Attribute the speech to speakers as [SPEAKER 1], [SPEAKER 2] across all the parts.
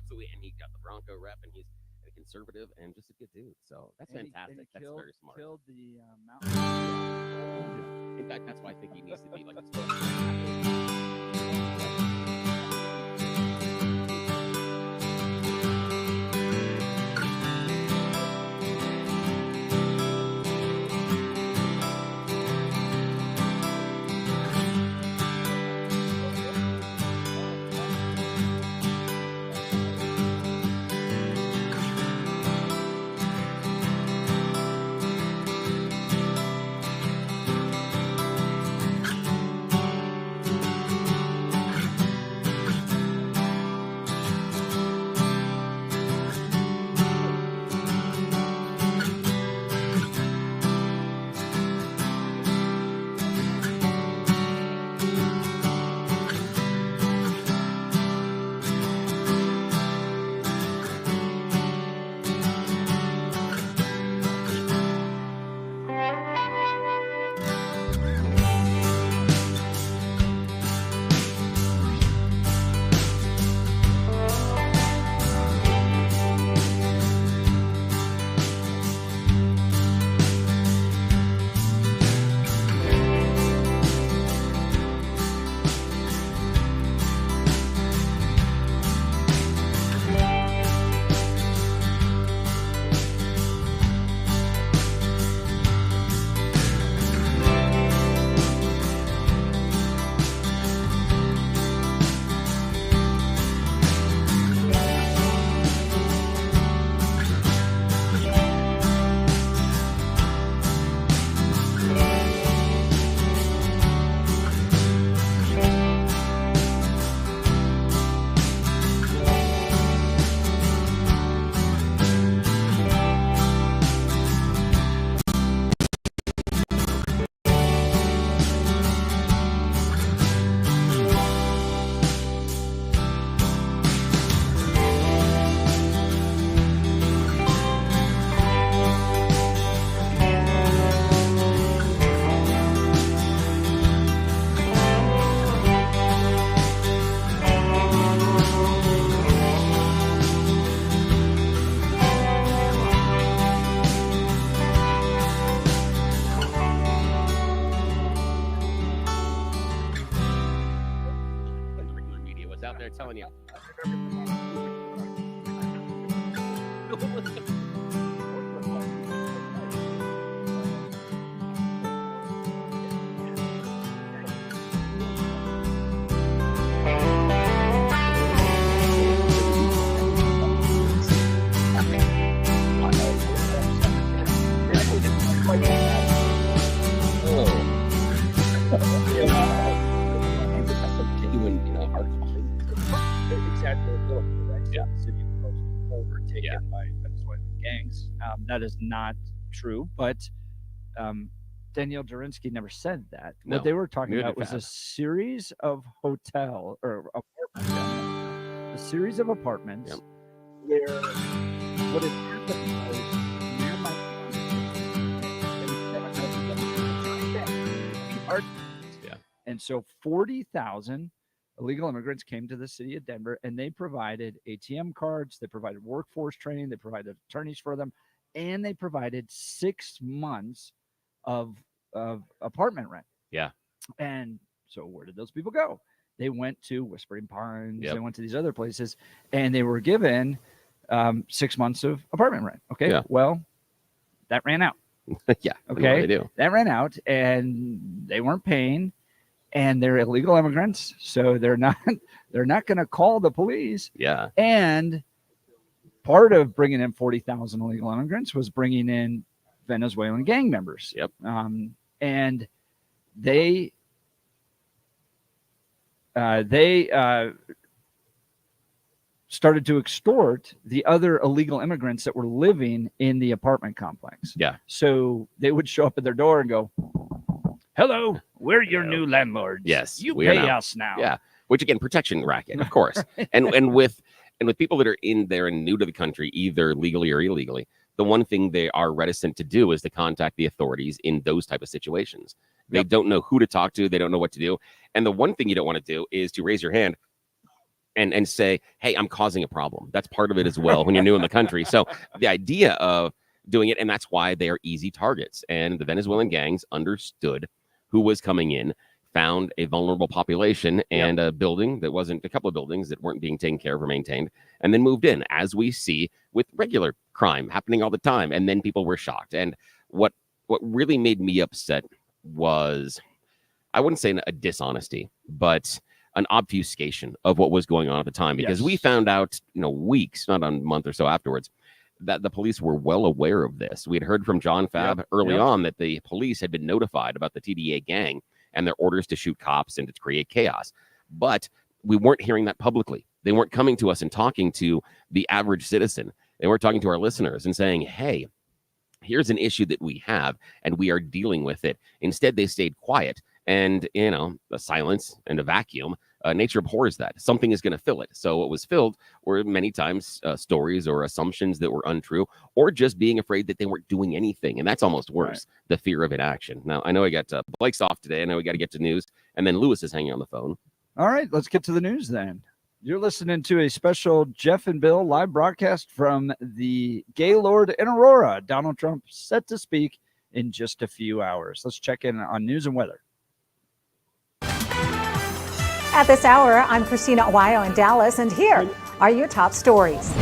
[SPEAKER 1] absolutely. And he got the Bronco rep, and he's a conservative and just a good dude. So that's fantastic. That's very smart.
[SPEAKER 2] Killed the mountain.
[SPEAKER 1] In fact, that's why I think he needs to be like. Telling you.
[SPEAKER 2] That is not true, but Danielle Durinsky never said that.
[SPEAKER 1] No,
[SPEAKER 2] what they were talking about was a series of hotel or apartments, a series of apartments where what had happened was and so 40,000 illegal immigrants came to the city of Denver, and they provided ATM cards, they provided workforce training, they provided attorneys for them, and they provided 6 months of apartment rent.
[SPEAKER 1] Yeah.
[SPEAKER 2] And so where did those people go? They went to Whispering Pines. They went to these other places, and they were given 6 months of apartment rent. Okay. Yeah. Well, that ran out.
[SPEAKER 1] Yeah.
[SPEAKER 2] Okay. That ran out, and they weren't paying, and they're illegal immigrants, so they're not going to call the police.
[SPEAKER 1] Yeah.
[SPEAKER 2] And part of bringing in 40,000 illegal immigrants was bringing in Venezuelan gang members.
[SPEAKER 1] Yep.
[SPEAKER 2] And they started to extort the other illegal immigrants that were living in the apartment complex.
[SPEAKER 1] Yeah.
[SPEAKER 2] So they would show up at their door and go, "Hello, we're your new landlords.
[SPEAKER 1] Yes,
[SPEAKER 2] you pay us now."
[SPEAKER 1] Yeah. Which again, protection racket, of course. and with people that are in there and new to the country, either legally or illegally, the one thing they are reticent to do is to contact the authorities in those type of situations. They don't know who to talk to. They don't know what to do. And the one thing you don't want to do is to raise your hand and say, hey, I'm causing a problem. That's part of it as well when you're new in the country. So the idea of doing it, and that's why they are easy targets. And the Venezuelan gangs understood who was coming in, found a vulnerable population and a building that wasn't, a couple of buildings that weren't being taken care of or maintained, and then moved in, as we see with regular crime happening all the time. And then people were shocked. And what really made me upset was, I wouldn't say a dishonesty, but an obfuscation of what was going on at the time, because we found out, weeks, not a month or so afterwards, that the police were well aware of this. We had heard from John Fab early on that the police had been notified about the TDA gang and their orders to shoot cops and to create chaos. But we weren't hearing that publicly. They weren't coming to us and talking to the average citizen. They weren't talking to our listeners and saying, hey, here's an issue that we have and we are dealing with it. Instead, they stayed quiet. And, a silence and a vacuum, nature abhors that. Something is going to fill it. So what was filled were many times stories or assumptions that were untrue, or just being afraid that they weren't doing anything. And that's almost worse, the fear of inaction. Now, I know I got Blake's off today. I know we got to get to news. And then Lewis is hanging on the phone.
[SPEAKER 2] All right, let's get to the news then. You're listening to a special Jeff and Bill live broadcast from the Gaylord in Aurora. Donald Trump set to speak in just a few hours. Let's check in on news and weather.
[SPEAKER 3] At this hour, I'm Christina Aguayo in Dallas, and here are your top stories.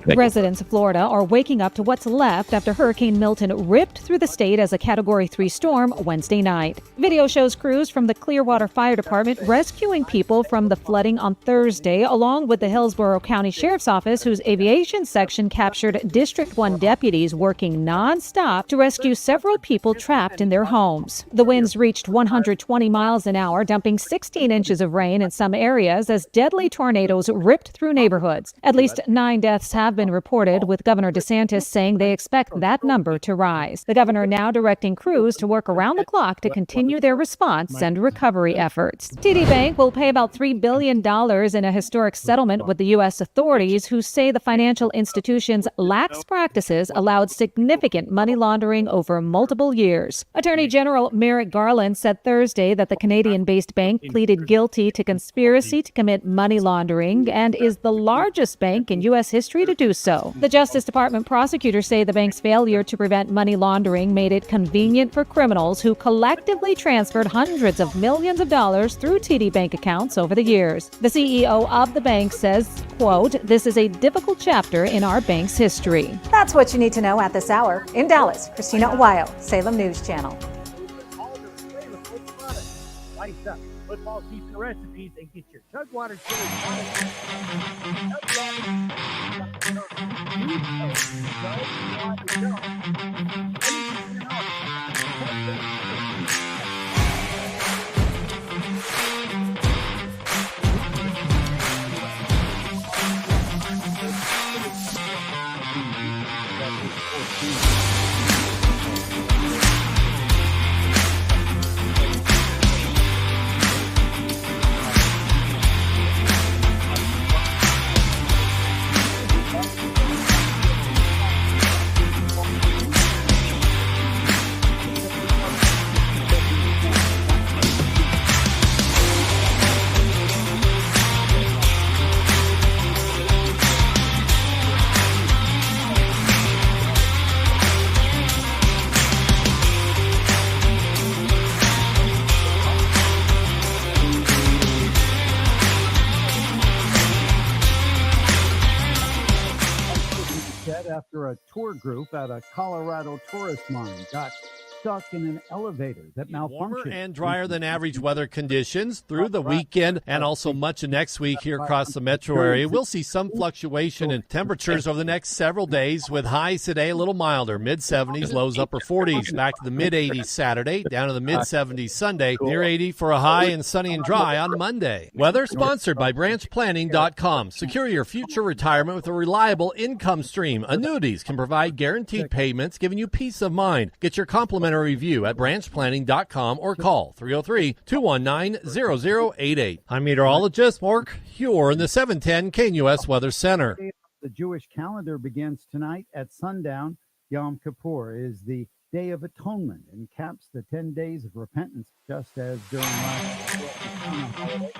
[SPEAKER 4] Residents of Florida are waking up to what's left after Hurricane Milton ripped through the state as a Category 3 storm Wednesday night. Video shows crews from the Clearwater Fire Department rescuing people from the flooding on Thursday, along with the Hillsborough County Sheriff's Office, whose aviation section captured District 1 deputies working nonstop to rescue several people trapped in their homes. The winds reached 120 miles an hour, dumping 16 inches of rain in some areas as deadly tornadoes ripped through neighborhoods. At least 9 deaths have been reported, with Governor DeSantis saying they expect that number to rise. The governor now directing crews to work around the clock to continue their response and recovery efforts. TD Bank will pay about $3 billion in a historic settlement with the U.S. authorities, who say the financial institution's lax practices allowed significant money laundering over multiple years. Attorney General Merrick Garland said Thursday that the Canadian-based bank pleaded guilty to conspiracy to commit money laundering and is the largest bank in U.S. history to do so. The Justice Department prosecutors say the bank's failure to prevent money laundering made it convenient for criminals who collectively transferred hundreds of millions of dollars through TD Bank accounts over the years. The CEO of the bank says, quote, "This is a difficult chapter in our bank's history."
[SPEAKER 3] That's what you need to know at this hour. In Dallas, Christina Aguayo, Salem News Channel.
[SPEAKER 5] Football season recipes and get your Chugwater chili. After a tour group at a Colorado tourist mine got stuck in an elevator that malfunctioned.
[SPEAKER 6] Warmer and drier than average weather conditions through the weekend and also much of next week here across the metro area. We'll see some fluctuation in temperatures over the next several days, with highs today a little milder, mid-70s, lows upper 40s, back to the mid-80s Saturday, down to the mid-70s Sunday, near 80 for a high, and sunny and dry on Monday. Weather sponsored by branchplanning.com. Secure your future retirement with a reliable income stream. Annuities can provide guaranteed payments, giving you peace of mind. Get your complimentary review at branchplanning.com or call 303-219-0088. I'm meteorologist Mark Huer in the 710 KNUS Weather Center.
[SPEAKER 5] The Jewish calendar begins tonight at sundown. Yom Kippur is the Day of Atonement and caps the 10 days of repentance, just as during last holiday,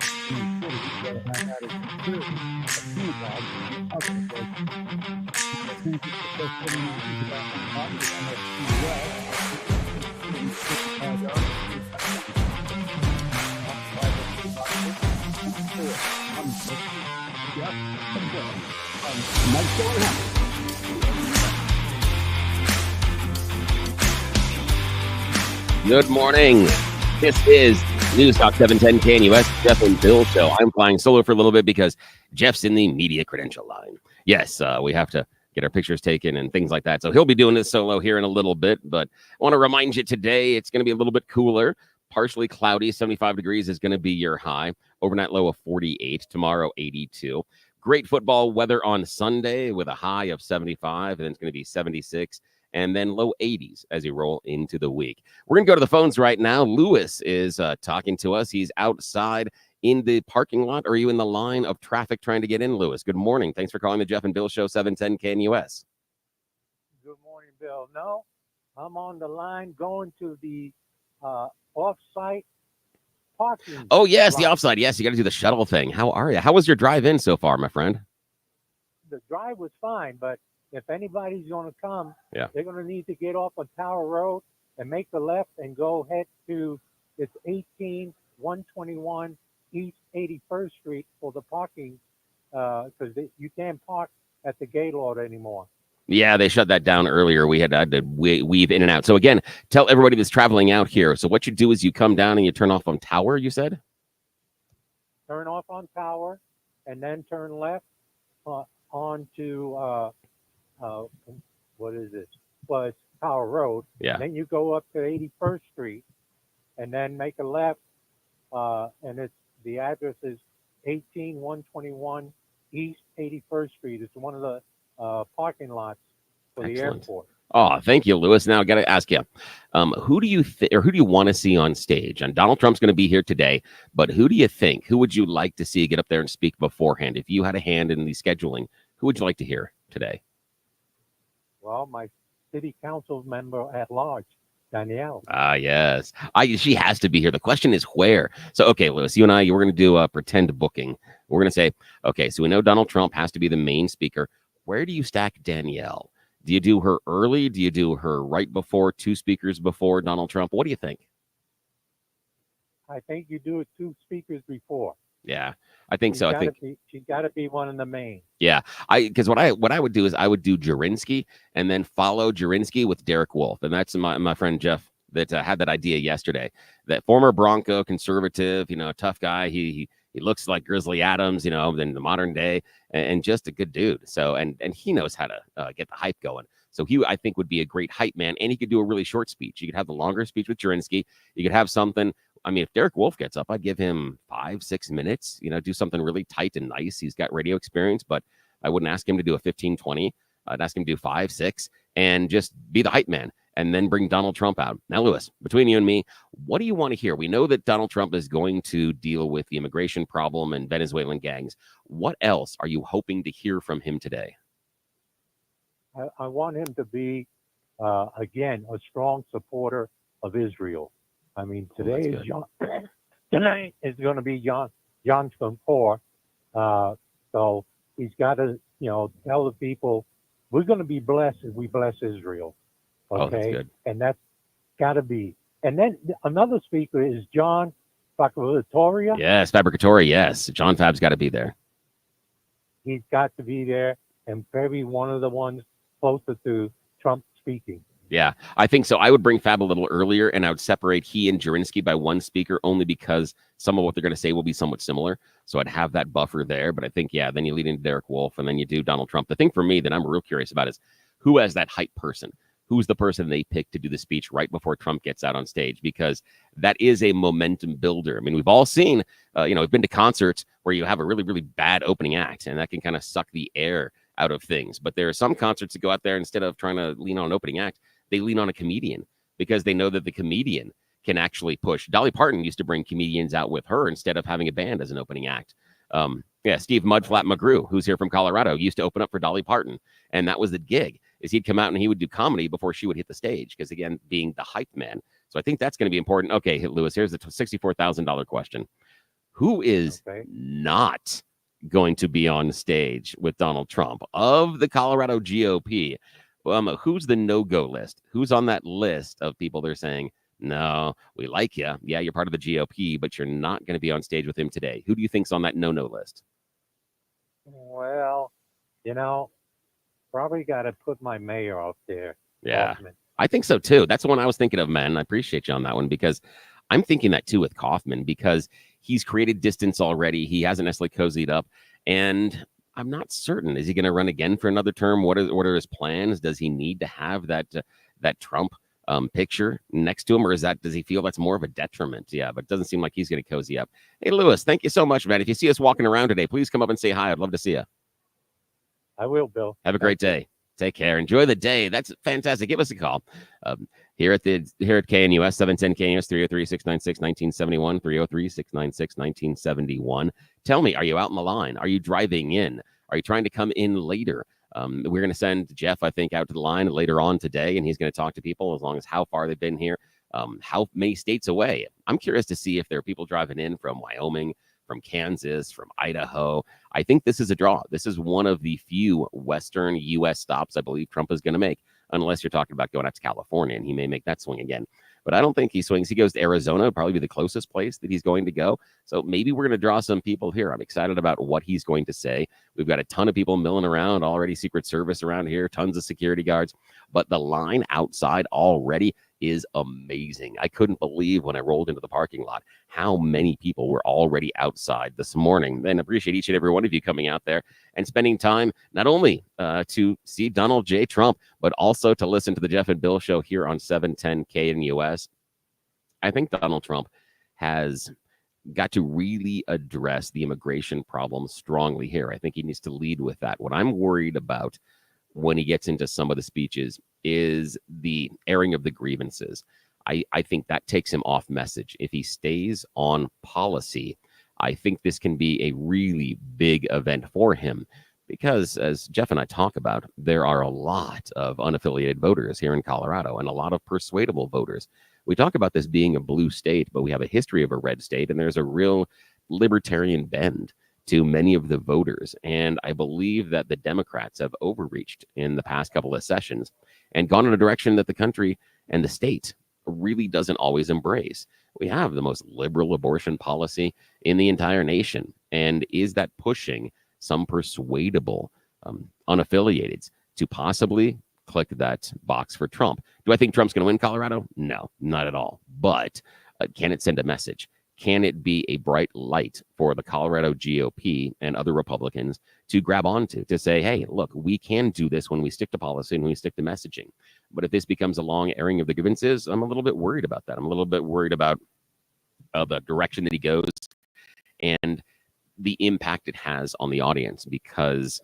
[SPEAKER 1] Good morning. This is News Talk 710 KNUS, Jeff and Bill Show. I'm flying solo for a little bit because Jeff's in the media credential line. Yes, we have to get our pictures taken and things like that. So he'll be doing this solo here in a little bit. But I want to remind you today, it's going to be a little bit cooler. Partially cloudy, 75 degrees is going to be your high. Overnight low of 48. Tomorrow, 82. Great football weather on Sunday with a high of 75. And then it's going to be 76. And then low 80s as you roll into the week. We're going to go to the phones right now. Lewis is talking to us. He's outside in the parking lot. Or are you in the line of traffic trying to get in, Lewis? Good morning. Thanks for calling the Jeff and Bill Show, 710 KNUS.
[SPEAKER 7] Good morning, Bill. No, I'm on the line going to the off-site parking.
[SPEAKER 1] Oh, yes, the offside. Yes, you got to do the shuttle thing. How are you? How was your drive in so far, my friend?
[SPEAKER 7] The drive was fine, but if anybody's going to come,
[SPEAKER 1] yeah,
[SPEAKER 7] they're going to need to get off on Tower Road and make the left and go head to, it's 18121 East 81st Street for the parking, because you can't park at the Gaylord anymore.
[SPEAKER 1] Yeah, they shut that down earlier. We had to weave in and out. So again, tell everybody that's traveling out here. So what you do is you come down and you turn off on Tower, you said?
[SPEAKER 7] Turn off on Tower and then turn left onto what is this? Well, it's Tower Road.
[SPEAKER 1] Yeah.
[SPEAKER 7] And then you go up to 81st Street and then make a left. And the address is 18121 East 81st Street. It's one of the parking lots for the airport.
[SPEAKER 1] Oh, thank you, Lewis. Now I got to ask you, who do you want to see on stage? And Donald Trump's going to be here today, but who do you think? Who would you like to see get up there and speak beforehand? If you had a hand in the scheduling, who would you like to hear today?
[SPEAKER 7] Well, my city council member at large, Danielle.
[SPEAKER 1] Yes. She has to be here. The question is where. So, okay, Lewis, you and I, we're going to do a pretend booking. We're going to say, okay, so we know Donald Trump has to be the main speaker. Where do you stack Danielle? Do you do her early? Do you do her right before, two speakers before Donald Trump? What do you think?
[SPEAKER 7] I think you do it two speakers before.
[SPEAKER 1] Yeah, I think so.
[SPEAKER 7] She's got to be one of the main.
[SPEAKER 1] Yeah, because what I would do is I would do Jurinsky and then follow Jurinsky with Derek Wolf, and that's my friend Jeff that had that idea yesterday. That former Bronco conservative, tough guy. He looks like Grizzly Adams, in the modern day, and just a good dude. So and he knows how to get the hype going. So he, I think, would be a great hype man, and he could do a really short speech. You could have the longer speech with Jurinsky. You could have something. I mean, if Derek Wolf gets up, I'd give him 5-6 minutes, do something really tight and nice. He's got radio experience, but I wouldn't ask him to do a 15-20. I'd ask him to do 5-6 and just be the hype man and then bring Donald Trump out. Now, Lewis, between you and me, what do you want to hear? We know that Donald Trump is going to deal with the immigration problem and Venezuelan gangs. What else are you hoping to hear from him today?
[SPEAKER 7] I want him to be, again, a strong supporter of Israel. I mean, tonight is going to be Yom Kippur. So he's got to, tell the people, we're going to be blessed if we bless Israel. Okay.
[SPEAKER 1] Oh, that's good.
[SPEAKER 7] And that's got to be. And then another speaker is John Fabricatoria.
[SPEAKER 1] Yes, Fabricatoria. Yes. John Fab's got to be there.
[SPEAKER 7] He's got to be there and probably one of the ones closer to Trump speaking.
[SPEAKER 1] Yeah, I think so. I would bring Fab a little earlier, and I would separate he and Jurinsky by one speaker only because some of what they're going to say will be somewhat similar. So I'd have that buffer there. But I think, yeah, then you lead into Derek Wolf, and then you do Donald Trump. The thing for me that I'm real curious about is who has that hype person? Who's the person they pick to do the speech right before Trump gets out on stage? Because that is a momentum builder. I mean, we've all seen, we've been to concerts where you have a really, really bad opening act, and that can kind of suck the air out of things. But there are some concerts that go out there, instead of trying to lean on an opening act, they lean on a comedian because they know that the comedian can actually push. Dolly Parton used to bring comedians out with her instead of having a band as an opening act. Steve Mudflap McGrew, who's here from Colorado, used to open up for Dolly Parton, and that was the gig. is he'd come out and he would do comedy before she would hit the stage. Because again, being the hype man. So I think that's going to be important. Okay, Lewis, here's the $64,000 question. Who is not going to be on stage with Donald Trump of the Colorado GOP? Who's the no-go list? Who's on that list of people they're saying, no, we like you. Yeah, you're part of the GOP, but you're not going to be on stage with him today. Who do you think's on that no-no list?
[SPEAKER 7] Well, probably got to put my mayor up there.
[SPEAKER 1] Yeah,
[SPEAKER 7] Kaufman.
[SPEAKER 1] I think so too. That's the one I was thinking of, man. I appreciate you on that one because I'm thinking that too with Kaufman because he's created distance already. He hasn't necessarily cozied up. And I'm not certain. Is he going to run again for another term? What are his plans? Does he need to have that Trump picture next to him, or does he feel that's more of a detriment? Yeah, but it doesn't seem like he's going to cozy up. Hey, Lewis, thank you so much, man. If you see us walking around today, please come up and say hi. I'd love to see you.
[SPEAKER 7] I will, Bill.
[SPEAKER 1] Have a great day. Take care. Enjoy the day. That's fantastic. Give us a call. Here at KNUS, 710 KNUS, 303-696-1971, 303-696-1971. Tell me, are you out in the line? Are you driving in? Are you trying to come in later? We're going to send Jeff, I think, out to the line later on today, and he's going to talk to people as long as how far they've been here, how many states away. I'm curious to see if there are people driving in from Wyoming, from Kansas, from Idaho. I think this is a draw. This is one of the few Western U.S. stops I believe Trump is going to make, unless you're talking about going out to California, and he may make that swing again. But I don't think he swings. He goes to Arizona, probably be the closest place that he's going to go. So maybe we're going to draw some people here. I'm excited about what he's going to say. We've got a ton of people milling around already, Secret Service around here, tons of security guards. But the line outside already is amazing. I couldn't believe when I rolled into the parking lot how many people were already outside this morning. And appreciate each and every one of you coming out there and spending time not only to see Donald J. Trump, but also to listen to the Jeff and Bill show here on 710 KNUS. I think Donald Trump has got to really address the immigration problem strongly here. I think he needs to lead with that. What I'm worried about when he gets into some of the speeches is the airing of the grievances. I think that takes him off message. If he stays on policy, I think this can be a really big event for him because, as Jeff and I talk about, there are a lot of unaffiliated voters here in Colorado and a lot of persuadable voters. We talk about this being a blue state, but we have a history of a red state, and there's a real libertarian bend to many of the voters. And I believe that the Democrats have overreached in the past couple of sessions and gone in a direction that the country and the state really doesn't always embrace. We have the most liberal abortion policy in the entire nation. And is that pushing some persuadable unaffiliateds to possibly click that box for Trump? Do I think Trump's going to win Colorado? No, not at all. But can it send a message? Can it be a bright light for the Colorado GOP and other Republicans to grab onto, to say, hey, look, we can do this when we stick to policy and when we stick to messaging. But if this becomes a long airing of the grievances, I'm a little bit worried about that. I'm a little bit worried about the direction that he goes and the impact it has on the audience, because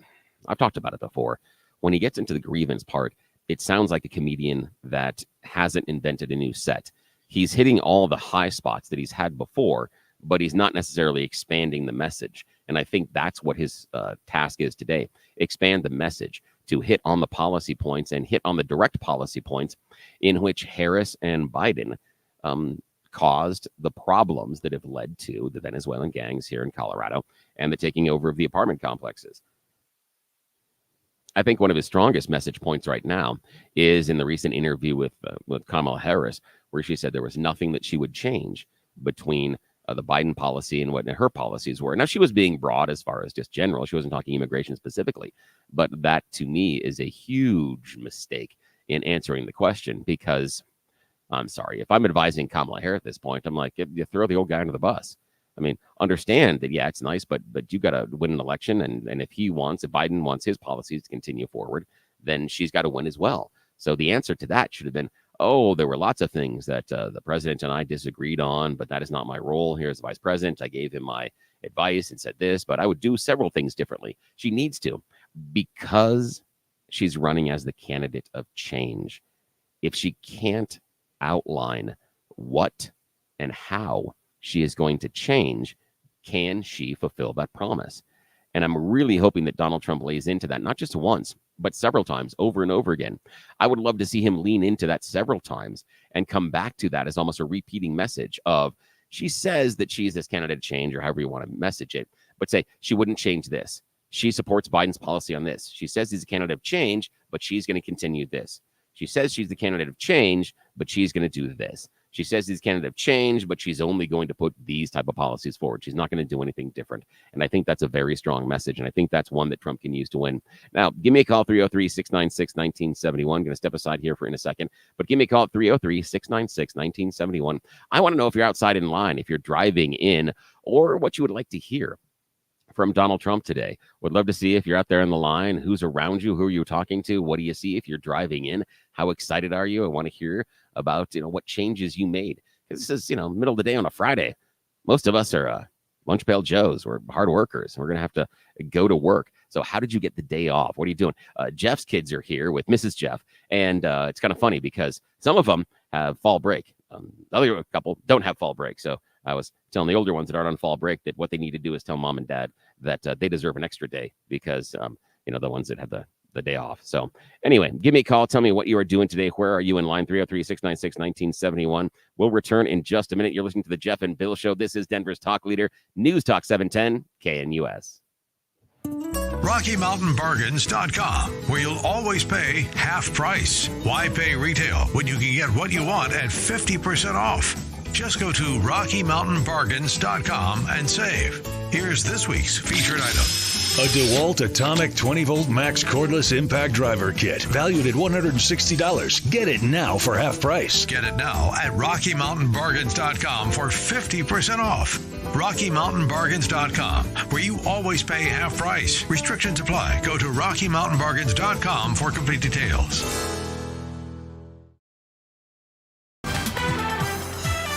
[SPEAKER 1] I've talked about it before. When he gets into the grievance part, it sounds like a comedian that hasn't invented a new set. He's hitting all the high spots that he's had before, but he's not necessarily expanding the message. And I think that's what his task is today. Expand the message to hit on the policy points and hit on the direct policy points in which Harris and Biden caused the problems that have led to the Venezuelan gangs here in Colorado and the taking over of the apartment complexes. I think one of his strongest message points right now is in the recent interview with Kamala Harris, where she said there was nothing that she would change between the Biden policy and what her policies were. Now, she was being broad as far as just general. She wasn't talking immigration specifically. But that, to me, is a huge mistake in answering the question, because I'm sorry, if I'm advising Kamala Harris at this point, I'm like, you throw the old guy under the bus. I mean, understand that, yeah, it's nice, but you got to win an election. And if Biden wants his policies to continue forward, then she's got to win as well. So the answer to that should have been, oh, there were lots of things that the president and I disagreed on, but that is not my role here as the vice president. I gave him my advice and said this, but I would do several things differently. She needs to, because she's running as the candidate of change. If she can't outline what and how she is going to change, can she fulfill that promise? And I'm really hoping that Donald Trump lays into that, not just once, but several times, over and over again. I would love to see him lean into that several times and come back to that as almost a repeating message of, she says that she's this candidate of change, or however you want to message it, but say she wouldn't change this. She supports Biden's policy on this. She says he's a candidate of change, but she's going to continue this. She says she's the candidate of change, but she's going to do this. She says he's a candidate of change, but she's only going to put these type of policies forward. She's not going to do anything different. And I think that's a very strong message. And I think that's one that Trump can use to win. Now, give me a call, 303-696-1971. Going to step aside here for in a second. But give me a call at 303-696-1971. I want to know if you're outside in line, if you're driving in, or what you would like to hear from Donald Trump today. Would love to see if you're out there on the line, who's around you, who are you talking to, what do you see if you're driving in, how excited are you? I want to hear about, what changes you made. This is, middle of the day on a Friday. Most of us are lunch pail Joes. We're hard workers. We're going to have to go to work. So how did you get the day off? What are you doing? Jeff's kids are here with Mrs. Jeff. And it's kind of funny because some of them have fall break. The other couple don't have fall break. So I was telling the older ones that aren't on fall break that what they need to do is tell mom and dad that they deserve an extra day because, the ones that have the day off. So anyway, give me a call. Tell me what you are doing today. Where are you in line? 303-696-1971. We'll return in just a minute. You're listening to the Jeff and Bill Show. This is Denver's talk leader, News Talk 710 KNUS.
[SPEAKER 8] RockyMountainBargains.com, where you'll always pay half price. Why pay retail when you can get what you want at 50% off? Just go to RockyMountainBargains.com and save. Here's this week's featured item.
[SPEAKER 9] A DeWalt Atomic 20-volt max cordless impact driver kit, valued at $160. Get it now for half price.
[SPEAKER 8] Get it now at RockyMountainBargains.com for 50% off. RockyMountainBargains.com, where you always pay half price. Restrictions apply. Go to RockyMountainBargains.com for complete details.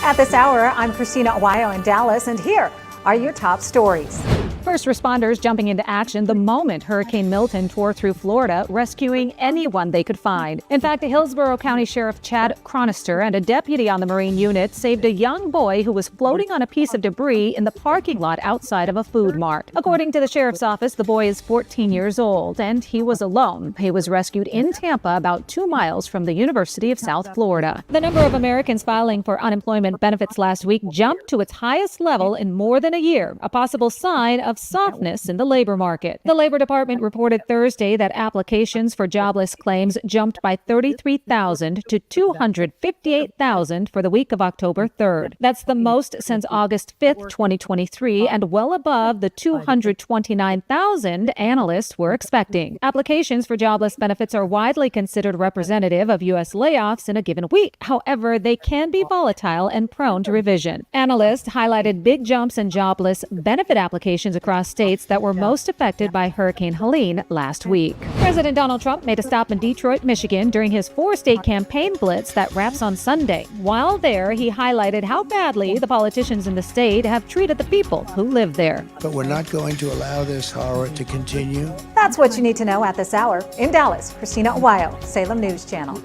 [SPEAKER 3] At this hour, I'm Christina Aguayo in Dallas, and here are your top stories.
[SPEAKER 4] First responders jumping into action the moment Hurricane Milton tore through Florida, rescuing anyone they could find. In fact, a Hillsborough County Sheriff Chad Cronister and a deputy on the Marine unit saved a young boy who was floating on a piece of debris in the parking lot outside of a food mart. According to the sheriff's office, the boy is 14 years old, and he was alone. He was rescued in Tampa, about 2 miles from the University of South Florida. The number of Americans filing for unemployment benefits last week jumped to its highest level in more than a year, a possible sign of softness in the labor market. The Labor Department reported Thursday that applications for jobless claims jumped by 33,000 to 258,000 for the week of October 3rd. That's the most since August 5th, 2023, and well above the 229,000 analysts were expecting. Applications for jobless benefits are widely considered representative of U.S. layoffs in a given week. However, they can be volatile and prone to revision. Analysts highlighted big jumps in jobless benefit applications across states that were most affected by Hurricane Helene last week. President Donald Trump made a stop in Detroit, Michigan during his 4-state campaign blitz that wraps on Sunday. While there, he highlighted how badly the politicians in the state have treated the people who live there.
[SPEAKER 10] But we're not going to allow this horror to continue.
[SPEAKER 3] That's what you need to know at this hour. In Dallas, Christina Aguayo, Salem News Channel.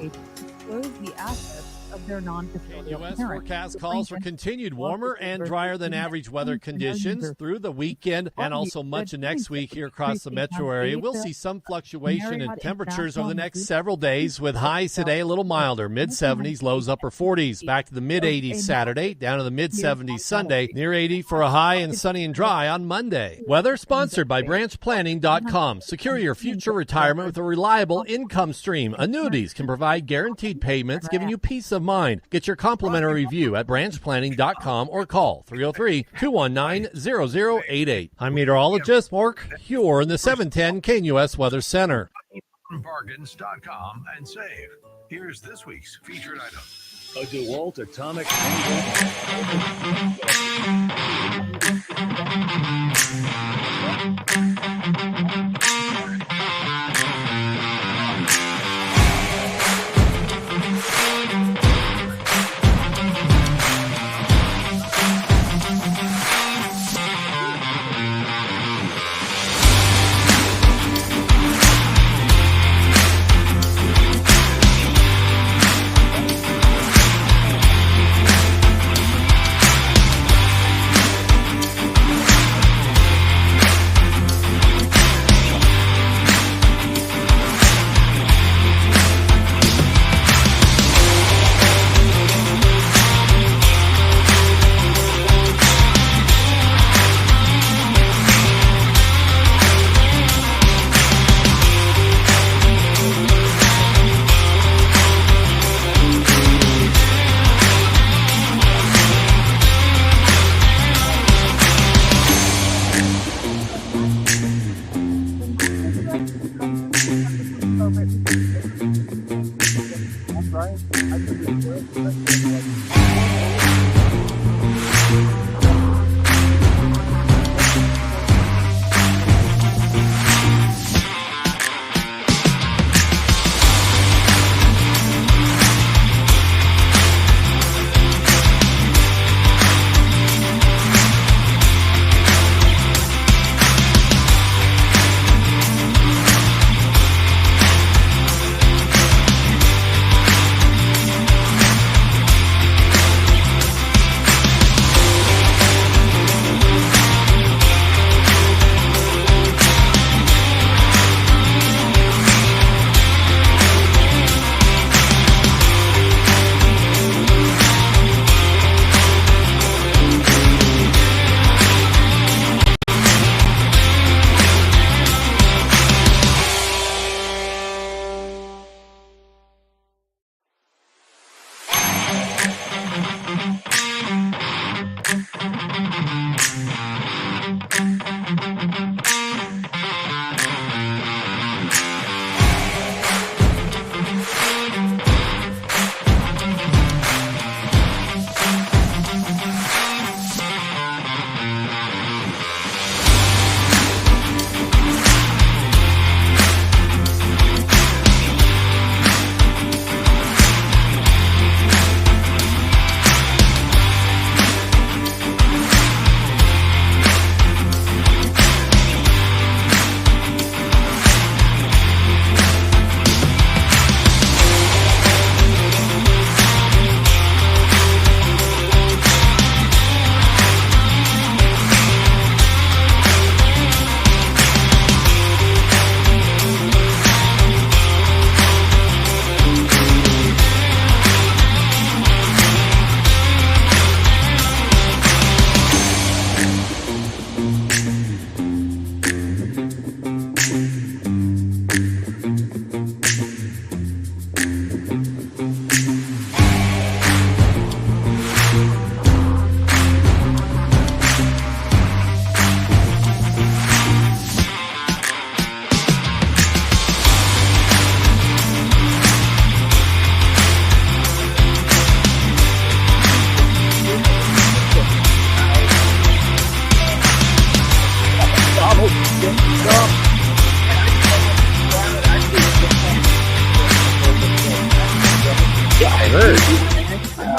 [SPEAKER 6] The U.S. forecast calls for continued warmer and drier than average weather conditions through the weekend and also much of next week here across the metro area. We'll see some fluctuation in temperatures over the next several days, with highs today a little milder, mid-70s, lows upper 40s. Back to the mid-80s Saturday, down to the mid-70s Sunday, near 80 for a high, and sunny and dry on Monday. Weather sponsored by BranchPlanning.com. Secure your future retirement with a reliable income stream. Annuities can provide guaranteed payments, giving you peace of mind. Get your complimentary review at branchplanning.com or call 303-219-0088. I'm meteorologist Mark Huer in the 710 KNUS Weather Center.
[SPEAKER 8] Bargains.com and save. Here's this week's featured item.
[SPEAKER 9] A DeWalt Atomic.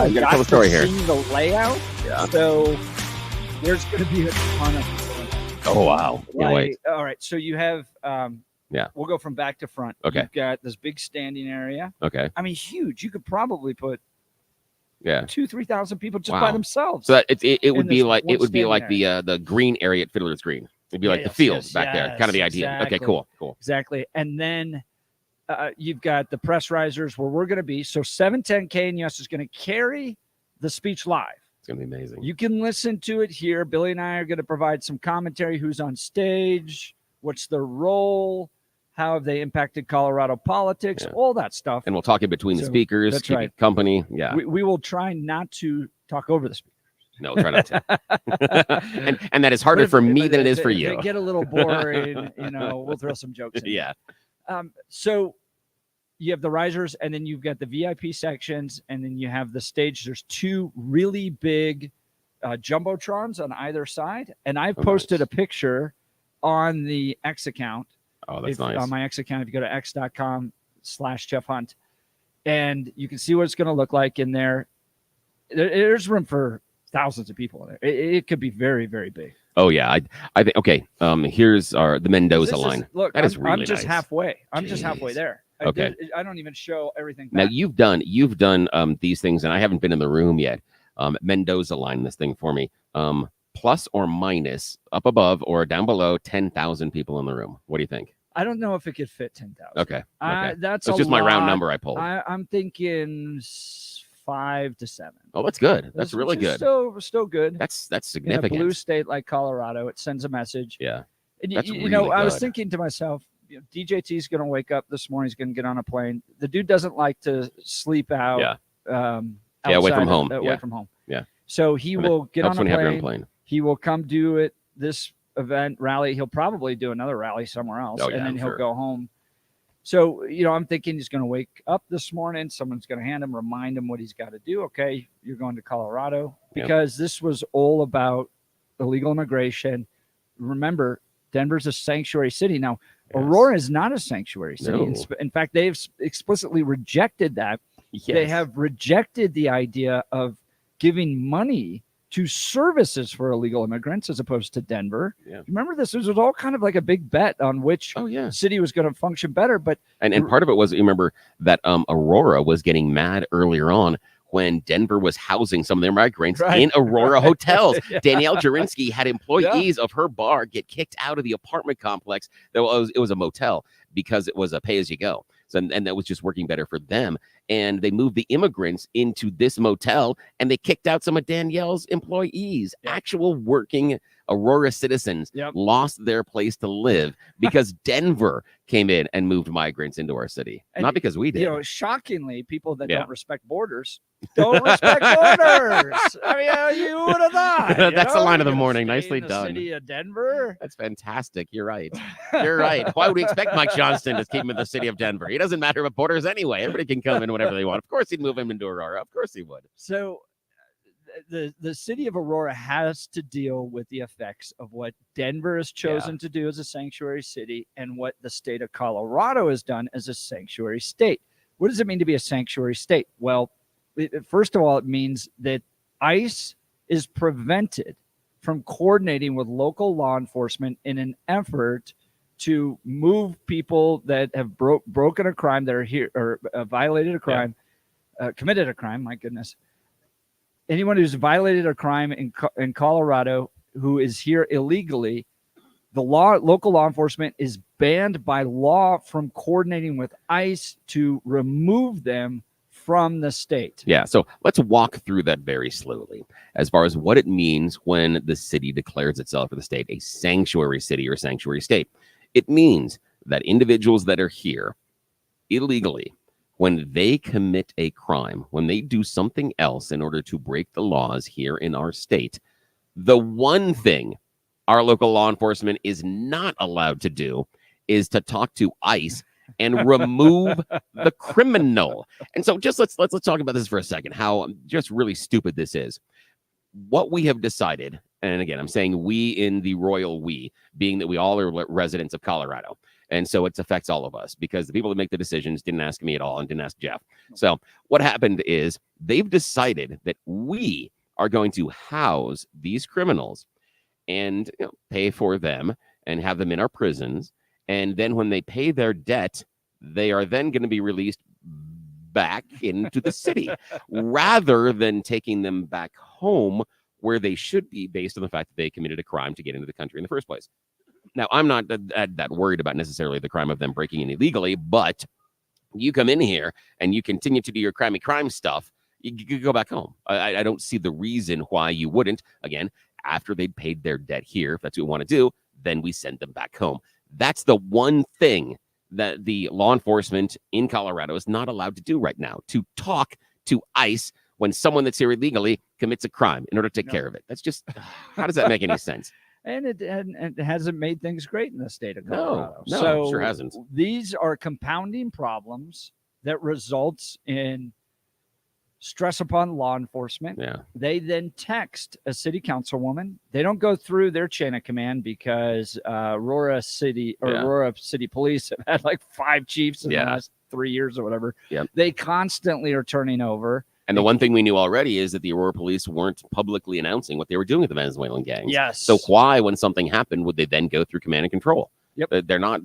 [SPEAKER 1] You gotta tell the story here.
[SPEAKER 2] See the layout.
[SPEAKER 1] Yeah.
[SPEAKER 2] So there's going to be a ton of.
[SPEAKER 1] Oh wow! Can't wait.
[SPEAKER 2] All right. So you have.
[SPEAKER 1] Yeah.
[SPEAKER 2] We'll go from back to front.
[SPEAKER 1] Okay.
[SPEAKER 2] You've got this big standing area.
[SPEAKER 1] Okay.
[SPEAKER 2] I mean, huge. You could probably put.
[SPEAKER 1] Yeah.
[SPEAKER 2] 2,000-3,000 people just
[SPEAKER 1] Wow.
[SPEAKER 2] by themselves.
[SPEAKER 1] So that it would be
[SPEAKER 2] this
[SPEAKER 1] like
[SPEAKER 2] one
[SPEAKER 1] the green area at Fiddler's Green. It'd be like the
[SPEAKER 2] Yes,
[SPEAKER 1] field
[SPEAKER 2] yes,
[SPEAKER 1] back there. Kind of the idea.
[SPEAKER 2] exactly.
[SPEAKER 1] Okay. Cool.
[SPEAKER 2] Exactly. And then you've got the press risers where we're going to be. So 710 KNUS is going to carry the speech live.
[SPEAKER 1] It's gonna be amazing.
[SPEAKER 2] You can listen to it here. Billy and I are going to provide some commentary. Who's on stage? What's their role? How have they impacted Colorado politics?
[SPEAKER 1] Yeah.
[SPEAKER 2] All that stuff.
[SPEAKER 1] And we'll talk in between the
[SPEAKER 2] So,
[SPEAKER 1] speakers.
[SPEAKER 2] that's
[SPEAKER 1] Keep you
[SPEAKER 2] right.
[SPEAKER 1] company. Yeah.
[SPEAKER 2] We will try not to talk over the speakers.
[SPEAKER 1] No, try not to. and that is harder for me than it is for
[SPEAKER 2] If
[SPEAKER 1] you.
[SPEAKER 2] they get a little boring, we'll throw some jokes in.
[SPEAKER 1] Yeah.
[SPEAKER 2] So you have the risers, and then you've got the VIP sections, and then you have the stage. There's two really big jumbotrons on either side, and I've posted a picture on the X account.
[SPEAKER 1] Oh, that's nice.
[SPEAKER 2] On my X account, if you go to x.com/Jeff Hunt, and you can see what it's going to look like in there. There's room for thousands of people in there. It could be very, very big.
[SPEAKER 1] Oh yeah, I think okay. Here's the Mendoza line.
[SPEAKER 2] Look,
[SPEAKER 1] that is
[SPEAKER 2] I'm
[SPEAKER 1] really
[SPEAKER 2] just
[SPEAKER 1] nice.
[SPEAKER 2] halfway. I'm just halfway there.
[SPEAKER 1] Okay.
[SPEAKER 2] I don't even show everything
[SPEAKER 1] Now
[SPEAKER 2] back.
[SPEAKER 1] you've done these things, and I haven't been in the room yet. Mendoza line this thing for me. Plus or minus up above or down below 10,000 people in the room. What do you think?
[SPEAKER 2] I don't know if it could fit 10,000.
[SPEAKER 1] Okay.
[SPEAKER 2] That's
[SPEAKER 1] just my round number I pulled.
[SPEAKER 2] I'm thinking 5 to 7.
[SPEAKER 1] Oh, that's good. That's really good.
[SPEAKER 2] Still good.
[SPEAKER 1] That's
[SPEAKER 2] In a
[SPEAKER 1] significant.
[SPEAKER 2] blue state like Colorado, it sends a message.
[SPEAKER 1] Yeah.
[SPEAKER 2] And
[SPEAKER 1] That's
[SPEAKER 2] you
[SPEAKER 1] really
[SPEAKER 2] know, I was
[SPEAKER 1] good.
[SPEAKER 2] thinking to myself, DJT is going to wake up this morning. He's going to get on a plane. The dude doesn't like to sleep out.
[SPEAKER 1] Yeah.
[SPEAKER 2] outside
[SPEAKER 1] Away from home.
[SPEAKER 2] Away from home.
[SPEAKER 1] Yeah.
[SPEAKER 2] So he will get
[SPEAKER 1] helps
[SPEAKER 2] on
[SPEAKER 1] when
[SPEAKER 2] a
[SPEAKER 1] you have your own
[SPEAKER 2] plane.
[SPEAKER 1] plane.
[SPEAKER 2] He will come do it. This event rally. He'll probably do another rally somewhere else,
[SPEAKER 1] Oh, yeah,
[SPEAKER 2] and then
[SPEAKER 1] I'm
[SPEAKER 2] he'll
[SPEAKER 1] sure.
[SPEAKER 2] go home. So, I'm thinking he's going to wake up this morning. Someone's going to remind him what he's got to do. Okay, you're going to Colorado, because this was all about illegal immigration. Remember, Denver's a sanctuary city. Now, Aurora is not a sanctuary city.
[SPEAKER 1] No.
[SPEAKER 2] In fact, they've explicitly rejected that.
[SPEAKER 1] Yes.
[SPEAKER 2] They have rejected the idea of giving money to services for illegal immigrants as opposed to Denver.
[SPEAKER 1] Yeah.
[SPEAKER 2] Remember, this was all kind of like a big bet on which city was going to function better. But
[SPEAKER 1] and part of it was, you remember that Aurora was getting mad earlier on when Denver was housing some of their migrants in Aurora hotels. Danielle Jurinsky had employees of her bar get kicked out of the apartment complex. It was a motel because it was a pay-as-you-go. So, and that was just working better for them. And they moved the immigrants into this motel, and they kicked out some of Danielle's employees. Actual working Aurora citizens lost their place to live because Denver came in and moved migrants into our city. And not because we did.
[SPEAKER 2] Shockingly, people that don't respect borders don't respect borders. I mean, you would have thought.
[SPEAKER 1] That's the line of the morning. Nicely
[SPEAKER 2] the
[SPEAKER 1] done.
[SPEAKER 2] City of Denver.
[SPEAKER 1] That's fantastic. You're right. You're right. Why would we expect Mike Johnston to keep him in the city of Denver? He doesn't matter about borders anyway. Everybody can come in whenever they want. Of course, he'd move him into Aurora. Of course he would.
[SPEAKER 2] So the city of Aurora has to deal with the effects of what Denver has chosen to do as a sanctuary city and what the state of Colorado has done as a sanctuary state. What does it mean to be a sanctuary state? Well, first of all, it means that ICE is prevented from coordinating with local law enforcement in an effort to move people that have broken a crime, that are here, or violated a crime, committed a crime, my goodness. Anyone who's violated a crime in Colorado who is here illegally, the local law enforcement is banned by law from coordinating with ICE to remove them from the state.
[SPEAKER 1] Yeah, so let's walk through that very slowly as far as what it means when the city declares itself, or the state, a sanctuary city or sanctuary state. It means that individuals that are here illegally, when they commit a crime, when they do something else in order to break the laws here in our state, the one thing our local law enforcement is not allowed to do is to talk to ICE and remove the criminal. And so just let's talk about this for a second, how just really stupid this is. What we have decided, and again, I'm saying we in the royal we, being that we all are residents of Colorado. And so it affects all of us because the people that make the decisions didn't ask me at all and didn't ask Jeff. So what happened is they've decided that we are going to house these criminals and pay for them and have them in our prisons. And then when they pay their debt, they are then going to be released back into the city rather than taking them back home where they should be based on the fact that they committed a crime to get into the country in the first place. Now, I'm not that worried about necessarily the crime of them breaking in illegally, but you come in here and you continue to do your crime stuff, you go back home. I don't see the reason why you wouldn't. Again, after they paid their debt here, if that's what we want to do, then we send them back home. That's the one thing that the law enforcement in Colorado is not allowed to do right now, to talk to ICE when someone that's here illegally commits a crime in order to take care of it. That's just, how does that make any sense?
[SPEAKER 2] And it hasn't made things great in the state of Colorado.
[SPEAKER 1] No,
[SPEAKER 2] so
[SPEAKER 1] it sure hasn't.
[SPEAKER 2] These are compounding problems that results in stress upon law enforcement.
[SPEAKER 1] Yeah.
[SPEAKER 2] They then text a city councilwoman. They don't go through their chain of command because Aurora City Police have had like 5 chiefs in the last 3 years or whatever.
[SPEAKER 1] Yep.
[SPEAKER 2] They constantly are turning over.
[SPEAKER 1] And the one thing we knew already is that the Aurora police weren't publicly announcing what they were doing with the Venezuelan gangs.
[SPEAKER 2] Yes.
[SPEAKER 1] So why, when something happened, would they then go through command and control?
[SPEAKER 2] Yep.
[SPEAKER 1] They're not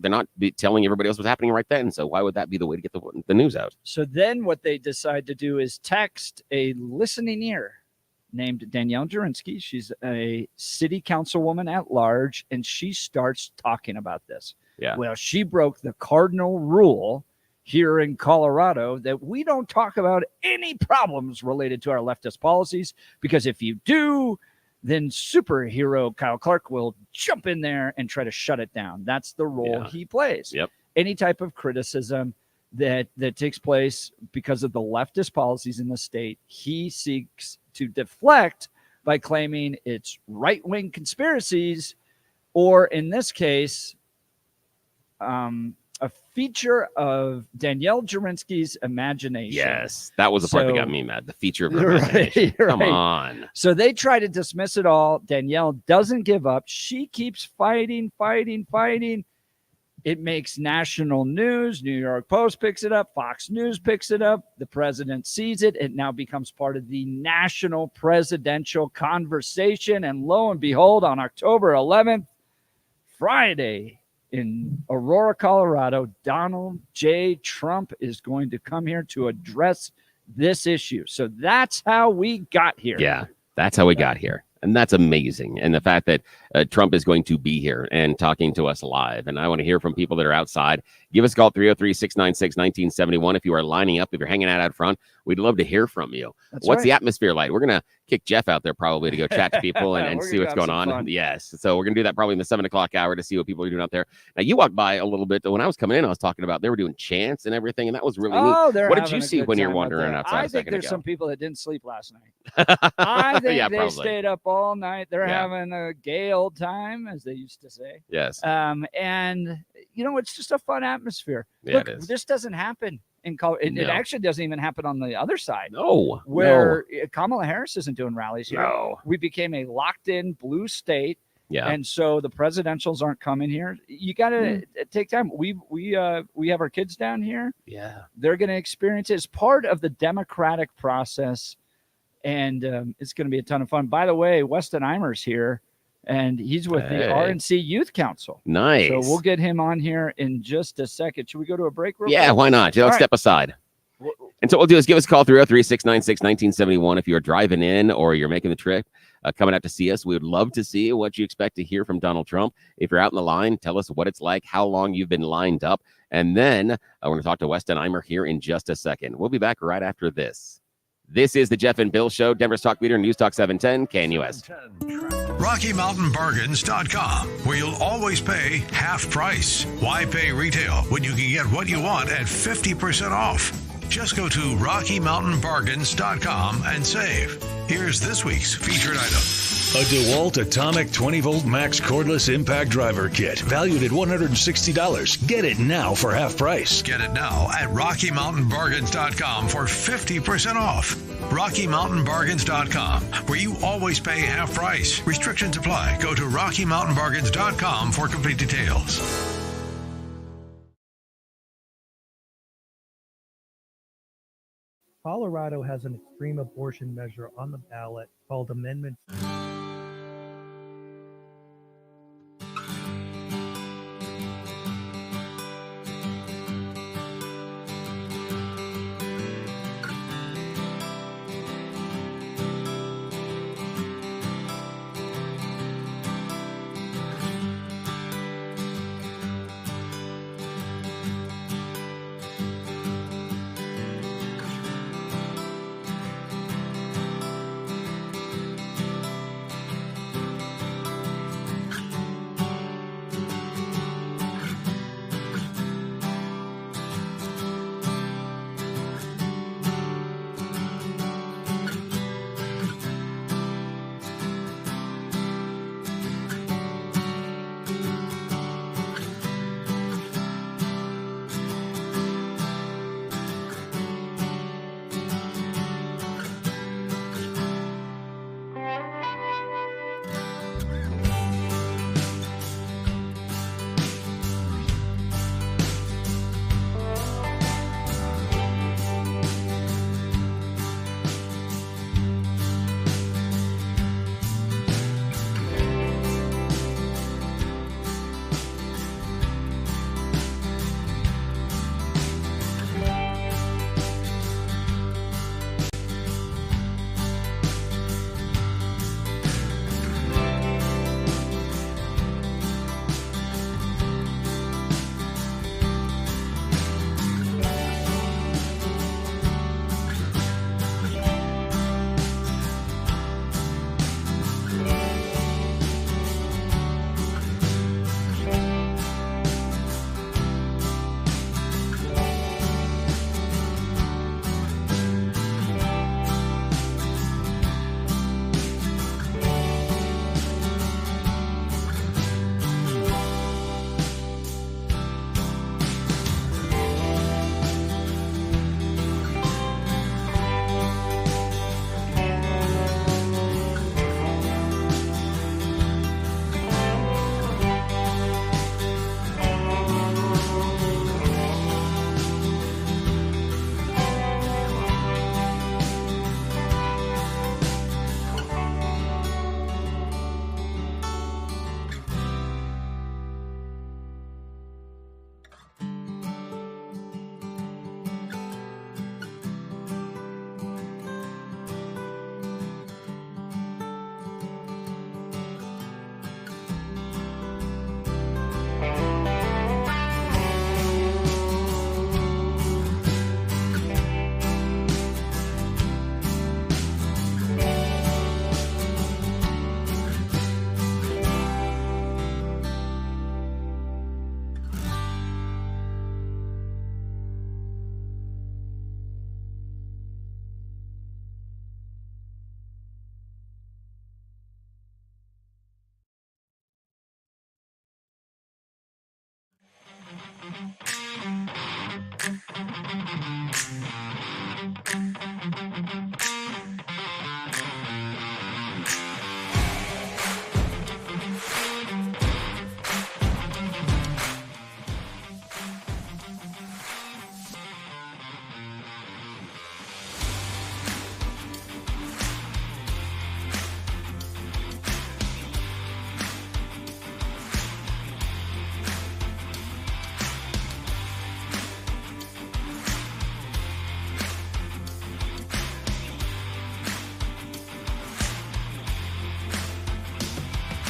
[SPEAKER 1] telling everybody else what's happening right then. So why would that be the way to get the news out?
[SPEAKER 2] So then what they decide to do is text a listening ear named Danielle Jurinsky. She's a city councilwoman at large, and she starts talking about this.
[SPEAKER 1] Yeah.
[SPEAKER 2] Well, she broke the cardinal rule here in Colorado that we don't talk about any problems related to our leftist policies, because if you do, then superhero Kyle Clark will jump in there and try to shut it down. That's the role he plays.
[SPEAKER 1] Yep.
[SPEAKER 2] Any type of criticism that takes place because of the leftist policies in the state, he seeks to deflect by claiming it's right-wing conspiracies, or in this case, feature of Danielle Jerinsky's imagination.
[SPEAKER 1] Yes, that was the part that got me mad. The feature of her imagination.
[SPEAKER 2] Right.
[SPEAKER 1] Come on.
[SPEAKER 2] So they try to dismiss it all. Danielle doesn't give up. She keeps fighting. It makes national news. New York Post picks it up. Fox News picks it up. The president sees it. It now becomes part of the national presidential conversation. And lo and behold, on October 11th, Friday, in Aurora, Colorado, Donald J. Trump is going to come here to address this issue. So that's how we got here.
[SPEAKER 1] Yeah, that's how we got here. And that's amazing. And the fact that Trump is going to be here and talking to us live. And I want to hear from people that are outside. Give us a call, 303-696-1971. If you are lining up, if you're hanging out front, we'd love to hear from you.
[SPEAKER 2] That's
[SPEAKER 1] What's
[SPEAKER 2] right.
[SPEAKER 1] the atmosphere like? We're going to kick Jeff out there probably to go chat to people and see what's going on.
[SPEAKER 2] Fun.
[SPEAKER 1] Yes. So we're going to do that probably in the 7 o'clock hour to see what people are doing out there. Now, you walked by a little bit. When I was coming in, I was talking about they were doing chants and everything. And that was really neat. What did you see when you're wandering outside?
[SPEAKER 2] I think there's
[SPEAKER 1] ago?
[SPEAKER 2] some people that didn't sleep last night. I think
[SPEAKER 1] Yeah,
[SPEAKER 2] they
[SPEAKER 1] probably.
[SPEAKER 2] stayed up all night. They're having a gay old time, as they used to say.
[SPEAKER 1] Yes.
[SPEAKER 2] And, it's just a fun atmosphere.
[SPEAKER 1] Yeah,
[SPEAKER 2] Look,
[SPEAKER 1] it is.
[SPEAKER 2] this doesn't happen in Colorado. It
[SPEAKER 1] No.
[SPEAKER 2] actually doesn't even happen on the other side.
[SPEAKER 1] No.
[SPEAKER 2] Where Kamala Harris isn't doing rallies here.
[SPEAKER 1] No.
[SPEAKER 2] We became a locked-in blue state.
[SPEAKER 1] Yeah.
[SPEAKER 2] And so the presidentials aren't coming here. You got to take time. We have our kids down here.
[SPEAKER 1] Yeah.
[SPEAKER 2] They're going to experience it as part of the democratic process. And it's going to be a ton of fun. By the way, Weston Imer's here. And he's with the RNC Youth Council.
[SPEAKER 1] Nice.
[SPEAKER 2] So we'll get him on here in just a second. Should we go to a break real quick?
[SPEAKER 1] Yeah, why not? Let's step aside. And so what we'll do is give us a call, 303-696-1971. If you're driving in or you're making the trip, coming out to see us, we would love to see what you expect to hear from Donald Trump. If you're out in the line, tell us what it's like, how long you've been lined up. And then I want to talk to Weston Imer here in just a second. We'll be back right after this. This is the Jeff and Bill Show, Denver's talk leader, News Talk 710, KNUS.
[SPEAKER 8] RockyMountainBargains.com, where you'll always pay half price. Why pay retail when you can get what you want at 50% off? Just go to RockyMountainBargains.com and save. Here's this week's featured item.
[SPEAKER 9] A DeWalt Atomic 20-volt max cordless impact driver kit, valued at $160. Get it now for half price.
[SPEAKER 8] Get it now at RockyMountainBargains.com for 50% off. RockyMountainBargains.com, where you always pay half price. Restrictions apply. Go to RockyMountainBargains.com for complete details.
[SPEAKER 11] Colorado has an extreme abortion measure on the ballot called Amendment.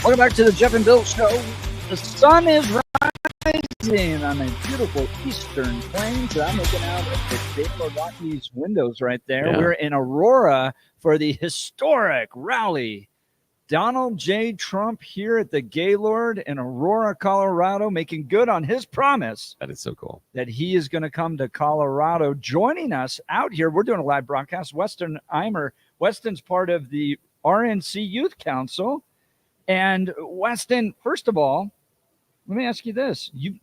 [SPEAKER 2] Welcome back to the Jeff and Bill Show. The sun is rising on the beautiful eastern plains. I'm looking out at the Gaylord Rockies windows right there.
[SPEAKER 1] Yeah.
[SPEAKER 2] We're in Aurora for the historic rally. Donald J. Trump here at the Gaylord in Aurora, Colorado, making good on his promise.
[SPEAKER 1] That is so cool.
[SPEAKER 2] That he is going to come to Colorado. Joining us out here, we're doing a live broadcast. Weston Imer. Weston's part of the RNC Youth Council. And Weston, first of all, let me ask you this. You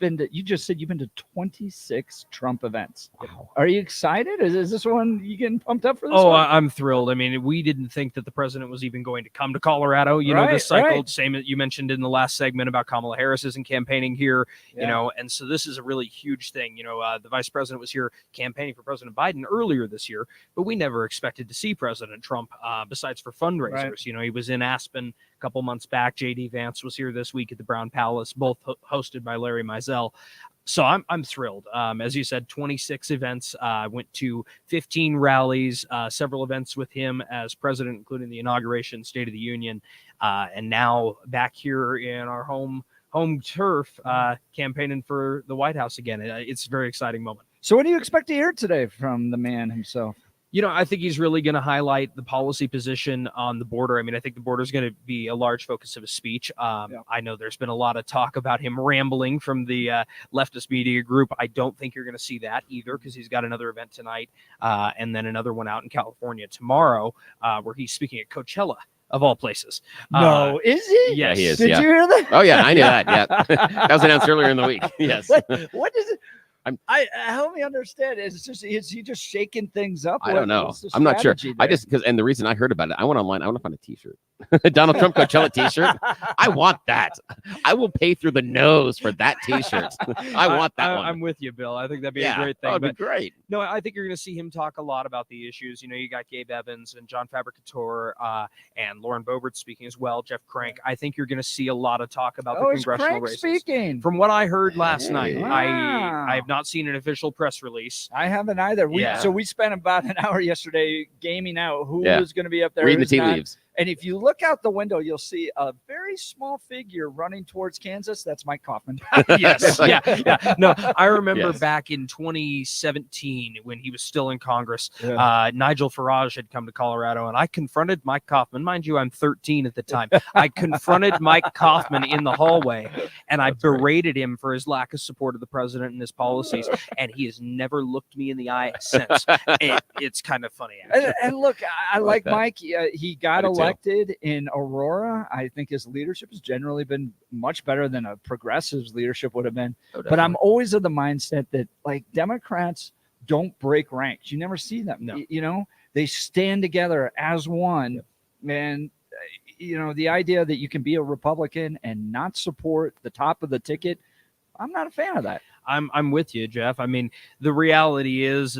[SPEAKER 2] just said you've been to 26 Trump events.
[SPEAKER 1] Wow.
[SPEAKER 2] Are you excited? Is this one you getting pumped up for this
[SPEAKER 12] one?
[SPEAKER 2] I'm
[SPEAKER 12] thrilled. I mean, we didn't think that the president was even going to come to Colorado. You know, this cycle, same as you mentioned in the last segment about Kamala Harris isn't campaigning here, you know, and so this is a really huge thing. You know, the vice president was here campaigning for President Biden earlier this year, but we never expected to see President Trump besides for fundraisers. Right. You know, he was in Aspen a couple months back. J.D. Vance was here this week at the Brown Palace, both hosted by Larry Mizell. So I'm thrilled. As you said, 26 events. Went to 15 rallies, several events with him as president, including the inauguration, State of the Union, and now back here in our home turf, campaigning for the White House again. It's a very exciting moment.
[SPEAKER 2] So what do you expect to hear today from the man himself?
[SPEAKER 12] You know, I think he's really going to highlight the policy position on the border. I mean, I think the border is going to be a large focus of his speech. I know there's been a lot of talk about him rambling from the leftist media group. I don't think you're going to see that either, because he's got another event tonight and then another one out in California tomorrow where he's speaking at Coachella, of all places.
[SPEAKER 2] No, is he?
[SPEAKER 12] Yes,
[SPEAKER 1] he is.
[SPEAKER 2] Did you hear that?
[SPEAKER 1] Oh, yeah, I knew that. Yeah. That was announced earlier in the week. Yes.
[SPEAKER 2] What is it? Help me understand. Is he just shaking things up?
[SPEAKER 1] I don't know. I'm not sure.
[SPEAKER 2] There?
[SPEAKER 1] And the reason I heard about it, I went online. I want to find a T-shirt, Donald Trump Coachella T-shirt. I want that. I will pay through the nose for that T-shirt. I want that one.
[SPEAKER 12] I'm with you, Bill. I think that'd be a great thing.
[SPEAKER 1] That'd be great.
[SPEAKER 12] No, I think you're going to see him talk a lot about the issues. You know, you got Gabe Evans and John Fabricatore and Lauren Boebert speaking as well. Jeff Crank. I think you're going to see a lot of talk about the congressional races.
[SPEAKER 2] Speaking.
[SPEAKER 12] From what I heard last night, I have not seen an official press release.
[SPEAKER 2] I haven't either. So we spent about an hour yesterday gaming out who was going to be up there.
[SPEAKER 1] Reading the tea leaves.
[SPEAKER 2] And if you look out the window, you'll see a very small figure running towards Kansas. That's Mike Kaufman.
[SPEAKER 12] Yes. Yeah. No, I remember back in 2017 when he was still in Congress, Nigel Farage had come to Colorado, and I confronted Mike Kaufman. Mind you, I'm 13 at the time. I confronted Mike Kaufman in the hallway, and I berated him for his lack of support of the president and his policies, and he has never looked me in the eye since. It's kind of funny, actually.
[SPEAKER 2] And look, I like Mike. He got elected in Aurora. I think his leadership has generally been much better than a progressive's leadership would have been. But I'm always of the mindset that, like, Democrats don't break ranks. You never see them.
[SPEAKER 12] No.
[SPEAKER 2] You know, they stand together as one. And, you know, the idea that you can be a Republican and not support the top of the ticket, I'm not a fan of that.
[SPEAKER 12] I'm with you, Jeff. I mean, the reality is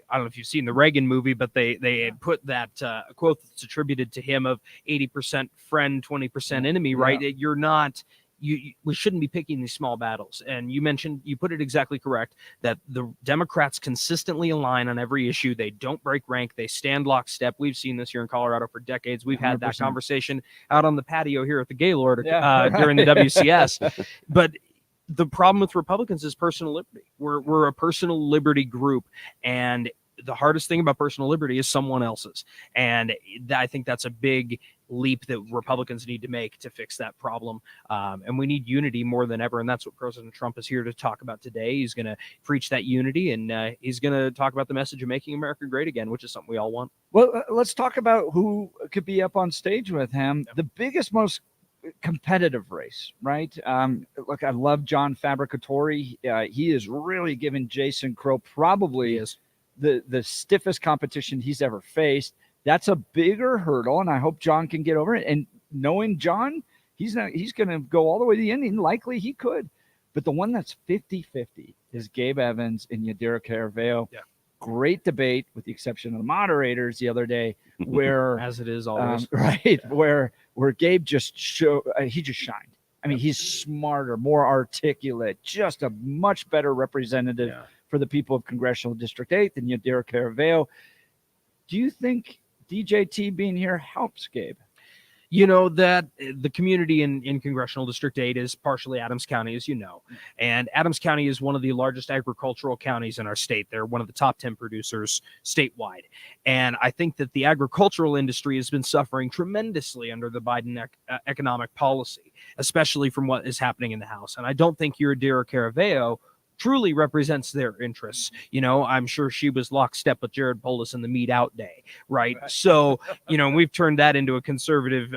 [SPEAKER 12] I don't know if you've seen the Reagan movie, but they put that quote that's attributed to him of 80% friend, 20% enemy, right? You're not. We shouldn't be picking these small battles. And you put it exactly correct, that the Democrats consistently align on every issue. They don't break rank. They stand lockstep. We've seen this here in Colorado for decades. We've had that conversation out on the patio here at the Gaylord during the WCS. But the problem with Republicans is personal liberty. We're a personal liberty group, and the hardest thing about personal liberty is someone else's. And I think that's a big leap that Republicans need to make to fix that problem. And we need unity more than ever. And that's what President Trump is here to talk about today. He's going to preach that unity, and he's going to talk about the message of making America great again, which is something we all want.
[SPEAKER 2] Well, let's talk about who could be up on stage with him. The biggest, most competitive race, right? Look, I love John Fabricatore. He is really giving Jason Crow probably the stiffest competition he's ever faced. That's a bigger hurdle, and I hope John can get over it. And knowing John, he's going to go all the way to the end, and likely he could. But the one that's 50-50 is Gabe Evans and Yadira Caraveo.
[SPEAKER 12] Yeah.
[SPEAKER 2] Great debate, with the exception of the moderators the other day, where
[SPEAKER 12] as it is always,
[SPEAKER 2] where Gabe just he just shined. I mean, he's smarter, more articulate, just a much better representative for the people of Congressional District 8 than Yadira Caraveo. Do you think DJT being here helps Gabe?
[SPEAKER 12] You know that the community in Congressional District 8 is partially Adams County, as you know. And Adams County is one of the largest agricultural counties in our state. They're one of the top 10 producers statewide. And I think that the agricultural industry has been suffering tremendously under the Biden economic policy, especially from what is happening in the House. And I don't think Yadira Caraveo truly represents their interests. You know, I'm sure she was lockstep with Jared Polis in the meat out day, right? So, you know, we've turned that into a conservative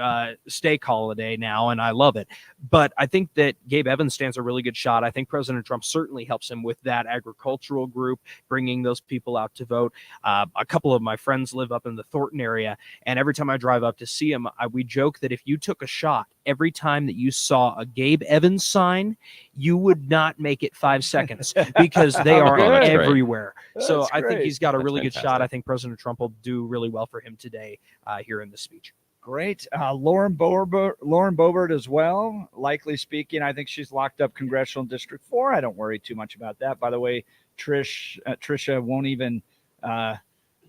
[SPEAKER 12] steak holiday now, and I love it. But I think that Gabe Evans stands a really good shot. I think President Trump certainly helps him with that agricultural group, bringing those people out to vote. A couple of my friends live up in the Thornton area, and every time I drive up to see them, we joke that if you took a shot every time that you saw a Gabe Evans sign, you would not make it 5 seconds because they are everywhere. So I think he's got a really good shot. I think President Trump will do really well for him today here in the speech.
[SPEAKER 2] Great. Lauren Boebert as well. Likely speaking, I think she's locked up Congressional District 4. I don't worry too much about that. By the way, Trisha won't even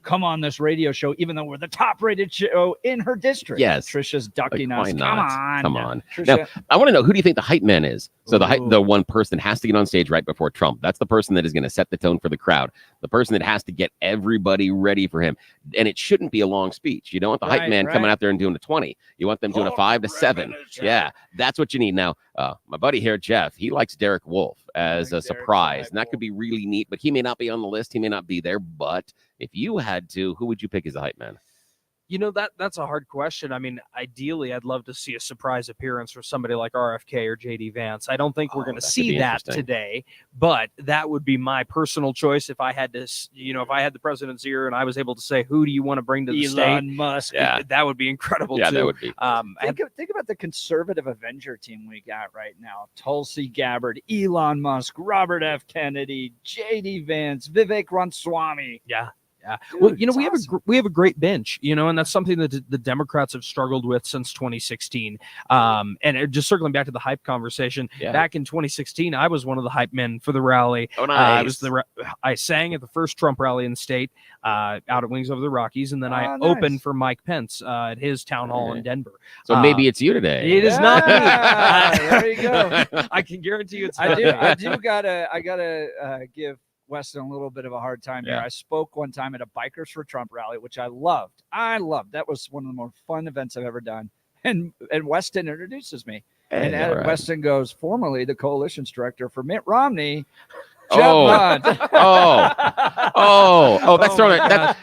[SPEAKER 2] come on this radio show, even though we're the top-rated show in her district.
[SPEAKER 1] Yes.
[SPEAKER 2] Trisha's ducking us.
[SPEAKER 1] Come on.
[SPEAKER 2] Trisha.
[SPEAKER 1] Now, I want to know, who do you think the hype man is? So the one person has to get on stage right before Trump. That's the person that is going to set the tone for the crowd. The person that has to get everybody ready for him. And it shouldn't be a long speech. You don't want the hype man coming out there and doing a 20. You want them doing a 5 to 7. Yeah, that's what you need. Now, my buddy here, Jeff, he likes Derek Wolf as a surprise. And that could be really neat, but he may not be on the list. He may not be there. But if you had to, who would you pick as a hype man?
[SPEAKER 12] You know, that's a hard question. I mean, ideally, I'd love to see a surprise appearance for somebody like RFK or JD Vance. I don't think we're going to see that today, but that would be my personal choice if I had to, you know, if I had the president's ear and I was able to say, who do you want to bring to the state?
[SPEAKER 2] Elon Musk.
[SPEAKER 12] Yeah, that would be incredible.
[SPEAKER 1] Yeah,
[SPEAKER 12] too.
[SPEAKER 1] that would be.
[SPEAKER 2] Think about the conservative Avenger team we got right now. Tulsi Gabbard, Elon Musk, Robert F. Kennedy, JD Vance, Vivek Ramaswamy.
[SPEAKER 12] Yeah.
[SPEAKER 2] Dude,
[SPEAKER 12] well, you know, we have a great bench, you know, and that's something that the Democrats have struggled with since 2016. And just circling back to the hype conversation, back in 2016, I was one of the hype men for the rally.
[SPEAKER 1] Oh, nice.
[SPEAKER 12] I sang at the first Trump rally in the state, out at Wings Over the Rockies, and then I opened for Mike Pence at his town hall in Denver.
[SPEAKER 1] So maybe it's you today.
[SPEAKER 12] It is not me.
[SPEAKER 2] There you go.
[SPEAKER 12] I can guarantee you it's
[SPEAKER 2] I
[SPEAKER 12] not
[SPEAKER 2] do.
[SPEAKER 12] me.
[SPEAKER 2] I gotta give Weston a little bit of a hard time here. I spoke one time at a Bikers for Trump rally, which I loved. That was one of the more fun events I've ever done. And Weston introduces me.
[SPEAKER 1] Hey,
[SPEAKER 2] and Weston goes, formerly the coalition's director for Mitt Romney.
[SPEAKER 1] That's throwing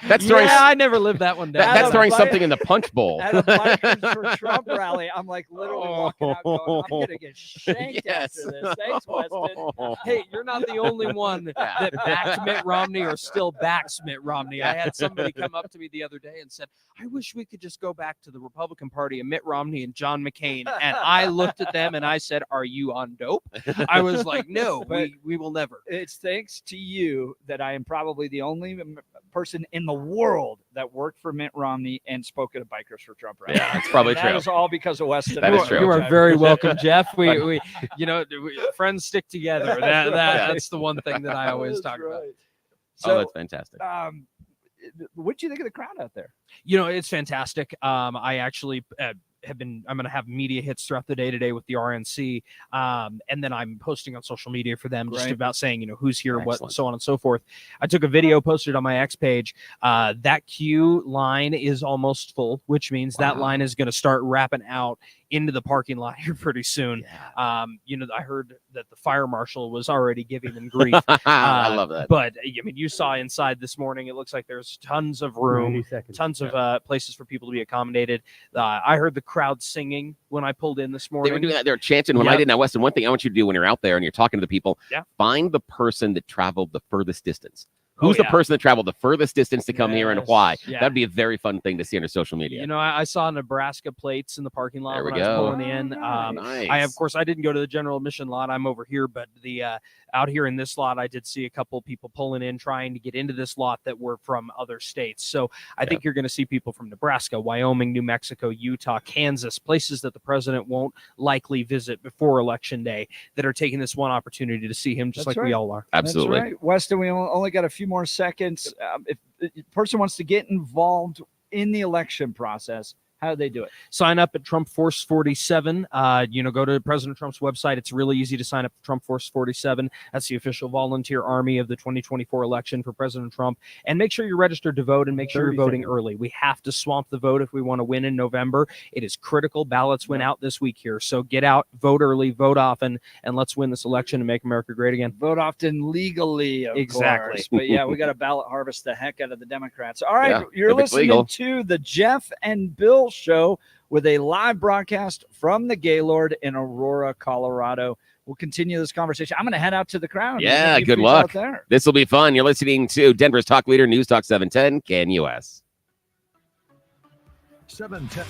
[SPEAKER 1] that's throwing.
[SPEAKER 12] Yeah, I never lived that one down.
[SPEAKER 1] That's throwing something in the punch bowl.
[SPEAKER 2] At a Bikers for Trump rally, I'm like literally walking out going, I'm gonna get shanked after this. Thanks, Weston.
[SPEAKER 12] Hey, you're not the only one that backed Mitt Romney or still backs Mitt Romney. I had somebody come up to me the other day and said, I wish we could just go back to the Republican Party and Mitt Romney and John McCain. And I looked at them and I said, are you on dope? I was like, no, we will never.
[SPEAKER 2] It's thanks to you that I am probably the only person in the world that worked for Mitt Romney and spoke at a Bikers for Trump rally.
[SPEAKER 1] Yeah, that's probably true.
[SPEAKER 2] That was all because of Weston.
[SPEAKER 1] That is true.
[SPEAKER 12] You are very welcome, Jeff. We you know, friends stick together. That's the one thing that I always talk about.
[SPEAKER 2] So,
[SPEAKER 1] that's fantastic.
[SPEAKER 2] What do you think of the crowd out there?
[SPEAKER 12] You know, it's fantastic. I actually I'm going to have media hits throughout the day today with the RNC. And then I'm posting on social media for them just about saying, you know, who's here, what, so on and so forth. I took a video, posted on my X page. That queue line is almost full, which means that line is going to start wrapping out into the parking lot here pretty soon. You know, I heard that the fire marshal was already giving them grief.
[SPEAKER 1] I love that.
[SPEAKER 12] But I mean, you saw inside this morning, it looks like there's tons of room, tons of places for people to be accommodated. I heard the crowd singing when I pulled in this morning.
[SPEAKER 1] They were doing that. They were chanting when I did. Now, Weston, one thing I want you to do when you're out there and you're talking to the people, find the person that traveled the furthest distance. Who's the person that traveled the furthest distance to come here and why? That'd be a very fun thing to see on your social media.
[SPEAKER 12] You know, I saw Nebraska plates in the parking lot when I was pulling in.
[SPEAKER 1] Nice.
[SPEAKER 12] I didn't go to the general admission lot. I'm over here, but the out here in this lot, I did see a couple people pulling in, trying to get into this lot that were from other states. So I think you're going to see people from Nebraska, Wyoming, New Mexico, Utah, Kansas, places that the president won't likely visit before Election Day that are taking this one opportunity to see him just like we all are.
[SPEAKER 1] Absolutely.
[SPEAKER 2] That's right. Weston, we only got a few more seconds. If the person wants to get involved in the election process, How do they do it?
[SPEAKER 12] Sign up at Trump Force 47. Go to President Trump's website. It's really easy to sign up for Trump Force 47. That's the official volunteer army of the 2024 election for President Trump. And make sure you're registered to vote and make sure you're voting early. We have to swamp the vote if we want to win in November. It is critical. Ballots went out this week here. So get out, vote early, vote often, and let's win this election and make America great again.
[SPEAKER 2] Vote often legally, of course. But yeah, we got to ballot harvest the heck out of the Democrats. All right, you're listening to the Jeff and Bill Show with a live broadcast from the Gaylord in Aurora, Colorado. We'll continue this conversation. I'm going to head out to the crowd.
[SPEAKER 1] Yeah, good luck. This will be fun. You're listening to Denver's Talk Leader, News Talk 710, KNUS.
[SPEAKER 9] 710.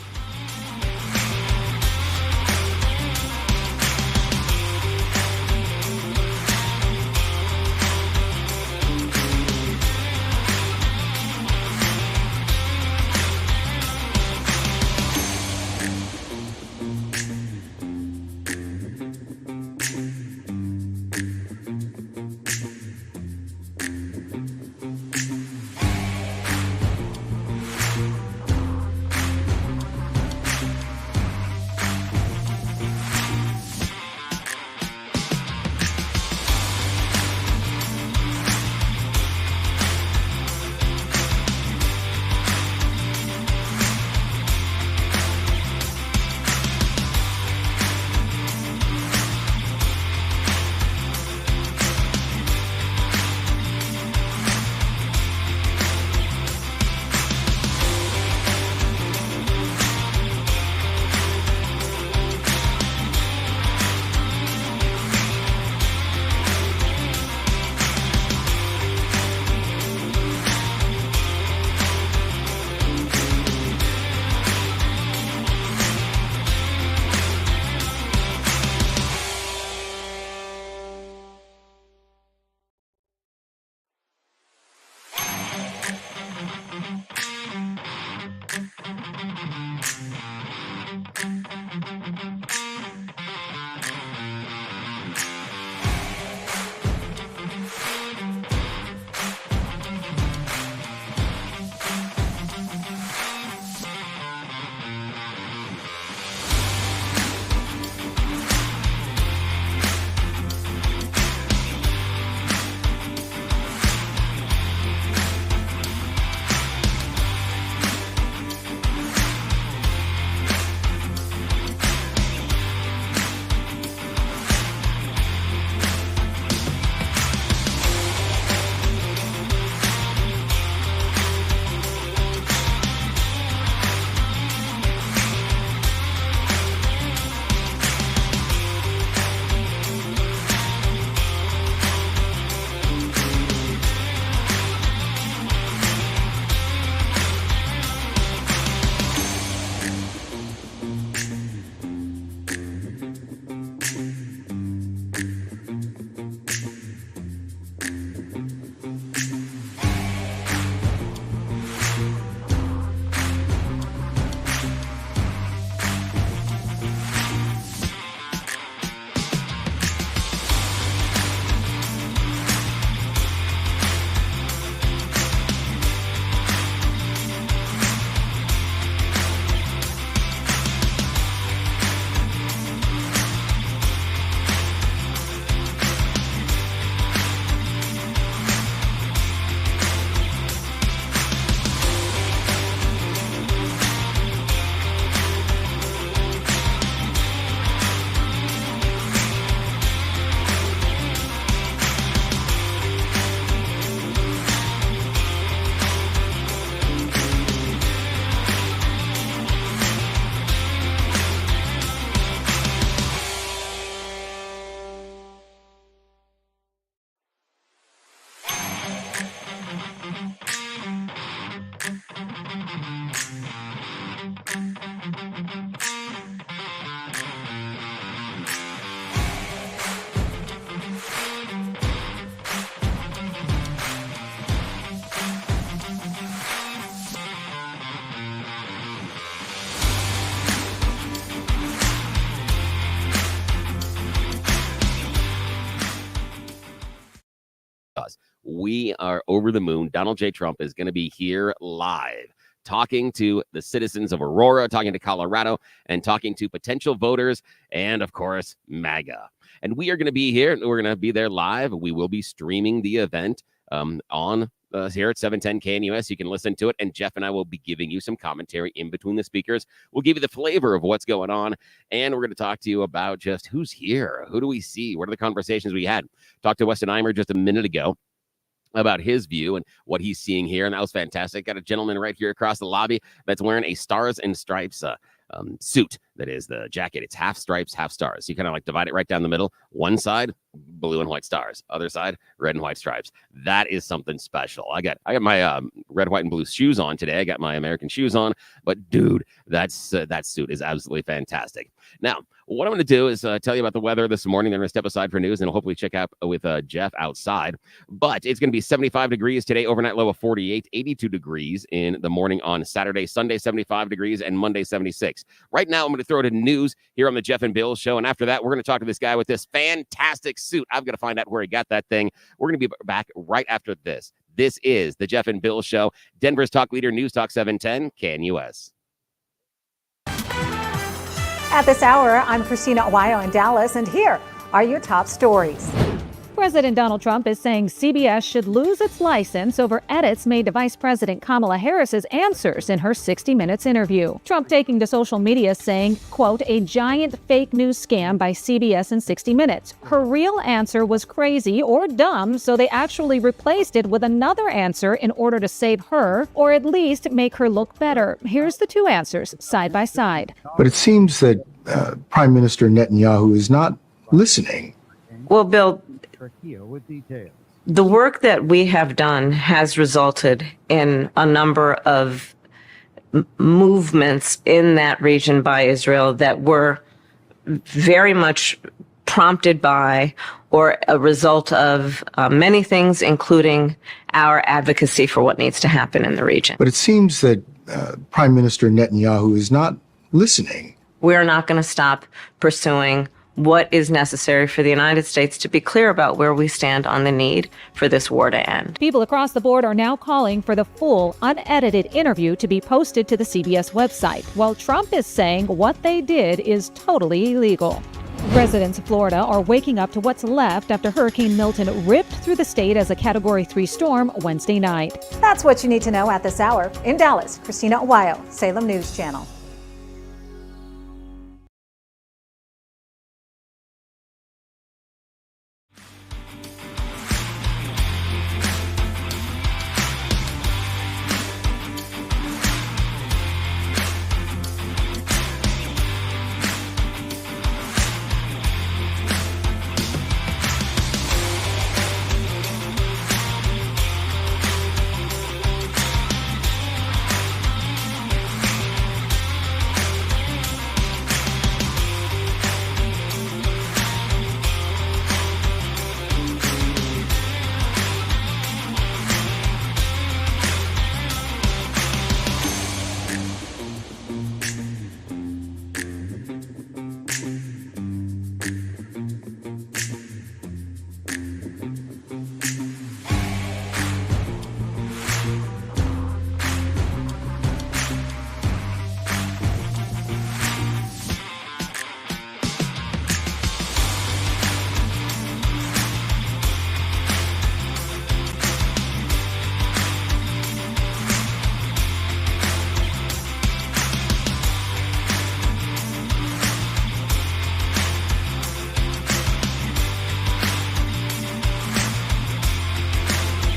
[SPEAKER 1] We are over the moon. Donald J. Trump is going to be here live talking to the citizens of Aurora, talking to Colorado, and talking to potential voters, and of course, MAGA. And we are going to be here. We're going to be there live. We will be streaming the event on here at 710 KNUS. You can listen to it, and Jeff and I will be giving you some commentary in between the speakers. We'll give you the flavor of what's going on, and we're going to talk to you about just who's here, who do we see, what are the conversations we had. Talked to Weston Imer just a minute ago about his view and what he's seeing here, and that was fantastic. Got a gentleman right here across the lobby that's wearing a Stars and Stripes suit. That is the jacket. It's half stripes, half stars. You kind of like divide it right down the middle. One side, blue and white stars. Other side, red and white stripes. That is something special. I got my red, white, and blue shoes on today. I got my American shoes on. But dude, that suit is absolutely fantastic. Now, what I'm going to do is tell you about the weather this morning. Then I'm going to step aside for news and hopefully check out with Jeff outside. But it's going to be 75 degrees today, overnight low of 48, 82 degrees in the morning on Saturday, Sunday 75 degrees, and Monday 76. Right now, I'm going to throw to news here on the Jeff and Bill Show. And after that, we're going to talk to this guy with this fantastic suit. I've got to find out where he got that thing. We're going to be back right after this. This is the Jeff and Bill Show, Denver's talk leader, News Talk 710, KNUS.
[SPEAKER 3] At this hour, I'm Christina Aguayo in Dallas, and here are your top stories.
[SPEAKER 4] President Donald Trump is saying CBS should lose its license over edits made to Vice President Kamala Harris's answers in her 60 Minutes interview. Trump taking to social media saying, quote, a giant fake news scam by CBS in 60 Minutes. Her real answer was crazy or dumb, so they actually replaced it with another answer in order to save her, or at least make her look better. Here's the two answers, side by side.
[SPEAKER 10] But it seems that Prime Minister Netanyahu is not listening.
[SPEAKER 13] Well, Bill,
[SPEAKER 5] with details.
[SPEAKER 13] the work that we have done has resulted in a number of movements in that region by Israel that were very much prompted by or a result of many things, including our advocacy for what needs to happen in the region.
[SPEAKER 10] But it seems that Prime Minister Netanyahu is not listening.
[SPEAKER 13] We're not going to stop pursuing what is necessary for the United States to be clear about where we stand on the need for this war to end.
[SPEAKER 4] People across the board are now calling for the full, unedited interview to be posted to the CBS website, while Trump is saying what they did is totally illegal. Residents of Florida are waking up to what's left after Hurricane Milton ripped through the state as a Category 3 storm Wednesday night.
[SPEAKER 3] That's what you need to know at this hour. In Dallas, Christina Aguayo, Salem News Channel.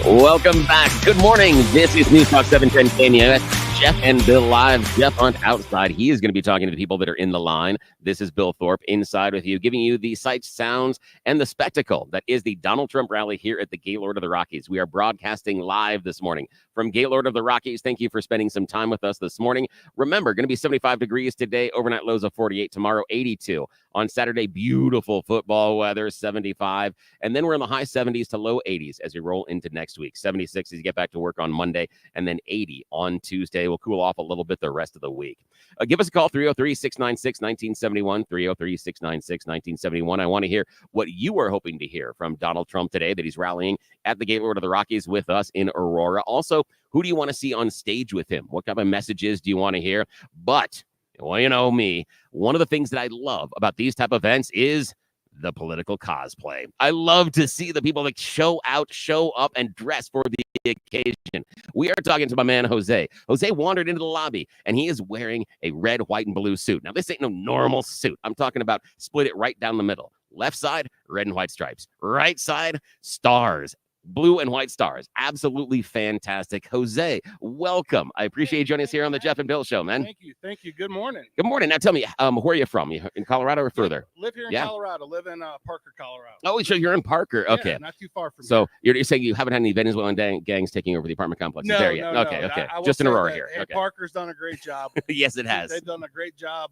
[SPEAKER 1] Welcome back. Good morning. This is News Talk 710 KNUS. Jeff and Bill live. Jeff Hunt outside. He is going to be talking to the people that are in the line. This is Bill Thorpe inside with you, giving you the sights, sounds, and the spectacle that is the Donald Trump rally here at the Gaylord of the Rockies. We are broadcasting live this morning from Gaylord of the Rockies. Thank you for spending some time with us this morning. Remember, going to be 75 degrees today, overnight lows of 48, tomorrow 82. On Saturday, beautiful football weather, 75. And then we're in the high 70s to low 80s as we roll into next week. 76 as you get back to work on Monday, and then 80 on Tuesday. We'll cool off a little bit the rest of the week. Give us a call, 303-696-1971, 303-696-1971. I want to hear what you are hoping to hear from Donald Trump today, that he's rallying at the Gaylord of the Rockies with us in Aurora. Also, who do you want to see on stage with him? What kind of messages do you want to hear? But, well, you know me, one of the things that I love about these type of events is the political cosplay. I love to see the people that show up, and dress for the occasion. We are talking to my man, Jose. Jose wandered into the lobby, and he is wearing a red, white, and blue suit. Now, this ain't no normal suit. I'm talking about split it right down the middle. Left side, red and white stripes. Right side, stars. Blue and white stars. Absolutely fantastic. Jose, welcome. I appreciate you joining us here on the Jeff and Bill Show, man.
[SPEAKER 14] Thank you. Thank you. Good morning.
[SPEAKER 1] Good morning. Now tell me, where are you from? You in Colorado or further?
[SPEAKER 14] Live here in Colorado. Live in Parker, Colorado.
[SPEAKER 1] Oh, so you're in Parker. Okay.
[SPEAKER 14] Yeah, not too far from
[SPEAKER 1] here. So you're saying you haven't had any Venezuelan gangs taking over the apartment complexes there yet?
[SPEAKER 14] No,
[SPEAKER 1] okay.
[SPEAKER 14] I
[SPEAKER 1] Just in Aurora
[SPEAKER 14] that,
[SPEAKER 1] here. Okay.
[SPEAKER 14] Parker's done a great job.
[SPEAKER 1] Yes, it has.
[SPEAKER 14] They've done a great job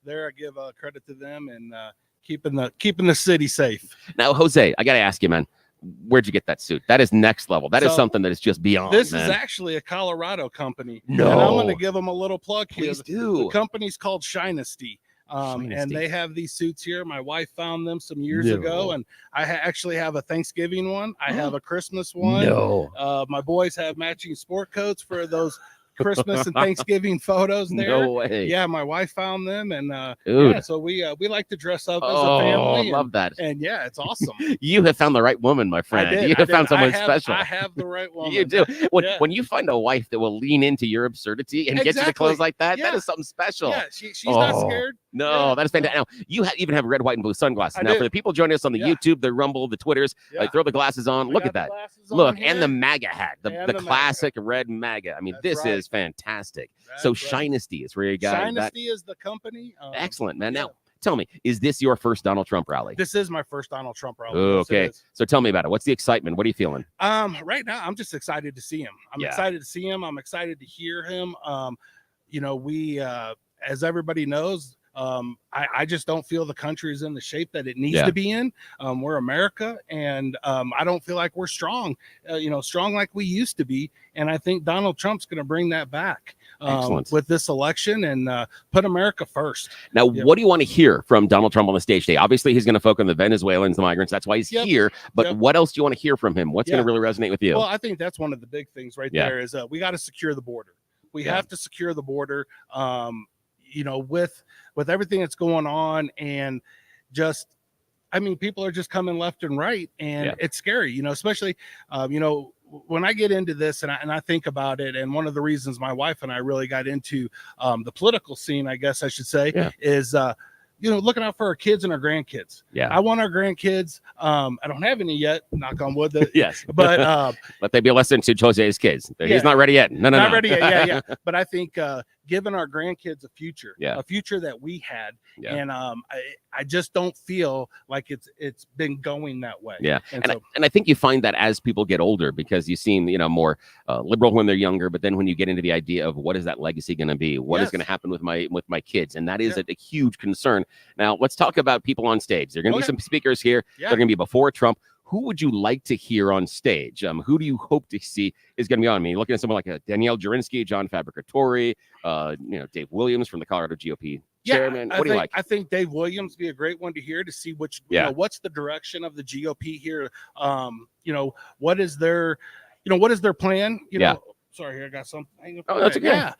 [SPEAKER 14] there. I give credit to them and keeping the city safe.
[SPEAKER 1] Now, Jose, I got to ask you, man. Where'd you get that suit? That is next level. That is something that is just beyond.
[SPEAKER 14] This
[SPEAKER 1] man.
[SPEAKER 14] is actually a Colorado company.
[SPEAKER 1] No.
[SPEAKER 14] And I'm going to give them a little plug here.
[SPEAKER 1] Please do.
[SPEAKER 14] The company's called Shinesty. And they have these suits here. My wife found them some years ago, and I actually have a Thanksgiving one. I have a Christmas one. My boys have matching sport coats for those Christmas and Thanksgiving photos there.
[SPEAKER 1] No way.
[SPEAKER 14] Yeah, my wife found them, and so we like to dress up as a
[SPEAKER 1] I
[SPEAKER 14] family.
[SPEAKER 1] love that.
[SPEAKER 14] And yeah, it's awesome.
[SPEAKER 1] You have found the right woman, my friend. You have found someone special.
[SPEAKER 14] I have the right woman.
[SPEAKER 1] You do. When you find a wife that will lean into your absurdity and get you to clothes like that, that is something special.
[SPEAKER 14] Yeah, she's not scared.
[SPEAKER 1] No, that is fantastic. Now, you even have red, white, and blue sunglasses. Now, for the people joining us on the YouTube, the Rumble, the Twitters, throw the glasses on. Look at that. Look, and the MAGA hat, the classic red MAGA. I mean, this is fantastic. So Shinesty is where you got that.
[SPEAKER 14] Shinesty is the company.
[SPEAKER 1] Excellent, man. Now, tell me, is this your first Donald Trump rally?
[SPEAKER 14] This is my first Donald Trump rally.
[SPEAKER 1] Okay. So tell me about it. What's the excitement? What are you feeling?
[SPEAKER 14] Right now, I'm just excited to see him. I'm excited to see him. I'm excited to hear him. We, as everybody knows, I just don't feel the country is in the shape that it needs to be in. We're America, and I don't feel like we're strong, strong like we used to be. And I think Donald Trump's going to bring that back with this election and put America first.
[SPEAKER 1] Now, what do you want to hear from Donald Trump on the stage today? Obviously, he's going to focus on the Venezuelans, the migrants. That's why he's here. But what else do you want to hear from him? What's going to really resonate with you?
[SPEAKER 14] Well, I think that's one of the big things right there is we got to secure the border. We have to secure the border. With everything that's going on, and people are just coming left and right, and it's scary, especially, when I get into this and I think about it, and one of the reasons my wife and I really got into the political scene, I guess I should say, is looking out for our kids and our grandkids. I want our grandkids. I don't have any yet, knock on wood. But
[SPEAKER 1] let they be listening to Jose's kids. He's not ready yet. No.
[SPEAKER 14] Ready yet. Yeah. But I think giving our grandkids a future that we had, and I just don't feel like it's been going that way.
[SPEAKER 1] And I think you find that as people get older, because you seem more liberal when they're younger, but then when you get into the idea of what is that legacy going to be, what is going to happen with my kids, and that is a huge concern. Now let's talk about people on stage. There are going to be some speakers here. They're going to be before Trump. Who would you like to hear on stage? Who do you hope to see is going to be on? I mean, looking at someone like Danielle Jurinsky, John Fabricatori, Dave Williams from the Colorado GOP chairman. What do you like?
[SPEAKER 14] I think Dave Williams be a great one to hear, to see what's the direction of the GOP here. What is their plan? Sorry, here I got something.
[SPEAKER 1] Oh, that's okay.
[SPEAKER 14] Yeah.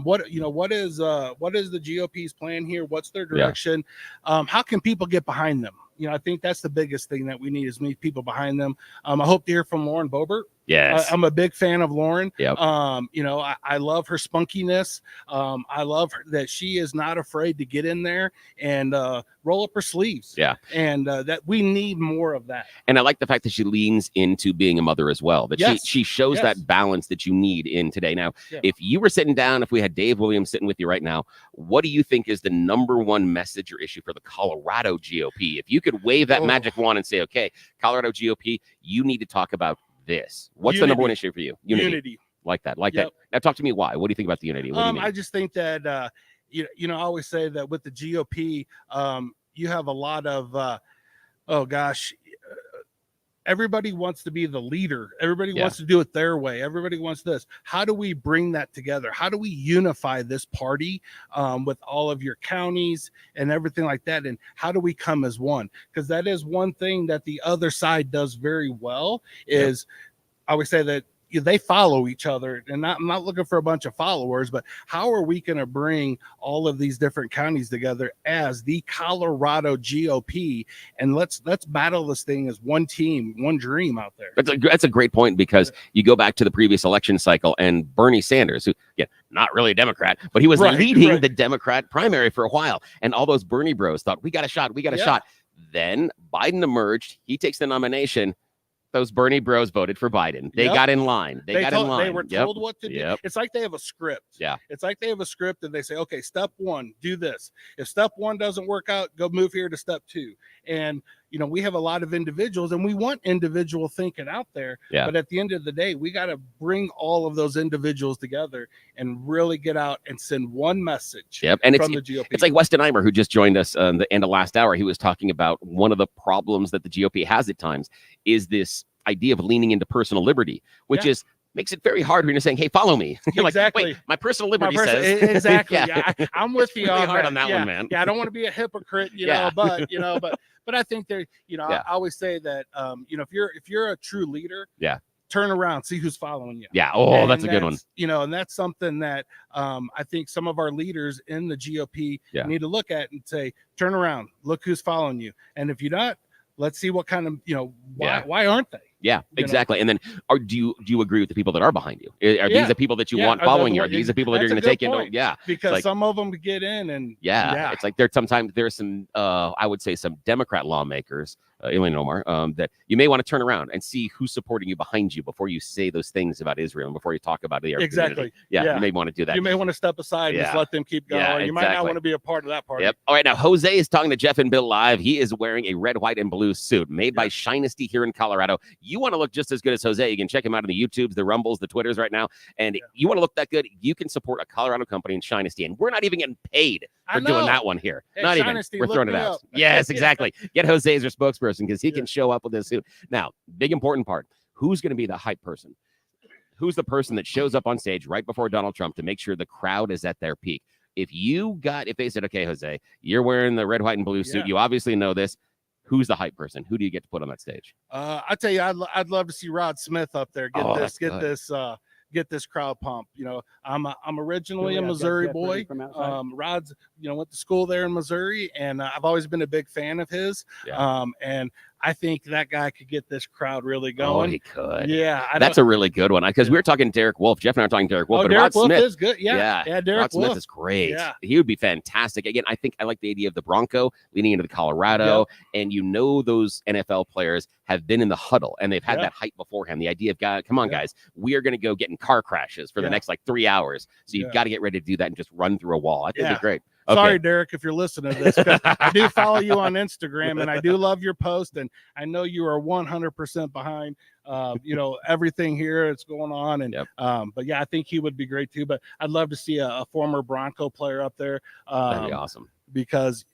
[SPEAKER 14] What is the GOP's plan here? What's their direction? How can people get behind them? I think that's the biggest thing that we need is people behind them. I hope to hear from Lauren Boebert.
[SPEAKER 1] Yes.
[SPEAKER 14] I'm a big fan of Lauren.
[SPEAKER 1] Yep.
[SPEAKER 14] I love her spunkiness. I love that she is not afraid to get in there and roll up her sleeves.
[SPEAKER 1] Yeah.
[SPEAKER 14] And that we need more of that.
[SPEAKER 1] And I like the fact that she leans into being a mother as well, that she shows that balance that you need in today. Now, if you were sitting down, if we had Dave Williams sitting with you right now, what do you think is the number one message or issue for the Colorado GOP? If you could wave that magic wand and say, okay, Colorado GOP, you need to talk about this. What's the number one issue for you? Unity. Like that. Now talk to me why. What do you think about the unity? What do you mean?
[SPEAKER 14] I just think that I always say that with the GOP, you have a lot of everybody wants to be the leader. Everybody
[SPEAKER 1] Yeah.
[SPEAKER 14] wants to do it their way. Everybody wants this. How do we bring that together? How do we unify this party with all of your counties and everything like that? And how do we come as one? Because that is one thing that the other side does very well is I always say that they follow each other, and I'm not looking for a bunch of followers, but how are we going to bring all of these different counties together as the Colorado GOP, and let's battle this thing as one team, one dream out there.
[SPEAKER 1] That's a great point, because you go back to the previous election cycle, and Bernie Sanders, who, not really a Democrat, but he was leading the Democrat primary for a while, and all those Bernie bros thought, we got a shot. Then Biden emerged, he takes the nomination. Those Bernie bros voted for Biden. They got in line. They
[SPEAKER 14] were told what to do. It's like they have a script.
[SPEAKER 1] Yeah.
[SPEAKER 14] It's like they have a script and they say, okay, step 1, do this. If step 1 doesn't work out, go move here to step 2. And, we have a lot of individuals, and we want individual thinking out there.
[SPEAKER 1] Yeah.
[SPEAKER 14] But at the end of the day, we got to bring all of those individuals together and really get out and send one message
[SPEAKER 1] And
[SPEAKER 14] from the GOP.
[SPEAKER 1] It's like Weston Imer, who just joined us on the end of last hour. He was talking about one of the problems that the GOP has at times is this idea of leaning into personal liberty, which is makes it very hard when you're saying, hey, follow me. You're
[SPEAKER 14] Exactly.
[SPEAKER 1] like, wait, my personal liberty says.
[SPEAKER 14] Exactly. I'm with you
[SPEAKER 1] really
[SPEAKER 14] on
[SPEAKER 1] hard
[SPEAKER 14] that.
[SPEAKER 1] on that one, man.
[SPEAKER 14] Yeah, I don't want to be a hypocrite, but I think there, I always say that, if you're a true leader, turn around, see who's following you.
[SPEAKER 1] Yeah. Oh, that's a good one.
[SPEAKER 14] And that's something that I think some of our leaders in the GOP need to look at and say, turn around, look who's following you. And if you're not, let's see what kind of, why aren't they?
[SPEAKER 1] Yeah, exactly. And then do you agree with the people that are behind you? Are these the people that you want following you? Are these the people that you're going to take into? Yeah.
[SPEAKER 14] Because some of them get in and
[SPEAKER 1] it's like there's some I would say some Democrat lawmakers, Ilhan Omar, that you may want to turn around and see who's supporting you behind you before you say those things about Israel and before you talk about the Arab community. Yeah, you may want to do that.
[SPEAKER 14] You may want to step aside and just let them keep going. You might not want to be a part of that party.
[SPEAKER 1] Yep. All right, now Jose is talking to Jeff and Bill live. He is wearing a red, white, and blue suit made by Shinesty here in Colorado. You want to look just as good as Jose, you can check him out on the YouTubes, the Rumbles, the Twitters right now. And you want to look that good, you can support a Colorado company in Shinesty. And we're not even getting paid for doing that one here.
[SPEAKER 14] Hey,
[SPEAKER 1] not
[SPEAKER 14] Shinesty,
[SPEAKER 1] even. We're throwing it out.
[SPEAKER 14] Up.
[SPEAKER 1] Yes, exactly. Get Jose as your spokesperson because he can show up with this suit. Now, big important part. Who's going to be the hype person? Who's the person that shows up on stage right before Donald Trump to make sure the crowd is at their peak? If they said, okay, Jose, you're wearing the red, white, and blue suit. You obviously know this. Who's the hype person? Who do you get to put on that stage?
[SPEAKER 14] I tell you, I'd love to see Rod Smith up there. Get this crowd pumped. I'm originally a Missouri boy. Rod's, went to school there in Missouri, and I've always been a big fan of his. And I think that guy could get this crowd really going.
[SPEAKER 1] Oh, he could.
[SPEAKER 14] Yeah.
[SPEAKER 1] That's a really good one because we were talking Derek Wolf. Jeff and I were talking Derek Wolf.
[SPEAKER 14] Oh,
[SPEAKER 1] but
[SPEAKER 14] Derek
[SPEAKER 1] Rod
[SPEAKER 14] Wolf
[SPEAKER 1] Smith
[SPEAKER 14] is good. Yeah. Derek
[SPEAKER 1] Rod Smith
[SPEAKER 14] Wolf
[SPEAKER 1] is great.
[SPEAKER 14] Yeah.
[SPEAKER 1] He would be fantastic. Again, I like the idea of the Bronco leaning into the Colorado. And those NFL players have been in the huddle and they've had that hype beforehand. The idea of, come on, guys, we are going to go get in car crashes for the next 3 hours. So you've got to get ready to do that and just run through a wall. I think it'd be great. Okay.
[SPEAKER 14] Sorry, Derek, if you're listening to this, 'cause I do follow you on Instagram and I do love your post. And I know you are 100% behind, everything here that's going on. And, but yeah, I think he would be great too, but I'd love to see a former Bronco player up there.
[SPEAKER 1] That'd be awesome.
[SPEAKER 14] Because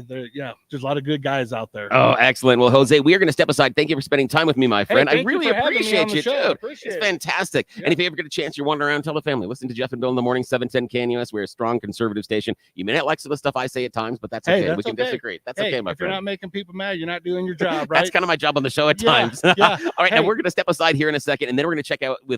[SPEAKER 14] there's a lot of good guys out there.
[SPEAKER 1] Oh, excellent. Well, Jose, we are going to step aside. Thank you for spending time with me, my friend. I really appreciate you, too. It's fantastic. And if you ever get a chance, you're wandering around, tell the family. Listen to Jeff and Bill in the morning, 710 KNUS. We're a strong conservative station. You may not like some of the stuff I say at times, but that's okay. We can disagree. That's okay, my friend.
[SPEAKER 14] If you're not making people mad, you're not doing your job, right?
[SPEAKER 1] That's kind of my job on the show at times. All right, now we're going to step aside here in a second, and then we're going to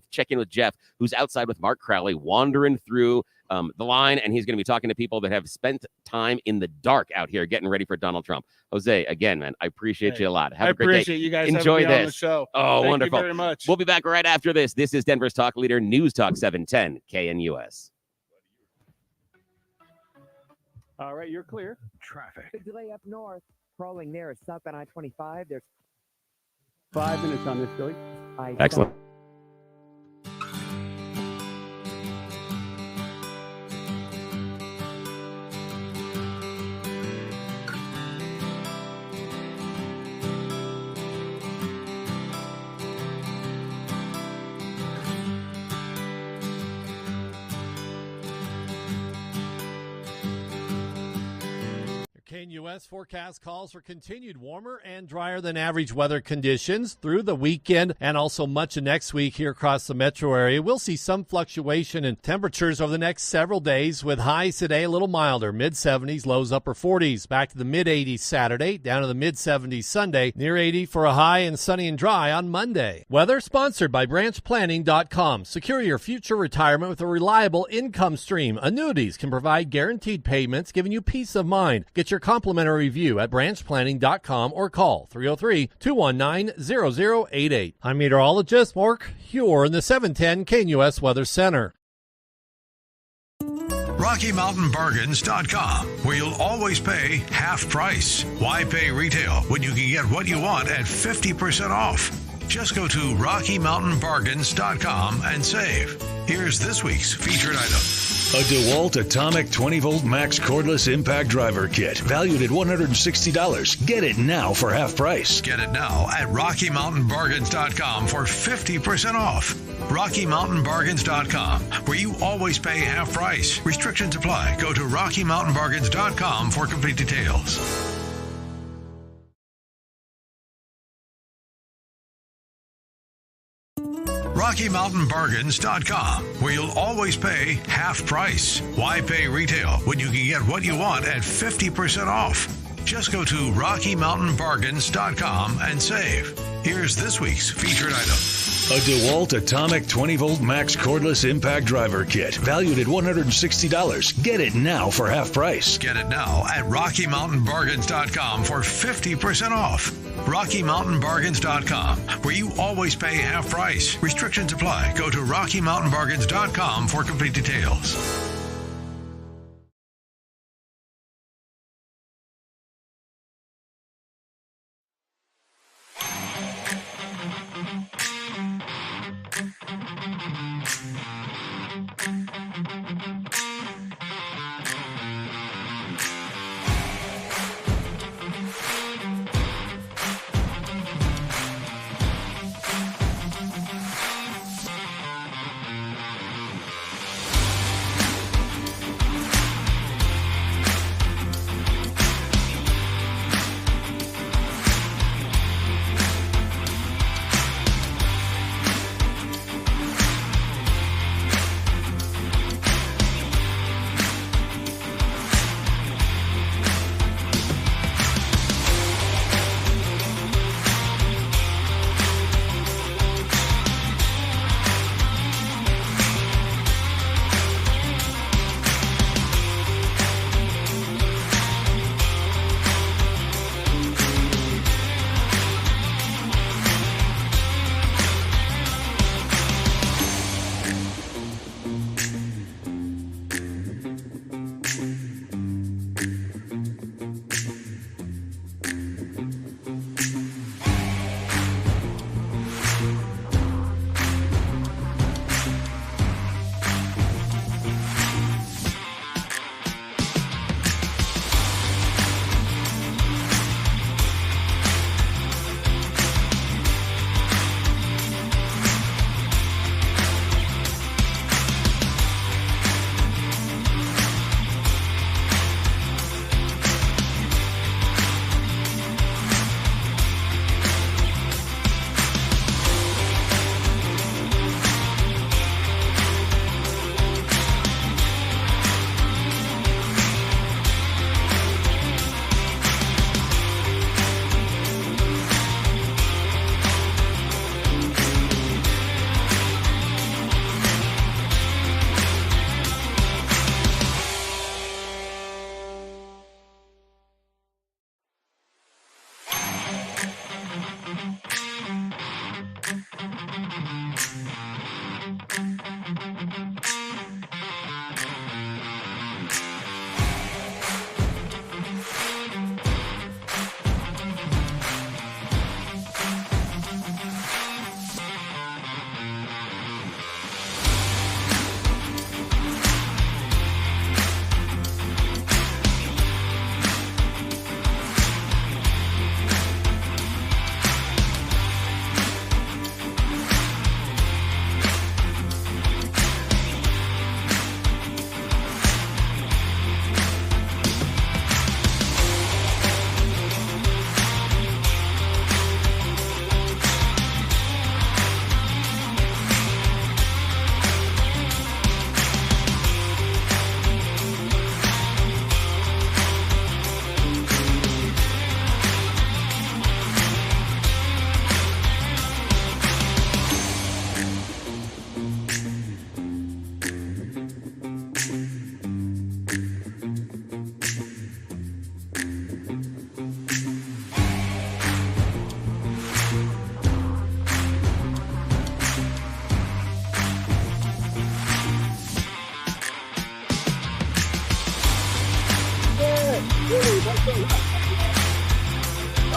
[SPEAKER 1] check in with Jeff, who's outside with Mark Crowley, wandering through the line, and he's going to be talking to people that have spent time in the dark out here getting ready for Donald Trump. Jose, again, man, I appreciate you a lot. Have a great day.
[SPEAKER 14] I appreciate you guys
[SPEAKER 1] enjoy
[SPEAKER 14] having me
[SPEAKER 1] this
[SPEAKER 14] on the show.
[SPEAKER 1] Oh,
[SPEAKER 14] Thank
[SPEAKER 1] wonderful.
[SPEAKER 14] you very much.
[SPEAKER 1] We'll be back right after this. This is Denver's Talk Leader, News Talk 710 KNUS.
[SPEAKER 5] All right, you're clear.
[SPEAKER 15] Traffic. Big delay up north. Crawling there is southbound I-25. There's
[SPEAKER 5] 5 minutes on this, Billy.
[SPEAKER 1] Excellent.
[SPEAKER 6] KNUS forecast calls for continued warmer and drier than average weather conditions through the weekend and also much of next week here across the metro area. We'll see some fluctuation in temperatures over the next several days with highs today a little milder, mid-70s, lows upper 40s. Back to the mid-80s Saturday, down to the mid-70s Sunday, near 80 for a high and sunny and dry on Monday. Weather sponsored by branchplanning.com. Secure your future retirement with a reliable income stream. Annuities can provide guaranteed payments, giving you peace of mind. Get your complimentary review at branchplanning.com or call 303-219-0088. I'm meteorologist Mark Huer in the 710 KNUS Weather Center.
[SPEAKER 8] RockyMountainBargains.com, where you'll always pay half price. Why pay retail when you can get what you want at 50% off? Just go to RockyMountainBargains.com and save. Here's this week's featured item.
[SPEAKER 9] A DeWalt Atomic 20-volt max cordless impact driver kit, valued at $160. Get it now for half price.
[SPEAKER 8] Get it now at RockyMountainBargains.com for 50% off. RockyMountainBargains.com, where you always pay half price. Restrictions apply. Go to RockyMountainBargains.com for complete details. RockyMountainBargains.com, where you'll always pay half price. Why pay retail when you can get what you want at 50% off? Just go to RockyMountainBargains.com and save. Here's this week's featured item.
[SPEAKER 9] A DeWalt Atomic 20-volt max cordless impact driver kit, valued at $160. Get it now for half price.
[SPEAKER 8] Get it now at RockyMountainBargains.com for 50% off. RockyMountainBargains.com, where you always pay half price. Restrictions apply. Go to RockyMountainBargains.com for complete details.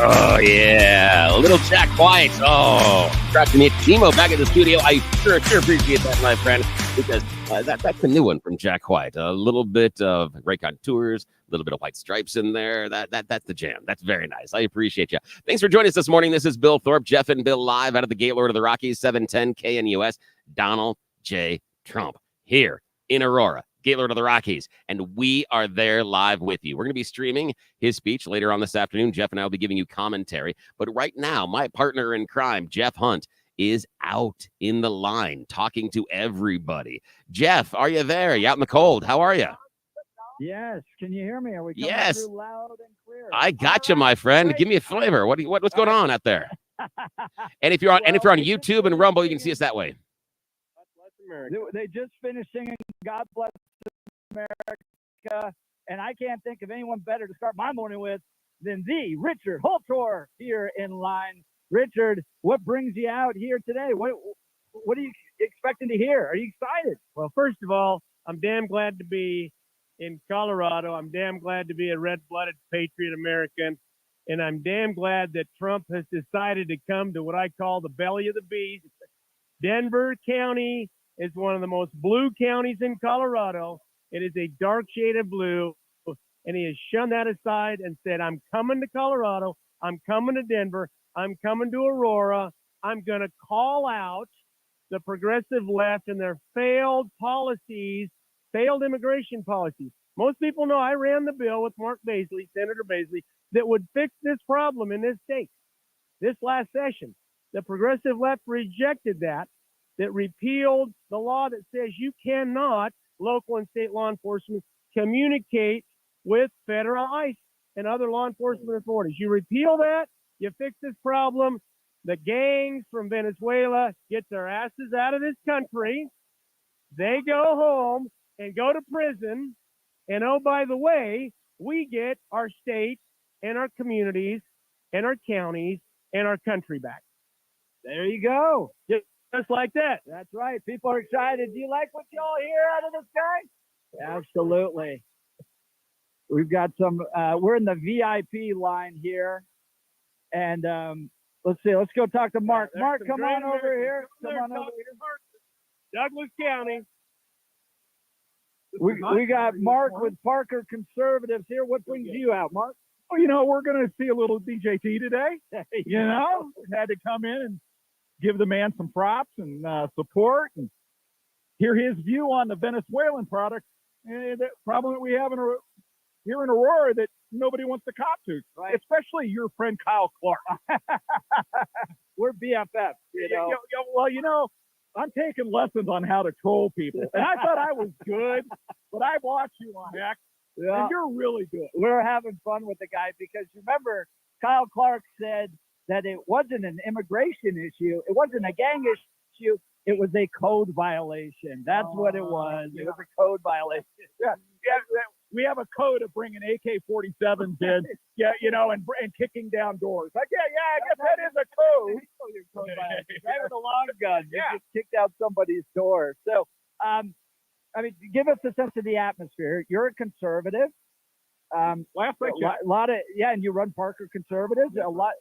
[SPEAKER 1] Oh, yeah. A little Jack White. Oh, crafting me Timo back at the studio. I sure appreciate that, my friend, because that's a new one from Jack White. A little bit of Ray Contours, a little bit of White Stripes in there. That's the jam. That's very nice. I appreciate you. Thanks for joining us this morning. This is Bill Thorpe, Jeff and Bill live out of the Gaylord of the Rockies, 710 KNUS. Donald J. Trump here in Aurora, Gaylord of the Rockies, and we are there live with you. We're going to be streaming his speech later on this afternoon. Jeff and I will be giving you commentary, but right now, my partner in crime, Jeff Hunt, is out in the line talking to everybody. Jeff, are you there? You out in the cold? How are you?
[SPEAKER 2] Yes. Can you hear me? Are we coming
[SPEAKER 1] Yes.
[SPEAKER 2] through loud and clear?
[SPEAKER 1] I got you, my friend. Give me a flavor. What's going on out there? And if you're on YouTube and Rumble, you can see us that way.
[SPEAKER 2] They just finished singing God Bless America, and I can't think of anyone better to start my morning with than the Richard Holtor here in line. Richard, what brings you out here today? What are you expecting to hear? Are you excited?
[SPEAKER 16] Well, first of all, I'm damn glad to be in Colorado. I'm damn glad to be a red-blooded patriot American, and I'm damn glad that Trump has decided to come to what I call the belly of the beast. Denver County is one of the most blue counties in Colorado. It is a dark shade of blue, and he has shunned that aside and said, I'm coming to Colorado. I'm coming to Denver. I'm coming to Aurora. I'm going to call out the progressive left and their failed policies, failed immigration policies. Most people know I ran the bill with Mark Baisley, Senator Baisley, that would fix this problem in this state. This last session, the progressive left rejected that repealed the law that says you cannot, local and state law enforcement, communicate with federal ICE and other law enforcement authorities. You repeal that, you fix this problem. The gangs from Venezuela get their asses out of this country. They go home and go to prison. And oh, by the way, we get our state and our communities and our counties and our country back.
[SPEAKER 2] There you go.
[SPEAKER 16] Just like that.
[SPEAKER 2] That's right. People are excited. Do you like what y'all hear out of the sky? Absolutely. We've got some, we're in the VIP line here. And let's see, let's go talk to Mark. Mark, come on over here. Come on over here.
[SPEAKER 16] Douglas County.
[SPEAKER 2] We got Mark with Parker Conservatives here. What brings you out, Mark?
[SPEAKER 17] Well, you know, we're going to see a little DJT today. You know, had to come in and give the man some props and support and hear his view on the Venezuelan product. And the problem that we have here in Aurora that nobody wants to cop to, right. Especially your friend Kyle Clark.
[SPEAKER 2] We're BFFs, you know.
[SPEAKER 17] Well, you know, I'm taking lessons on how to troll people. And I thought I was good, but I watched you on X, and you're really good.
[SPEAKER 2] We're having fun with the guy because remember, Kyle Clark said that it wasn't an immigration issue. It wasn't a gang issue. It was a code violation. That's what it was. It was a code violation.
[SPEAKER 17] Yeah. We have a code of bringing AK-47s in, you know, and kicking down doors. Like, I guess that is a code.
[SPEAKER 2] Right with a long gun. You just kicked out somebody's door. So, I mean, give us a sense of the atmosphere. You're a conservative. And you run Parker Conservatives. A lot.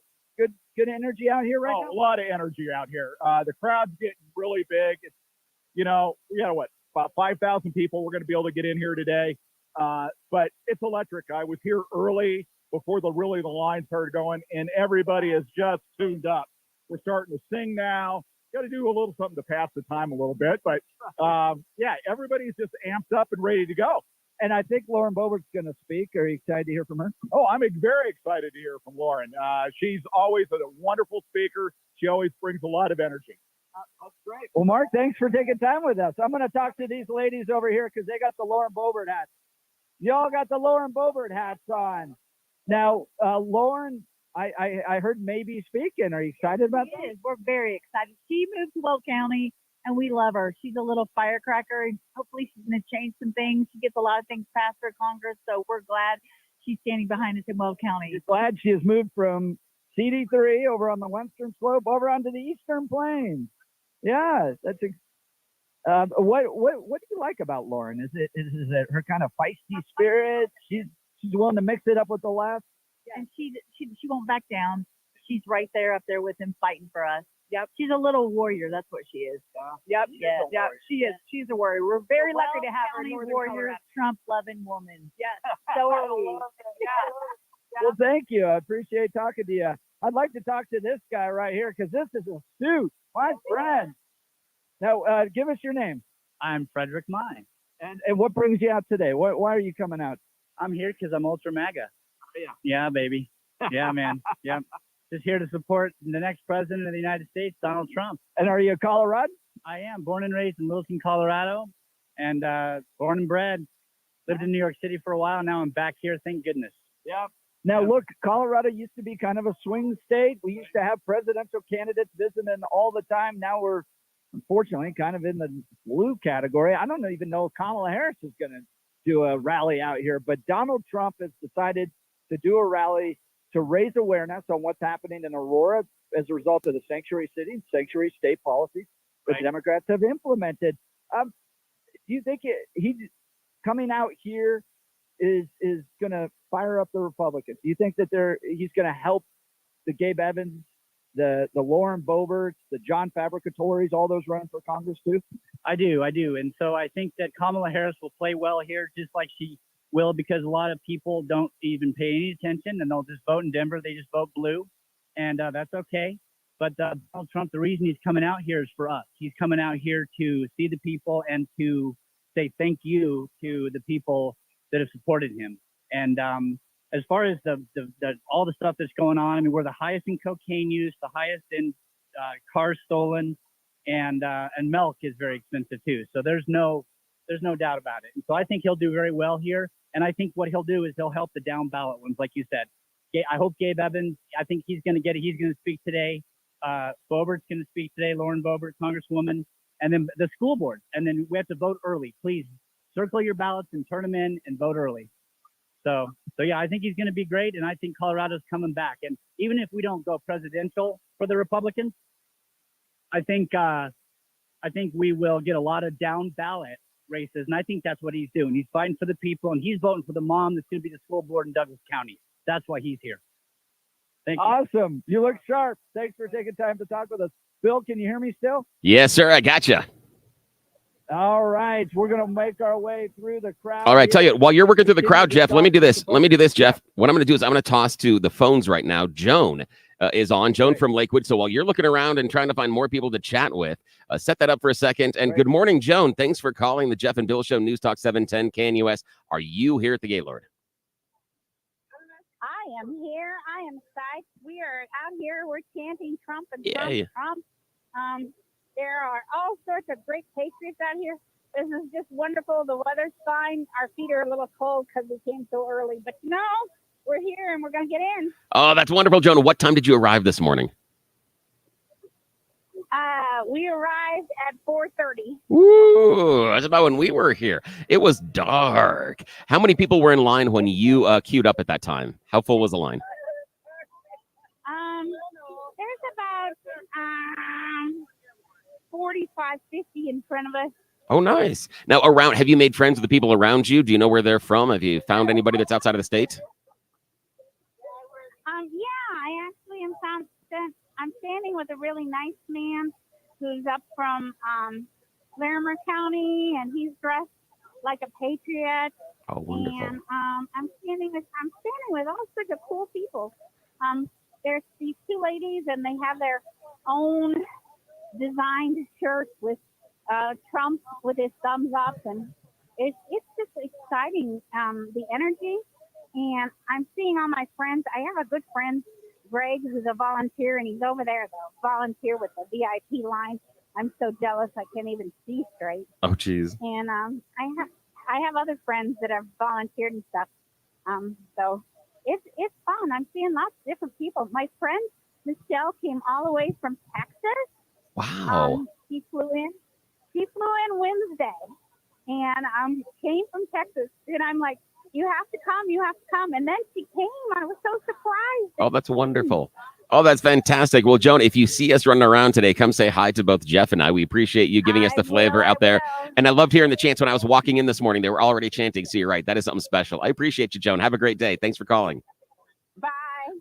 [SPEAKER 2] Good energy out here right now?
[SPEAKER 17] A lot of energy out here. The crowd's getting really big. It's, you know, we got about 5,000 people we're going to be able to get in here today. But it's electric. I was here early before the line started going, and everybody is just tuned up. We're starting to sing now. Got to do a little something to pass the time a little bit, but everybody's just amped up and ready to go.
[SPEAKER 2] And I think Lauren Boebert's going to speak. Are you excited to hear from her?
[SPEAKER 17] Oh, I'm very excited to hear from Lauren. She's always a wonderful speaker. She always brings a lot of energy.
[SPEAKER 2] That's great. Well, Mark, thanks for taking time with us. I'm going to talk to these ladies over here because they got the Lauren Boebert hats. Y'all got the Lauren Boebert hats on. Now, Lauren, I heard maybe speaking. Are you excited about that?
[SPEAKER 18] We're very excited. She moved to Weld County, and we love her. She's a little firecracker, and hopefully she's going to change some things. She gets a lot of things passed for Congress, so we're glad she's standing behind us in Weld County.
[SPEAKER 2] She's glad she has moved from CD3 over on the western slope over onto the eastern plains. Yeah, that's what do you like about Lauren? Is it her kind of feisty spirit? She's She's willing to mix it up with the left.
[SPEAKER 18] And she won't back down. She's right there up there with him fighting for us. Yep. She's a little warrior. That's what she is.
[SPEAKER 15] Yep.
[SPEAKER 18] Yeah.
[SPEAKER 15] Yeah. She is. She's a warrior. We're very lucky to have her.
[SPEAKER 18] County
[SPEAKER 15] Northern
[SPEAKER 18] warrior,
[SPEAKER 15] Colorado.
[SPEAKER 18] Trump-loving woman.
[SPEAKER 15] Yes.
[SPEAKER 18] So are we.
[SPEAKER 2] Well, thank you. I appreciate talking to you. I'd like to talk to this guy right here because this is a suit, my friend. Now, give us your name.
[SPEAKER 19] I'm Frederick Mai.
[SPEAKER 2] And what brings you out today? Why are you coming out?
[SPEAKER 19] I'm here because I'm Ultra MAGA. Yeah, baby. Yeah, man. Yeah. Just here to support the next president of the United States, Donald Trump.
[SPEAKER 2] And are you a Coloradan?
[SPEAKER 19] I am born and raised in Wilson, Colorado, and born and bred. Lived in New York City for a while. Now I'm back here. Thank goodness.
[SPEAKER 2] Yeah. Now, look, Colorado used to be kind of a swing state. We used to have presidential candidates visiting all the time. Now we're, unfortunately, kind of in the blue category. I don't even know if Kamala Harris is going to do a rally out here, but Donald Trump has decided to do a rally to raise awareness on what's happening in Aurora as a result of the sanctuary city and sanctuary state policies that the Democrats have implemented. Do you think he's coming out here is going to fire up the Republicans? Do you think that he's going to help the Gabe Evans, the Lauren Boeberts, the John Fabricatories, all those running for Congress too?
[SPEAKER 19] I do. And so I think that Kamala Harris will play well here, just like she will, because a lot of people don't even pay any attention and they'll just vote in Denver. They just vote blue, and that's okay. But Donald Trump, the reason he's coming out here is for us. He's coming out here to see the people and to say thank you to the people that have supported him. And as far as the all the stuff that's going on, I mean, we're the highest in cocaine use, the highest in cars stolen, and milk is very expensive too. So there's no doubt about it. And so I think he'll do very well here. And I think what he'll do is he'll help the down ballot ones, like you said. I hope Gabe Evans, I think he's going to get it. He's going to speak today. Boebert's going to speak today, Lauren Boebert, Congresswoman, and then the school board. And then we have to vote early. Please circle your ballots and turn them in and vote early. So yeah, I think he's going to be great. And I think Colorado's coming back. And even if we don't go presidential for the Republicans, I think we will get a lot of down ballot races, and I think that's what he's doing. He's fighting for the people, and he's voting for the mom that's going to be the school board in Douglas County. That's why he's here. Thank you.
[SPEAKER 2] Awesome. You look sharp. Thanks for taking time to talk with us. Bill, can you hear me still?
[SPEAKER 1] Yes, sir. I gotcha.
[SPEAKER 2] All right. We're going to make our way through the crowd.
[SPEAKER 1] All right. Tell you, while you're working through the crowd, Jeff, let me do this, Jeff. What I'm going to do is I'm going to toss to the phones right now. Joan is on. Joan from Lakewood. So while you're looking around and trying to find more people to chat with, set that up for a second. And good morning, Joan. Thanks for calling the Jeff and Bill Show, News Talk 710 KNUS. Are you here at the Gaylord?
[SPEAKER 20] I am here. I am psyched. We are out here. We're chanting Trump and
[SPEAKER 1] Yay.
[SPEAKER 20] Trump. There are all sorts of great patriots out here. This is just wonderful. The weather's fine. Our feet are a little cold because we came so early. But no, we're here and we're going to get in.
[SPEAKER 1] Oh, that's wonderful, Joan. What time did you arrive this morning?
[SPEAKER 20] We arrived at 4:30.
[SPEAKER 1] Ooh, that's about when we were here. It was dark. How many people were in line when you queued up at that time? How full was the line?
[SPEAKER 20] There's about 45, 50 in front of us.
[SPEAKER 1] Oh, nice. Now, have you made friends with the people around you? Do you know where they're from? Have you found anybody that's outside of the state?
[SPEAKER 20] Yeah, I actually I'm standing with a really nice man who's up from Larimer County, and he's dressed like a patriot.
[SPEAKER 1] Oh, wonderful.
[SPEAKER 20] And I'm standing with all sorts of cool people. There's these two ladies, and they have their own designed shirts with Trump with his thumbs up, and it's just exciting, the energy. And I'm seeing all my friends. I have a good friend, Greg, who's a volunteer, and he's over there, the volunteer with the VIP line. I'm so jealous I can't even see straight.
[SPEAKER 1] Oh, geez.
[SPEAKER 20] And I have other friends that have volunteered and stuff. So it's fun. I'm seeing lots of different people. My friend Michelle came all the way from Texas.
[SPEAKER 1] Wow.
[SPEAKER 20] She flew in Wednesday, and came from Texas, and I'm like, you have to come, and then she came. I was so surprised.
[SPEAKER 1] Oh, that's wonderful. Oh, that's fantastic. Well, Joan, if you see us running around today, come say hi to both Jeff and I. We appreciate you giving us the flavor out there. And I loved hearing the chants when I was walking in this morning. They were already chanting. So you're right. That is something special. I appreciate you, Joan. Have a great day. Thanks for calling.
[SPEAKER 20] Bye.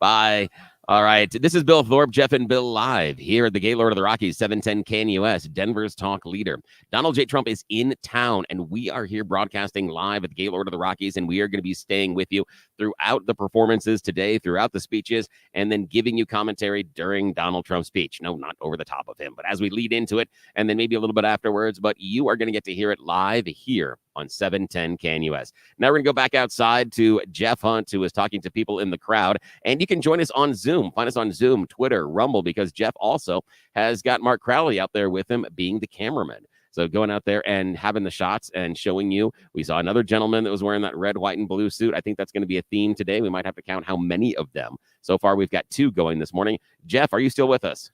[SPEAKER 1] Bye. All right. This is Bill Thorpe, Jeff and Bill live here at the Gaylord of the Rockies, 710 KNUS, Denver's talk leader. Donald J. Trump is in town, and we are here broadcasting live at the Gaylord of the Rockies, and we are going to be staying with you throughout the performances today, throughout the speeches, and then giving you commentary during Donald Trump's speech. No, not over the top of him, but as we lead into it, and then maybe a little bit afterwards, but you are going to get to hear it live here on 710 KNUS. Now we're going to go back outside to Jeff Hunt, who is talking to people in the crowd, and you can join us on Zoom. Find us on Zoom, Twitter, Rumble, because Jeff also has got Mark Crowley out there with him being the cameraman. So going out there and having the shots and showing you. We saw another gentleman that was wearing that red, white, and blue suit. I think that's going to be a theme today. We might have to count how many of them. So far, we've got 2 going this morning. Jeff, are you still with us?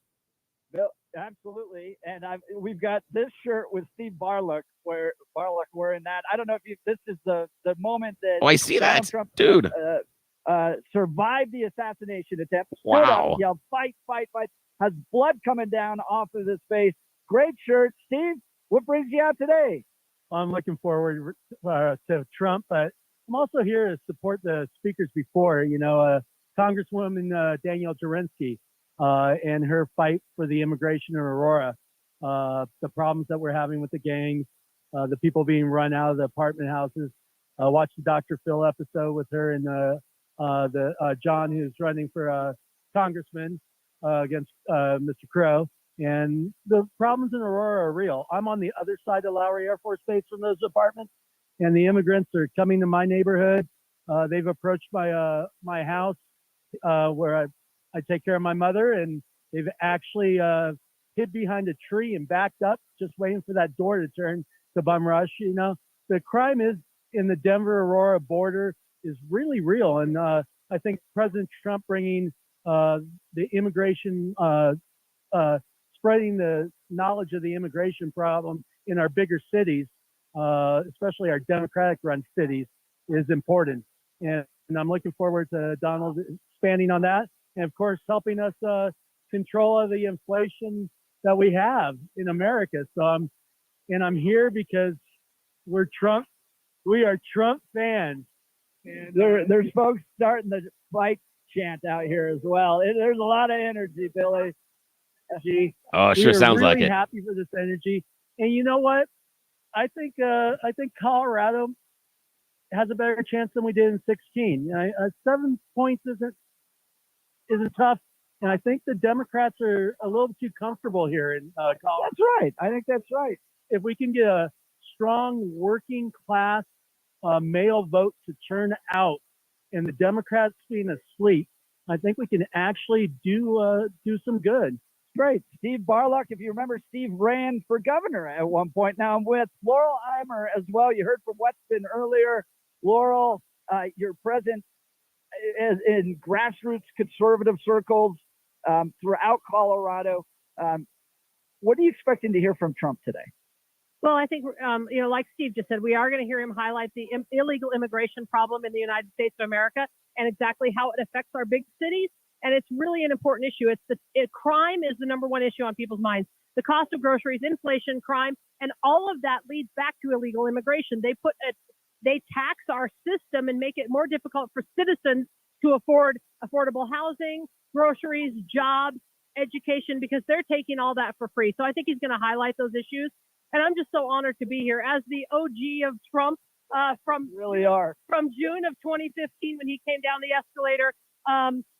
[SPEAKER 2] Bill, absolutely. And we've got this shirt with Steve Barlock wearing that. I don't know if this is the moment that
[SPEAKER 1] I see
[SPEAKER 2] Donald
[SPEAKER 1] that,
[SPEAKER 2] Trump,
[SPEAKER 1] dude.
[SPEAKER 2] Survived the assassination attempt.
[SPEAKER 1] Wow.
[SPEAKER 2] Stood up, yelled, fight, fight, fight. Has blood coming down off of his face. Great shirt. Steve, what brings you out today?
[SPEAKER 11] I'm looking forward to Trump, but I'm also here to support the speakers before, Congresswoman Danielle Jurinsky and her fight for the immigration in Aurora, the problems that we're having with the gangs, the people being run out of the apartment houses. Watch the Dr. Phil episode with her and the John, who's running for congressman against Mr. Crow. And the problems in Aurora are real. I'm on the other side of Lowry Air Force Base from those apartments, and the immigrants are coming to my neighborhood. They've approached my house where I take care of my mother, and they've actually hid behind a tree and backed up, just waiting for that door to turn to bum rush. The crime is in the Denver-Aurora border is really real, and I think President Trump bringing the immigration spreading the knowledge of the immigration problem in our bigger cities, especially our Democratic-run cities, is important. And I'm looking forward to Donald expanding on that, and of course, helping us control the inflation that we have in America. So I'm here because we are Trump fans. And
[SPEAKER 2] there's folks starting the fight chant out here as well. There's a lot of energy, Billy.
[SPEAKER 1] Oh, it sure sounds
[SPEAKER 11] really
[SPEAKER 1] like it.
[SPEAKER 11] Happy for this energy, and you know what? I think Colorado has a better chance than we did in 16. 7 points isn't tough, and I think the Democrats are a little too comfortable here in Colorado.
[SPEAKER 2] That's right. I think that's right.
[SPEAKER 11] If we can get a strong working class male vote to turn out, and the Democrats being asleep, I think we can actually do some good.
[SPEAKER 2] Great. Steve Barlock, if you remember, Steve ran for governor at one point. Now I'm with Laurel Imer as well. You heard from Weston earlier. Laurel, you're present in grassroots conservative circles throughout Colorado. What are you expecting to hear from Trump today?
[SPEAKER 21] Well, I think, like Steve just said, we are going to hear him highlight the illegal immigration problem in the United States of America and exactly how it affects our big cities. And it's really an important issue. Crime is the number one issue on people's minds. The cost of groceries, inflation, crime, and all of that leads back to illegal immigration. They tax our system and make it more difficult for citizens to afford affordable housing, groceries, jobs, education, because they're taking all that for free. So I think he's going to highlight those issues. And I'm just so honored to be here as the OG of Trump from June of 2015 when he came down the escalator.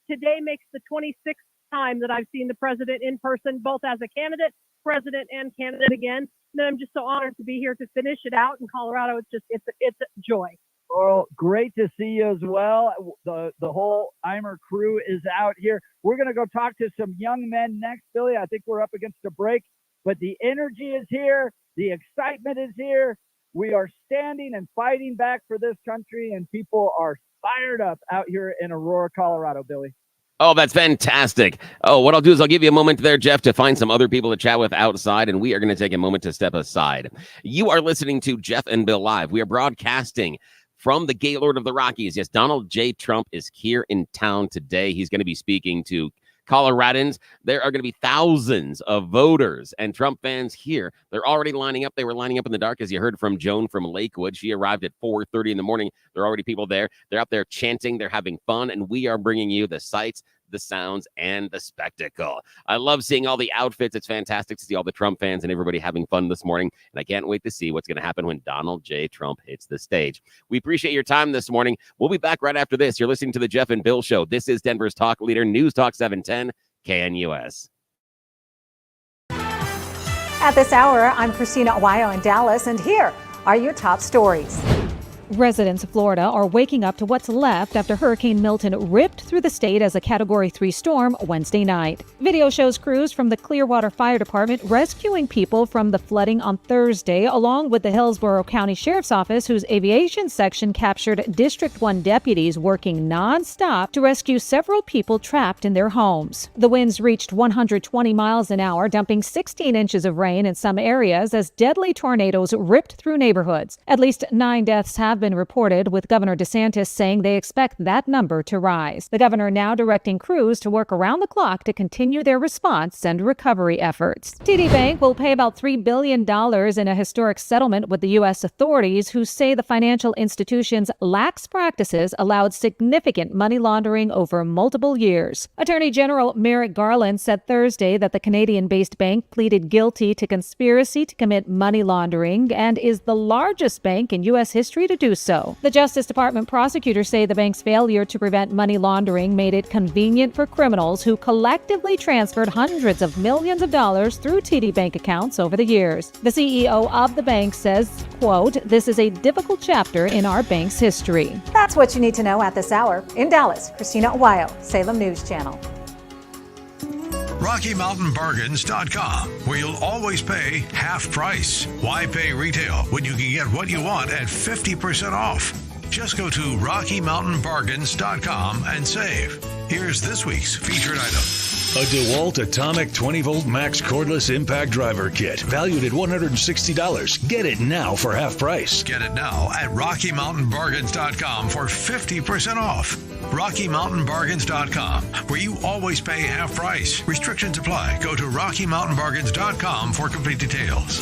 [SPEAKER 21] Today makes the 26th time that I've seen the president in person, both as a candidate, president, and candidate again. And I'm just so honored to be here to finish it out in Colorado. It's a joy.
[SPEAKER 2] Well, great to see you as well. The whole Imer crew is out here. We're going to go talk to some young men next, Billy. I think we're up against a break, but the energy is here. The excitement is here. We are standing and fighting back for this country, and people are fired up out here in Aurora, Colorado, Billy.
[SPEAKER 1] Oh, that's fantastic. Oh, what I'll do is I'll give you a moment there, Jeff, to find some other people to chat with outside, and we are going to take a moment to step aside. You are listening to Jeff and Bill Live. We are broadcasting from the Gaylord of the Rockies. Yes, Donald J. Trump is here in town today. He's going to be speaking to Coloradans. There are going to be thousands of voters and Trump fans here. They're already lining up. They were lining up in the dark, as you heard from Joan from Lakewood. She arrived at 4:30 in the morning. There are already people there. They're out there chanting. They're having fun, and we are bringing you the sights, the sounds, and the spectacle. I love seeing all the outfits. It's fantastic to see all the Trump fans and everybody having fun this morning, and I can't wait to see what's going to happen when Donald J. Trump hits the stage. We appreciate your time this morning. We'll be back right after this. You're listening to the Jeff and Bill Show. This is Denver's talk leader, News Talk 710 KNUS.
[SPEAKER 3] At this hour, I'm Christina Aguayo in Dallas, and here are your top stories.
[SPEAKER 4] Residents of Florida are waking up to what's left after Hurricane Milton ripped through the state as a Category 3 storm Wednesday night. Video shows crews from the Clearwater Fire Department rescuing people from the flooding on Thursday, along with the Hillsborough County Sheriff's Office, whose aviation section captured District 1 deputies working nonstop to rescue several people trapped in their homes. The winds reached 120 miles an hour, dumping 16 inches of rain in some areas as deadly tornadoes ripped through neighborhoods. At least 9 deaths have been reported, with Governor DeSantis saying they expect that number to rise. The governor now directing crews to work around the clock to continue their response and recovery efforts. TD Bank will pay about $3 billion in a historic settlement with the U.S. authorities, who say the financial institution's lax practices allowed significant money laundering over multiple years. Attorney General Merrick Garland said Thursday that the Canadian-based bank pleaded guilty to conspiracy to commit money laundering and is the largest bank in U.S. history to do so. The Justice Department prosecutors say the bank's failure to prevent money laundering made it convenient for criminals who collectively transferred hundreds of millions of dollars through TD Bank accounts over the years. The CEO of the bank says, quote, "This is a difficult chapter in our bank's history."
[SPEAKER 3] That's what you need to know at this hour. In Dallas, Christina Aguayo, Salem News Channel.
[SPEAKER 8] RockyMountainBargains.com, where you'll always pay half price. Why pay retail when you can get what you want at 50% off? Just go to RockyMountainBargains.com and save. Here's this week's featured item.
[SPEAKER 9] A DeWalt Atomic 20-volt max cordless impact driver kit, valued at $160. Get it now for half price.
[SPEAKER 8] Get it now at RockyMountainBargains.com for 50% off. RockyMountainBargains.com, where you always pay half price. Restrictions apply. Go to RockyMountainBargains.com for complete details.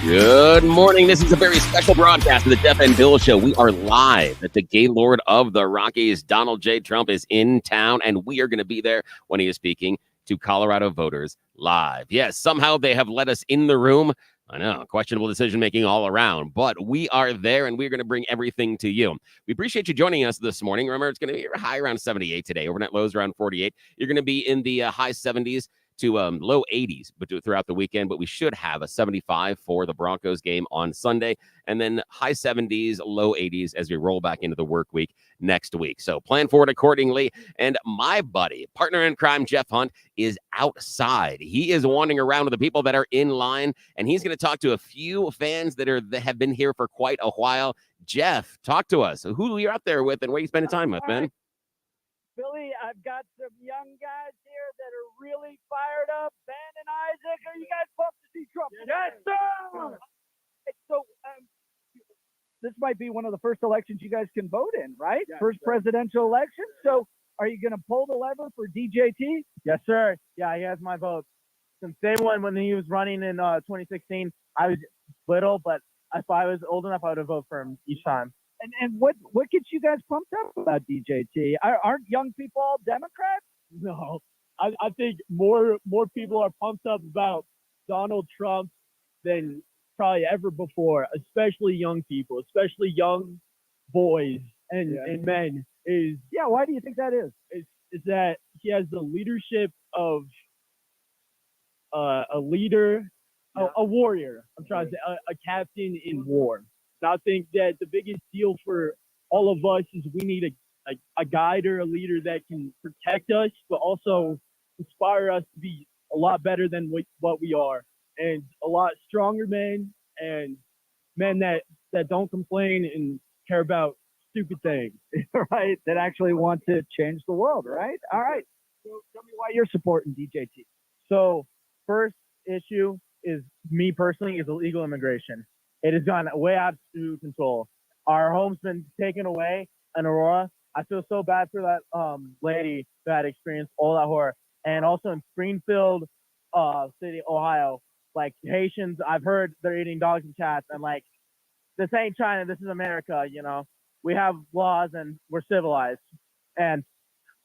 [SPEAKER 1] Good morning. This is a very special broadcast of the Jeff and Bill Show. We are live at the Gaylord of the Rockies. Donald J. Trump is in town, and we are going to be there when he is speaking to Colorado voters live. Yes, somehow they have let us in the room. I know, questionable decision-making all around, but we are there, and we're going to bring everything to you. We appreciate you joining us this morning. Remember, it's going to be high around 78 today. Overnight lows around 48. You're going to be in the high 70s to low 80s but throughout the weekend, but we should have a 75 for the Broncos game on Sunday, and then high 70s, low 80s as we roll back into the work week next week. So plan for it accordingly. And my buddy, partner in crime, Jeff Hunt, is outside. He is wandering around with the people that are in line, and he's going to talk to a few fans that have been here for quite a while. Jeff, talk to us. Who are you out there with, and where are you spending time with, man?
[SPEAKER 2] Billy, I've got some young guys here that are really fired up. Ben and Isaac, are you guys pumped to see Trump? Yes, sir! So, this might be one of the first elections you guys can vote in, right? Yes, first presidential election. So, are you going to pull the lever for DJT?
[SPEAKER 7] Yes, sir. Yeah, he has my vote. Since day one, when he was running in 2016, I was little, but if I was old enough, I would have voted for him each time.
[SPEAKER 2] And what gets you guys pumped up about DJT? Aren't young people all Democrats?
[SPEAKER 7] No, I think more people are pumped up about Donald Trump than probably ever before, especially young people, especially young boys and men.
[SPEAKER 2] Why do you think that is?
[SPEAKER 7] Is that he has the leadership of a leader, a warrior. I'm trying to say a captain in war. And I think that the biggest deal for all of us is we need a guide or a leader that can protect us, but also inspire us to be a lot better than what we are, and a lot stronger men, and men that don't complain and care about stupid things,
[SPEAKER 2] right? That actually want to change the world, right? All right. So tell me why you're supporting DJT.
[SPEAKER 7] So first issue is me personally is illegal immigration. It has gone way out of control. Our home's been taken away in Aurora. I feel so bad for that lady that experienced all that horror. And also in Springfield City, Ohio, like Haitians, I've heard they're eating dogs and cats. And like, this ain't China, this is America, you know. We have laws and we're civilized. And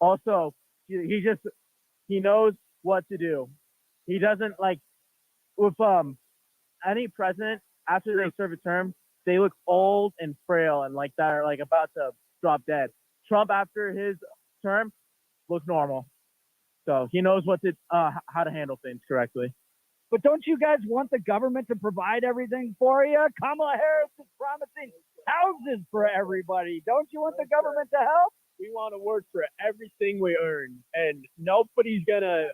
[SPEAKER 7] also, he knows what to do. He doesn't like, with any president, after they serve a term, they look old and frail and like they're like about to drop dead. Trump, after his term, looks normal. So he knows how to handle things correctly.
[SPEAKER 2] But don't you guys want the government to provide everything for you? Kamala Harris is promising houses for everybody. Don't you want the government to help?
[SPEAKER 7] We want to work for everything we earn, and nobody's gonna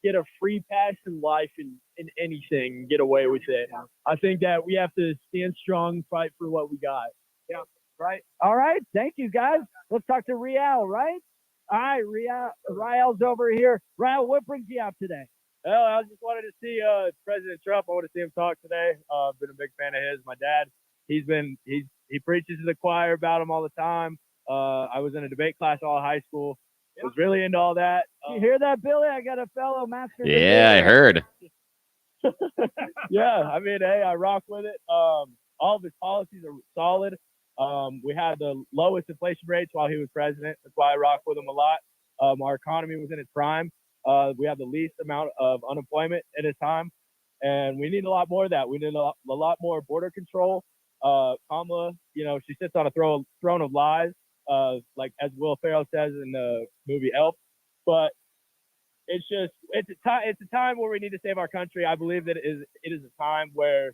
[SPEAKER 7] get a free pass in life in anything and get away with it. I think that we have to stand strong, fight for what we got.
[SPEAKER 2] Yeah, right. All right. Thank you, guys. Let's talk to Rial, right? All right, Rial's over here. Rial, what brings you out today?
[SPEAKER 7] Well, I just wanted to see President Trump. I want to see him talk today. I've been a big fan of his. My dad, he preaches to the choir about him all the time. I was in a debate class all high school. Was really into all that.
[SPEAKER 2] You hear that, Billy? I got a fellow master.
[SPEAKER 1] Yeah, I heard.
[SPEAKER 7] Yeah, I mean, hey, I rock with it. All of his policies are solid. We had the lowest inflation rates while he was president. That's why I rock with him a lot. Our economy was in its prime. We have the least amount of unemployment at his time, and we need a lot more of that. We need a lot more border control. Kamala, she sits on a throne of lies. Like as Will Ferrell says in the movie Elf, but it's a time where we need to save our country. I believe that it is a time where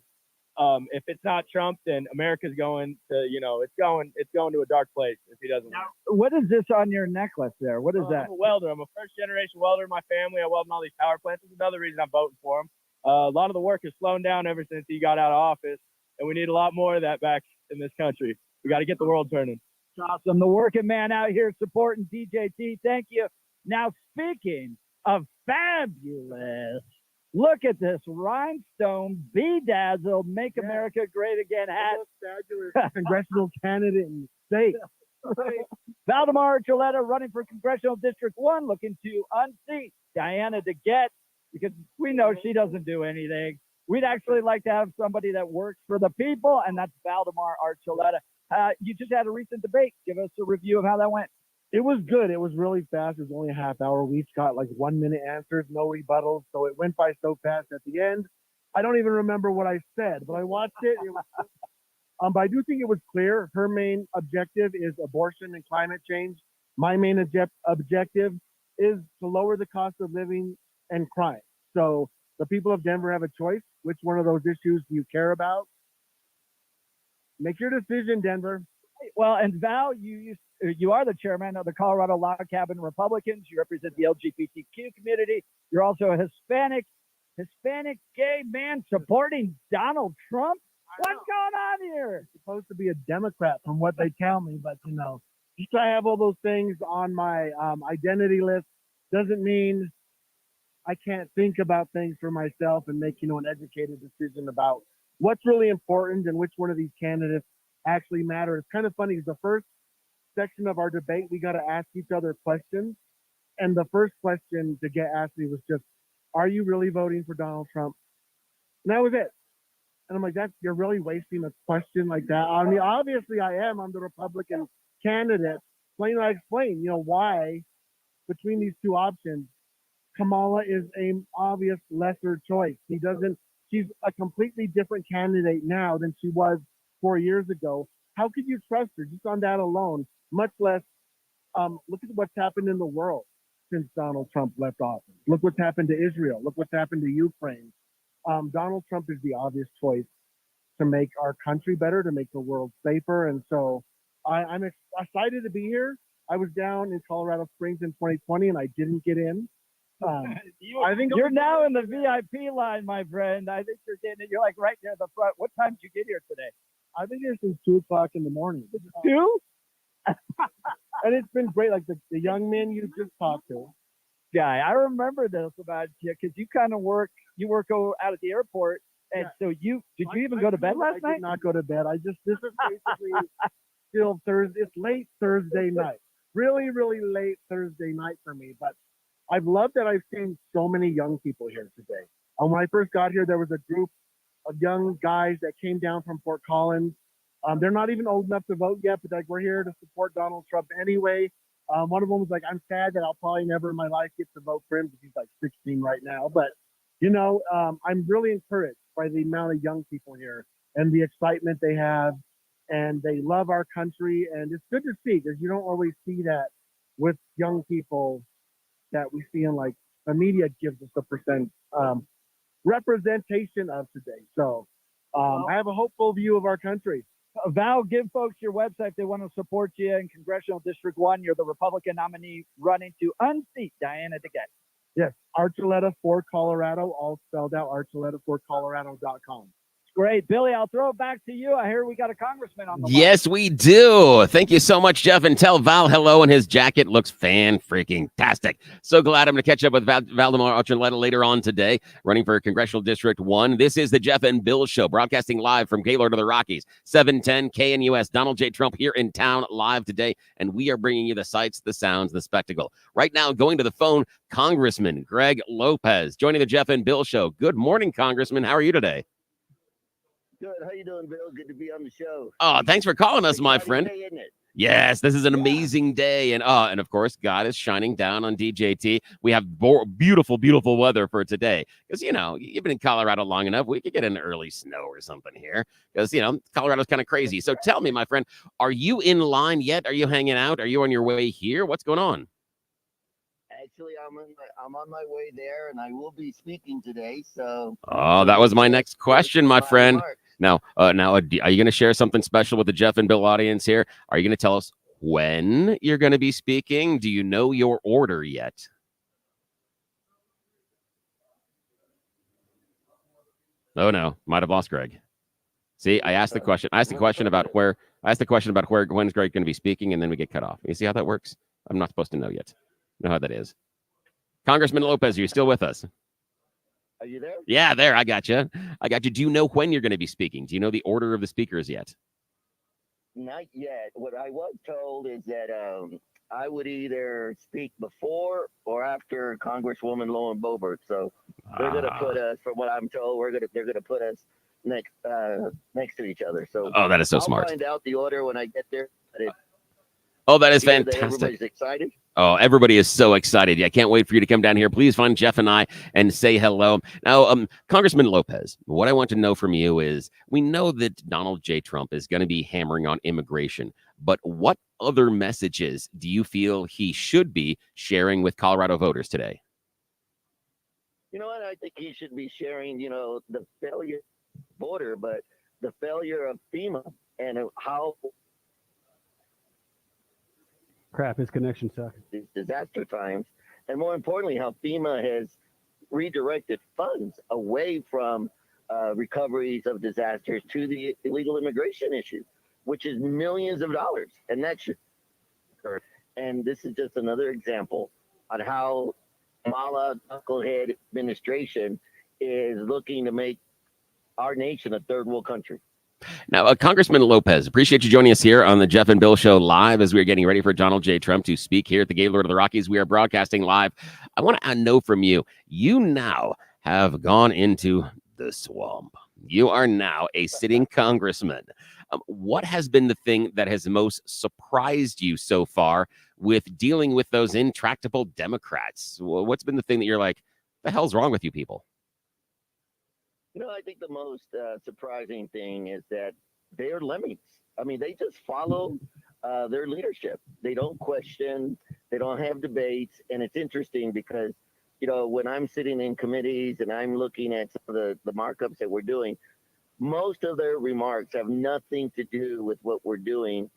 [SPEAKER 7] if it's not Trump, then America's going to it's going to a dark place if he doesn't.
[SPEAKER 2] Now, what is this on your necklace there? What is that?
[SPEAKER 7] I'm a welder. I'm a first generation welder in my family. I weld in all these power plants. That's another reason I'm voting for him. A lot of the work has slowed down ever since he got out of office, and we need a lot more of that back in this country. We got to get the world turning.
[SPEAKER 2] Awesome. The working man out here supporting DJT. Thank you. Now, speaking of fabulous, look at this rhinestone bedazzled Make America Great Again hat.
[SPEAKER 7] Congressional candidate in the state.
[SPEAKER 2] Valdemar Archuleta running for Congressional District 1, looking to unseat Diana DeGette because we know she doesn't do anything. we'd actually like to have somebody that works for the people, and that's Valdemar Archuleta. You just had a recent debate. Give us a review of how that went.
[SPEAKER 7] It was good. It was really fast. It was only a half hour. We each got like 1 minute answers, no rebuttals. So it went by so fast at the end. I don't even remember what I said, but I watched it. It was, but I do think it was clear. Her main objective is abortion and climate change. My main objective is to lower the cost of living and crime. So the people of Denver have a choice. Which one of those issues do you care about? Make your decision, Denver.
[SPEAKER 2] Well, and Val, you are the chairman of the Colorado Log Cabin Republicans. You represent the LGBTQ community. You're also a Hispanic gay man supporting Donald Trump. What's going on here?
[SPEAKER 7] I'm supposed to be a Democrat from what they tell me, but just I have all those things on my identity list doesn't mean I can't think about things for myself and make an educated decision about what's really important and which one of these candidates actually matter. It's kind of funny because the first section of our debate, we got to ask each other questions. And the first question to get asked me was just, are you really voting for Donald Trump? And that was it. And I'm like, you're really wasting a question like that. I mean, obviously I am. I'm the Republican candidate. I explain, why between these two options, Kamala is an obvious lesser choice. She's a completely different candidate now than she was 4 years ago. How could you trust her just on that alone? Much less, look at what's happened in the world since Donald Trump left office. Look what's happened to Israel. Look what's happened to Ukraine. Donald Trump is the obvious choice to make our country better, to make the world safer. And so I'm excited to be here. I was down in Colorado Springs in 2020 and I didn't get in.
[SPEAKER 2] I think you're now in the VIP line, my friend. I think you're getting it. You're like right there at the front. What time did you get here today?
[SPEAKER 7] I've been here since 2 o'clock in the morning.
[SPEAKER 2] 2?
[SPEAKER 7] And it's been great. Like the young men you just talked to.
[SPEAKER 2] Guy, I remember this about you because you kind of work out at the airport. And so did you even go to bed last night?
[SPEAKER 7] I did not go to bed. This is basically still Thursday. It's late Thursday night. Really, really late Thursday night for me. But I've loved that I've seen so many young people here today. When I first got here, there was a group of young guys that came down from Fort Collins. They're not even old enough to vote yet, but we're here to support Donald Trump anyway. One of them was like, I'm sad that I'll probably never in my life get to vote for him because he's like 16 right now. But, I'm really encouraged by the amount of young people here and the excitement they have. And they love our country. And it's good to see because you don't always see that with young people that we see in the media gives us a representation of today. So I have a hopeful view of our country.
[SPEAKER 2] Val, give folks your website if they want to support you in Congressional District 1. You're the Republican nominee running to unseat Diana DeGette.
[SPEAKER 7] Yes, Archuleta for Colorado, all spelled out, archuletaforcolorado.com.
[SPEAKER 2] Great. Billy, I'll throw it back to you. I hear we got a congressman on the line.
[SPEAKER 1] Yes, we do. Thank you so much, Jeff. And tell Val hello, and his jacket looks fan-freaking-tastic. So glad I'm going to catch up with Valdemar Archuleta later on today, running for Congressional District 1. This is the Jeff and Bill Show, broadcasting live from Gaylord Rockies, 710 KNUS. Donald J. Trump here in town live today, and we are bringing you the sights, the sounds, the spectacle. Right now, going to the phone, Congressman Greg Lopez, joining the Jeff and Bill Show. Good morning, Congressman. How are you today?
[SPEAKER 12] Good. How you doing, Bill? Good to be on the show.
[SPEAKER 1] Oh, thanks for calling us, my friend.
[SPEAKER 12] Day, isn't it?
[SPEAKER 1] Yes, this is an amazing day. And of course, God is shining down on DJT. We have beautiful, beautiful weather for today. Because, you've been in Colorado long enough. We could get an early snow or something here. Because, Colorado's kind of crazy. So tell me, my friend, are you in line yet? Are you hanging out? Are you on your way here? What's going on?
[SPEAKER 12] Actually, I'm on my way there, and I will be speaking today. So.
[SPEAKER 1] Oh, that was my next question, my friend. Now, are you going to share something special with the Jeff and Bill audience here? Are you going to tell us when you're going to be speaking? Do you know your order yet? Oh no, might have lost Greg. See, I asked the question. I asked the question about when's Greg going to be speaking, and then we get cut off. You see how that works? I'm not supposed to know yet. Know how that is. Congressman Lopez, are you still with us?
[SPEAKER 12] Are you there?
[SPEAKER 1] Yeah, there. I got you. Do you know when you're going to be speaking? Do you know the order of the speakers yet?
[SPEAKER 12] Not yet. What I was told is that I would either speak before or after Congresswoman Lauren Boebert. So They're going to put us, from what I'm told, they're going to put us next to each other. So
[SPEAKER 1] that is so
[SPEAKER 12] I'll
[SPEAKER 1] smart.
[SPEAKER 12] find out the order when I get there.
[SPEAKER 1] That is fantastic.
[SPEAKER 12] Everybody's excited.
[SPEAKER 1] Oh, everybody is so excited. Yeah, I can't wait for you to come down here. Please find Jeff and I and say hello. Now, Congressman Lopez, what I want to know from you is, we know that Donald J. Trump is going to be hammering on immigration, but what other messages do you feel he should be sharing with Colorado voters today?
[SPEAKER 12] You know what? I think he should be sharing, the failure border, but the failure of FEMA and how
[SPEAKER 5] crap, his connection sucks.
[SPEAKER 12] These disaster times, and more importantly, how FEMA has redirected funds away from recoveries of disasters to the illegal immigration issue, which is millions of dollars, and that should. And this is just another example on how Kamala knucklehead administration is looking to make our nation a third world country.
[SPEAKER 1] Now, Congressman Lopez, appreciate you joining us here on the Jeff and Bill Show live as we're getting ready for Donald J. Trump to speak here at the Gaylord of the Rockies. We are broadcasting live. I want to know from you, you now have gone into the swamp. You are now a sitting congressman. What has been the thing that has most surprised you so far with dealing with those intractable Democrats? What's been the thing that you're like, the hell's wrong with you people?
[SPEAKER 12] I think the most surprising thing is that they're lemmings. I mean, they just follow their leadership. They don't question. They don't have debates. And it's interesting because, when I'm sitting in committees and I'm looking at some of the markups that we're doing, most of their remarks have nothing to do with what we're doing.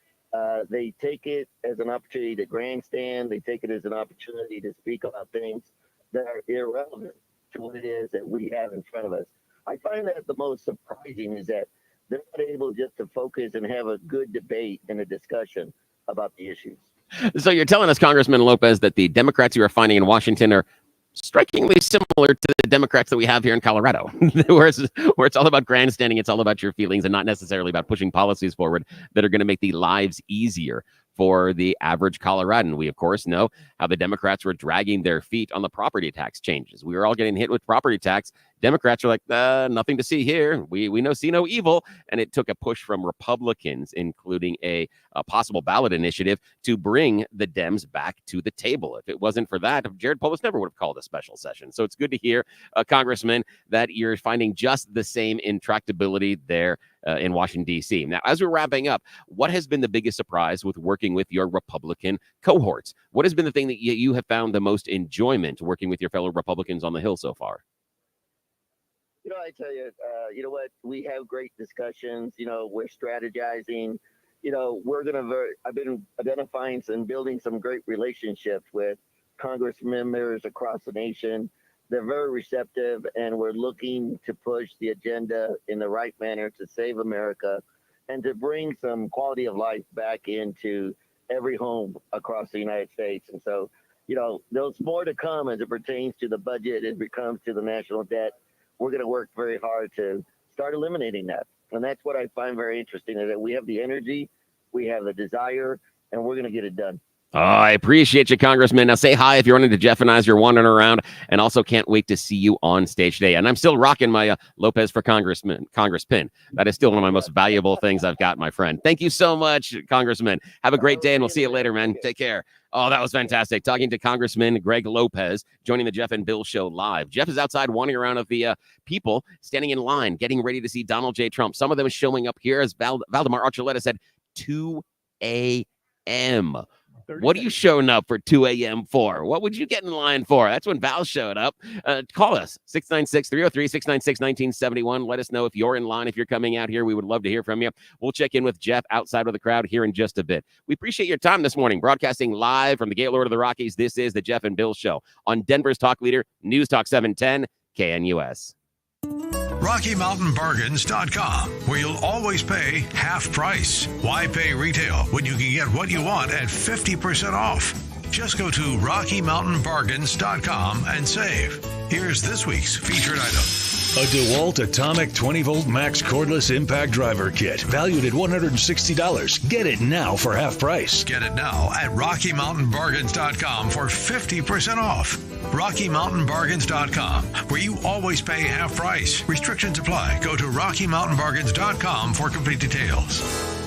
[SPEAKER 12] They take it as an opportunity to grandstand. They take it as an opportunity to speak about things that are irrelevant to what it is that we have in front of us. I find that the most surprising is that they're not able just to focus and have a good debate and a discussion about the issues.
[SPEAKER 1] So you're telling us, Congressman Lopez, that the Democrats you are finding in Washington are strikingly similar to the Democrats that we have here in Colorado, where it's all about grandstanding, it's all about your feelings and not necessarily about pushing policies forward that are going to make the lives easier for the average Coloradan. We, of course, know how the Democrats were dragging their feet on the property tax changes. We were all getting hit with property tax. Democrats are like, nothing to see here. We see no evil. And it took a push from Republicans, including a possible ballot initiative, to bring the Dems back to the table. If it wasn't for that, Jared Polis never would have called a special session. So it's good to hear, Congressman, that you're finding just the same intractability there in Washington, D.C. Now, as we're wrapping up, what has been the biggest surprise with working with your Republican cohorts? What has been the thing that you have found the most enjoyment working with your fellow Republicans on the Hill so far?
[SPEAKER 12] I tell you, you know what? We have great discussions. We're strategizing. I've been identifying and building some great relationships with Congress members across the nation. They're very receptive, and we're looking to push the agenda in the right manner to save America and to bring some quality of life back into every home across the United States. And so, there's more to come as it pertains to the budget, as it comes to the national debt. We're going to work very hard to start eliminating that. And that's what I find very interesting, is that we have the energy, we have the desire, and we're going to get it done.
[SPEAKER 1] Oh, I appreciate you, Congressman. Now say hi if you're running to Jeff and I as you're wandering around, and also can't wait to see you on stage today. And I'm still rocking my Lopez for Congress pin. That is still one of my most valuable things I've got, my friend. Thank you so much, Congressman. Have a great day, and we'll see you later, man. Take care. Oh, that was fantastic. Talking to Congressman Greg Lopez, joining the Jeff and Bill Show live. Jeff is outside wandering around of the people standing in line, getting ready to see Donald J. Trump. Some of them showing up here, as Valdemar Archuleta said, 2 a.m. What are you showing up for 2 a.m. for? What would you get in line for? That's when Val showed up. Call us, 696-303-696-1971. Let us know if you're in line, if you're coming out here. We would love to hear from you. We'll check in with Jeff outside of the crowd here in just a bit. We appreciate your time this morning, broadcasting live from the Gaylord of the Rockies. This is the Jeff and Bill Show on Denver's Talk Leader, News Talk 710, KNUS.
[SPEAKER 8] RockyMountainBargains.com, where you'll always pay half price. Why pay retail when you can get what you want at 50% off? Just go to RockyMountainBargains.com and save. Here's this week's featured item.
[SPEAKER 9] A DeWalt Atomic 20-volt max cordless impact driver kit, valued at $160. Get it now for half price.
[SPEAKER 8] Get it now at RockyMountainBargains.com for 50% off. RockyMountainBargains.com, where you always pay half price. Restrictions apply. Go to RockyMountainBargains.com for complete details.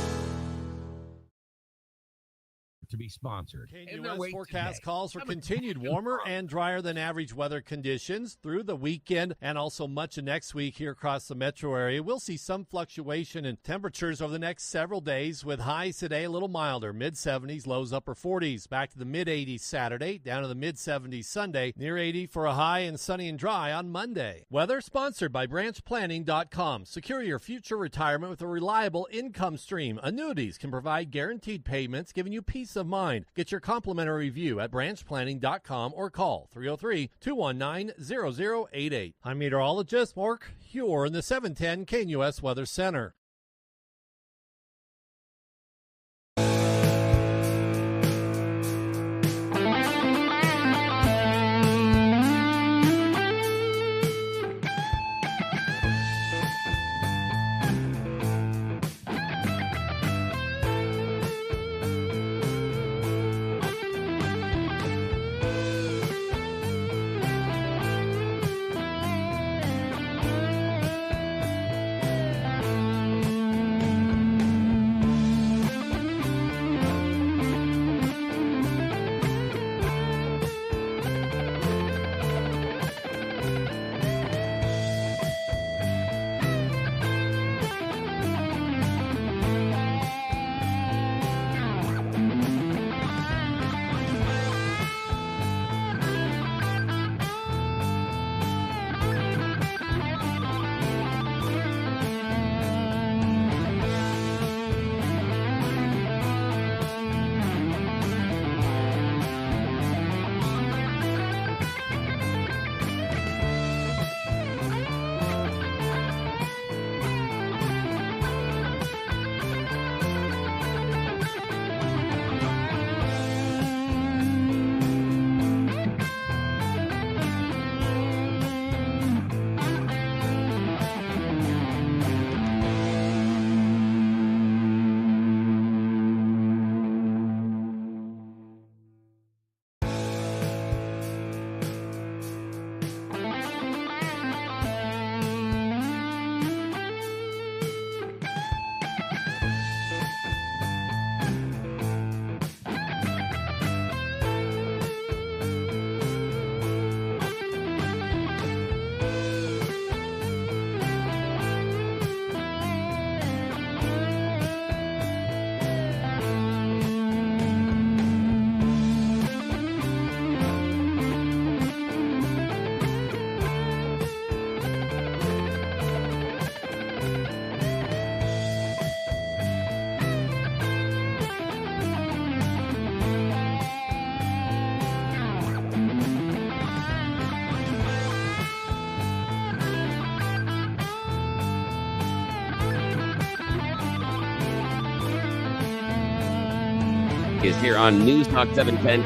[SPEAKER 10] To be sponsored.
[SPEAKER 6] KNUS forecast calls for continued warmer and drier than average weather conditions through the weekend and also much of next week here across the metro area. We'll see some fluctuation in temperatures over the next several days, with highs today a little milder, mid-70s, lows upper 40s. Back to the mid-80s Saturday, down to the mid-70s Sunday, near 80 for a high, and sunny and dry on Monday. Weather sponsored by BranchPlanning.com. Secure your future retirement with a reliable income stream. Annuities can provide guaranteed payments, giving you peace of mind. Get your complimentary review at branchplanning.com or call 303-219-0088. I'm meteorologist Mark Huer in the 710 KNUS Weather Center.
[SPEAKER 1] Is here on News Talk 710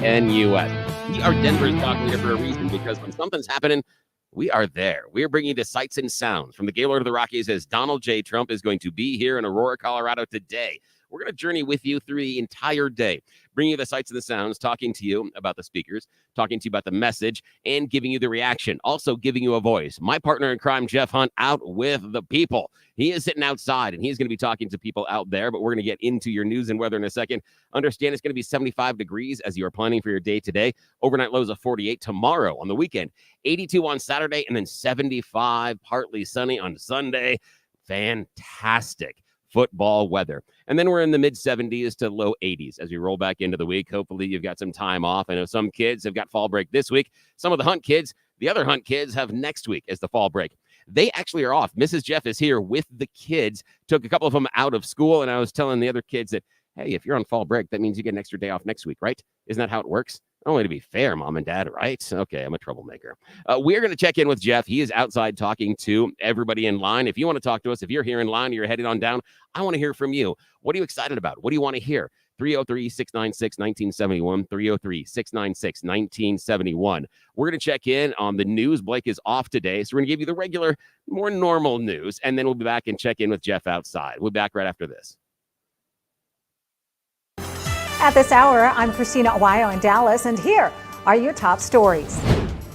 [SPEAKER 1] KNUS. We are Denver's talk leader for a reason, because when something's happening, we are there. We are bringing you the sights and sounds from the Gaylord Rockies as Donald J. Trump is going to be here in Aurora, Colorado today. We're going to journey with you through the entire day, bringing you the sights and the sounds, talking to you about the speakers, talking to you about the message, and giving you the reaction, also giving you a voice. My partner in crime, Jeff Hunt, out with the people. He is sitting outside, and he's going to be talking to people out there, but we're going to get into your news and weather in a second. Understand it's going to be 75 degrees as you are planning for your day today. Overnight lows of 48 tomorrow on the weekend, 82 on Saturday, and then 75, partly sunny on Sunday. Fantastic football weather. And then we're in the mid 70s to low 80s as we roll back into the week. Hopefully you've got some time off. I know some kids have got fall break this week. Some of the Hunt kids, the other Hunt kids, have next week as the fall break. They actually are off. Mrs. Jeff is here with the kids, took a couple of them out of school. And I was telling the other kids that, hey, if you're on fall break, that means you get an extra day off next week, right? Isn't that how it works? Only to be fair, Mom and Dad, right? Okay, I'm a troublemaker. We're going to check in with Jeff. He is outside talking to everybody in line. If you want to talk to us, if you're here in line, you're headed on down, I want to hear from you. What are you excited about? What do you want to hear? 303-696-1971, 303-696-1971. We're going to check in on the news. Blake is off today, so we're going to give you the regular, more normal news, and then we'll be back and check in with Jeff outside. We'll be back right after this.
[SPEAKER 3] At this hour, I'm Christina Awayo in Dallas, and here are your top stories.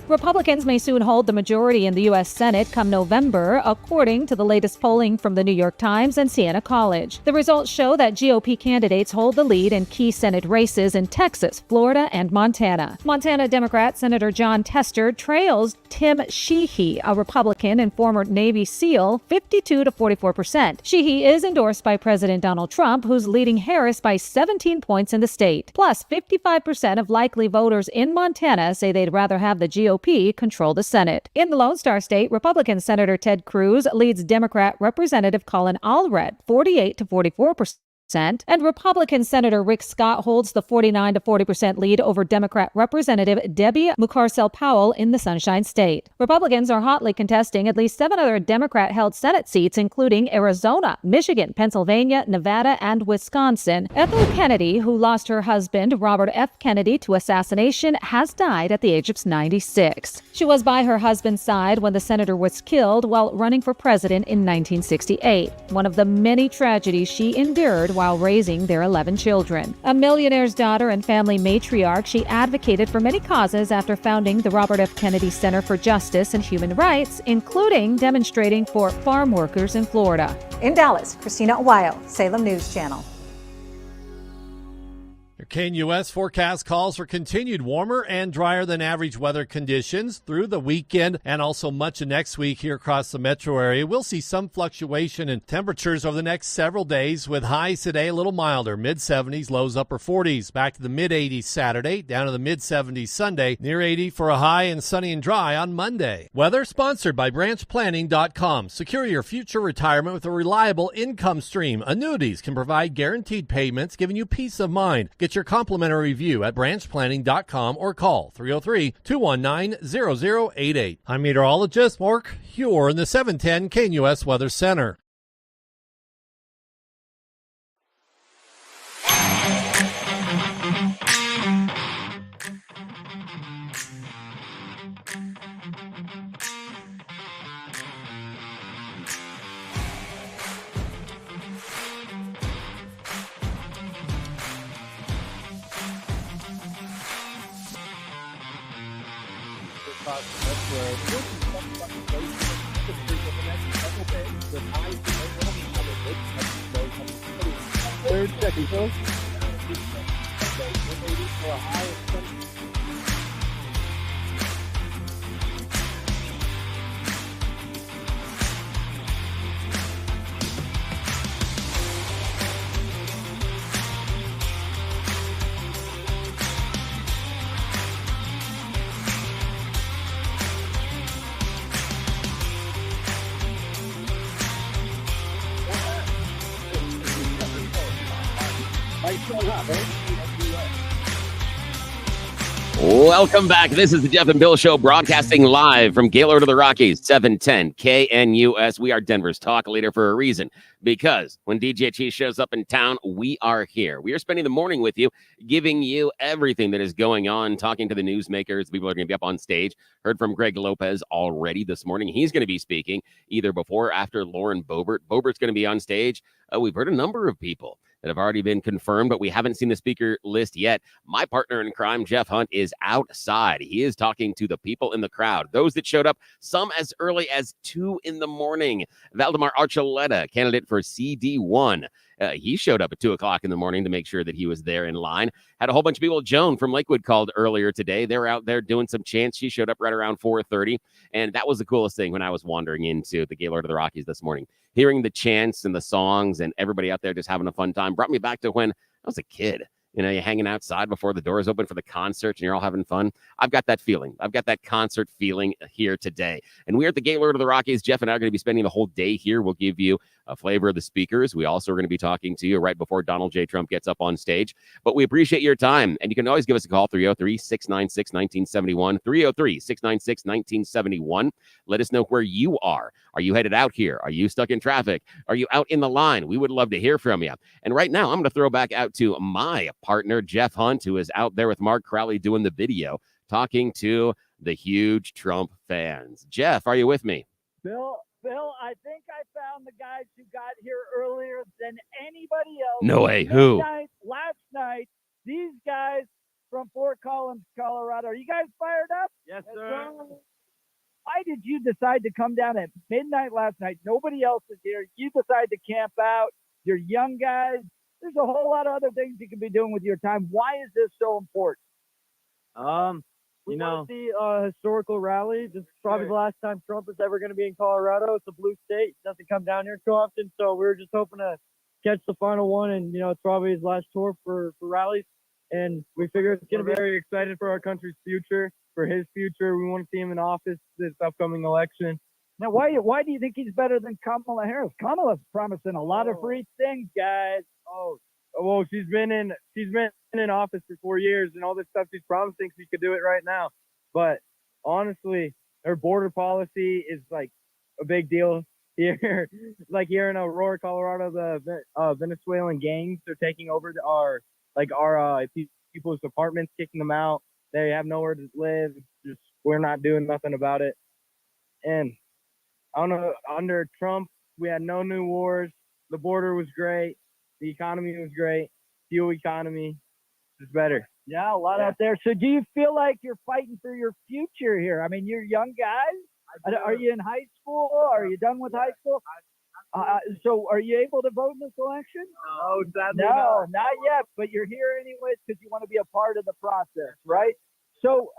[SPEAKER 4] Republicans may soon hold the majority in the U.S. Senate come November, according to the latest polling from the New York Times and Siena College. The results show that G.O.P candidates hold the lead in key Senate races in Texas, Florida, and Montana. Montana Democrat Senator Jon Tester trails Tim Sheehy, a Republican and former Navy SEAL, 52 to 44%. Sheehy is endorsed by President Donald Trump, who's leading Harris by 17 points in the state. Plus, 55% of likely voters in Montana say they'd rather have the GOP control the Senate. In the Lone Star State, Republican Senator Ted Cruz leads Democrat Representative Colin Allred, 48 to 44%. And Republican Senator Rick Scott holds the 49 to 40% lead over Democrat Representative Debbie Mucarsel-Powell in the Sunshine State. Republicans are hotly contesting at least 7 other Democrat-held Senate seats, including Arizona, Michigan, Pennsylvania, Nevada, and Wisconsin. Ethel Kennedy, who lost her husband, Robert F. Kennedy, to assassination, has died at the age of 96. She was by her husband's side when the senator was killed while running for president in 1968, one of the many tragedies she endured while raising their 11 children. A millionaire's daughter and family matriarch, she advocated for many causes after founding the Robert F. Kennedy Center for Justice and Human Rights, including demonstrating for farm workers in Florida.
[SPEAKER 3] In Dallas, Christina Aguayo, Salem News Channel.
[SPEAKER 6] Your KNUS forecast calls for continued warmer and drier than average weather conditions through the weekend and also much of next week here across the metro area. We'll see some fluctuation in temperatures over the next several days, with highs today a little milder, mid-70s, lows upper 40s. Back to the mid-80s Saturday, down to the mid-70s Sunday, near 80 for a high and sunny and dry on Monday. Weather sponsored by branchplanning.com. Secure your future retirement with a reliable income stream. Annuities can provide guaranteed payments, giving you peace of mind. Get your complimentary review at branchplanning.com or call 303-219-0088. I'm meteorologist Mark Huer in the 710 KNUS Weather Center.
[SPEAKER 16] Third, second, so.
[SPEAKER 1] Welcome back. This is the Jeff and Bill Show, broadcasting live from Gaylord Rockies, 710 KNUS. We are Denver's talk leader for a reason, because when DJ Cheese shows up in town, we are here. We are spending the morning with you, giving you everything that is going on, talking to the newsmakers. People are going to be up on stage. Heard from Greg Lopez already this morning. He's going to be speaking either before or after Lauren Boebert. Boebert's going to be on stage. We've heard a number of people that have already been confirmed, but we haven't seen the speaker list yet. My partner in crime, Jeff Hunt, is outside. He is talking to the people in the crowd, those that showed up, some as early as 2 in the morning. Valdemar Archuleta, candidate for CD1. He showed up at 2 o'clock in the morning to make sure that he was there in line. Had a whole bunch of people. Joan from Lakewood called earlier today. They were out there doing some chants. She showed up right around 4:30. And that was the coolest thing when I was wandering into the Gaylord of the Rockies this morning. Hearing the chants and the songs and everybody out there just having a fun time brought me back to when I was a kid. You know, you're hanging outside before the doors open for the concert and you're all having fun. I've got that feeling. I've got that concert feeling here today. And we're at the Gaylord of the Rockies. Jeff and I are going to be spending the whole day here. We'll give you a flavor of the speakers. We also are going to be talking to you right before Donald J. Trump gets up on stage. But we appreciate your time. And you can always give us a call, 303-696-1971, 303-696-1971. Let us know where you are. Are you headed out here? Are you stuck in traffic? Are you out in the line? We would love to hear from you. And right now, I'm going to throw back out to my partner, Jeff Hunt, who is out there with Mark Crowley doing the video, talking to the huge Trump fans. Jeff, are you with me?
[SPEAKER 11] Bill, I think I found the guys who got here earlier than anybody else.
[SPEAKER 1] No way. Who?
[SPEAKER 11] Last night, these guys
[SPEAKER 2] from Fort Collins, Colorado. Are you guys fired up?
[SPEAKER 7] Yes, sir.
[SPEAKER 2] Why did you decide to come down at midnight last night? Nobody else is here. You decide to camp out. You're young guys. There's a whole lot of other things you can be doing with your time. Why is this so important?
[SPEAKER 7] We want to see a historical rally. This is probably the last time Trump is ever going to be in Colorado. It's a blue state. He doesn't come down here too often, so we were just hoping to catch the final one. And it's probably his last tour for rallies. And we figure it's going to be very excited for our country's future, for his future. We want to see him in office this upcoming election.
[SPEAKER 2] Now, why do you think he's better than Kamala Harris? Kamala's promising a lot of free things, guys.
[SPEAKER 7] Well, she's been in office for 4 years, and all this stuff she's promising she could do it right now. But honestly, her border policy is like a big deal here. Like here in Aurora, Colorado, the Venezuelan gangs are taking over our people's apartments, kicking them out. They have nowhere to live. Just we're not doing nothing about it. And I don't know, under Trump, we had no new wars. The border was great. The economy was great. Fuel economy is better.
[SPEAKER 2] Yeah, a lot out there. So do you feel like you're fighting for your future here? I mean, you're young guys. Are you in high school? Are you done with high school? So are you able to vote in this election?
[SPEAKER 7] No, sadly
[SPEAKER 2] not yet. But you're here anyways because you want to be a part of the process, right? So,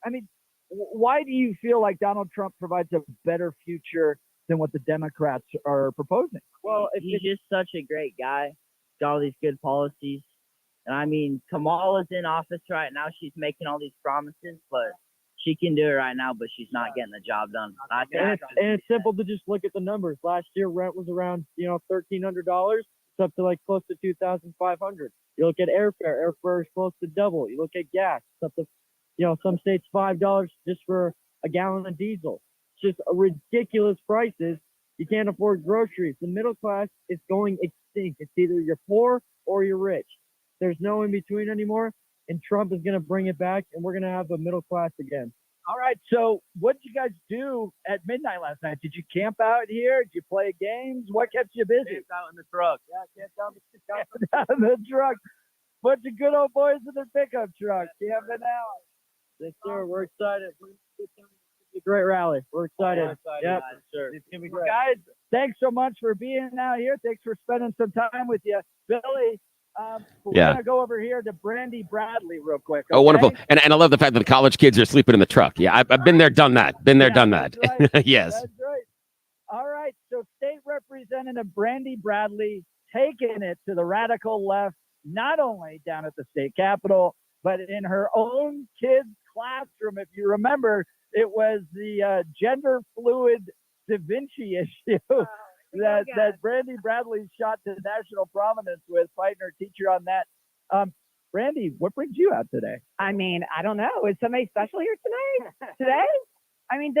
[SPEAKER 2] I mean, why do you feel like Donald Trump provides a better future than what the Democrats are proposing?
[SPEAKER 13] Well, he's just such a great guy. Got all these good policies. And I mean, Kamala's in office right now. She's making all these promises, but she can do it right now, but she's not getting the job done.
[SPEAKER 7] And it's simple to just look at the numbers. Last year, rent was around, $1,300. It's up to like close to $2,500. You look at airfare. Airfare is close to double. You look at gas. It's up to, some states $5 just for a gallon of diesel. It's just ridiculous prices. You can't afford groceries. The middle class is going extinct. It's either you're poor or you're rich. There's no in between anymore. And Trump is going to bring it back, and we're going to have a middle class again.
[SPEAKER 2] All right. So what did you guys do at midnight last night? Did you camp out here? Did you play games? What kept you busy?
[SPEAKER 7] Camped out in the truck.
[SPEAKER 2] Yeah, camped out in the truck. Bunch of good old boys in their pickup truck. Camping out.
[SPEAKER 7] Yes, sir. We're excited. It's a great rally. We're excited. Yep.
[SPEAKER 13] Sure.
[SPEAKER 7] It's going to be
[SPEAKER 2] Well,
[SPEAKER 7] great.
[SPEAKER 2] guys, thanks so much for being out here. Thanks for spending some time with you. Billy, we're going to go over here to Brandy Bradley real quick.
[SPEAKER 1] Oh, wonderful. And I love the fact that the college kids are sleeping in the truck. Yeah, I've been there, done that. Done that.
[SPEAKER 2] That's right.
[SPEAKER 1] Yes.
[SPEAKER 2] That's right. All right. So State Representative Brandy Bradley taking it to the radical left, not only down at the state capitol, but in her own kids' classroom. If you remember, it was the gender fluid Da Vinci issue that Brandy Bradley shot to national prominence with, fighting her teacher on that. Brandy, what brings you out today?
[SPEAKER 22] I mean, I don't know. Is somebody special here today? I mean,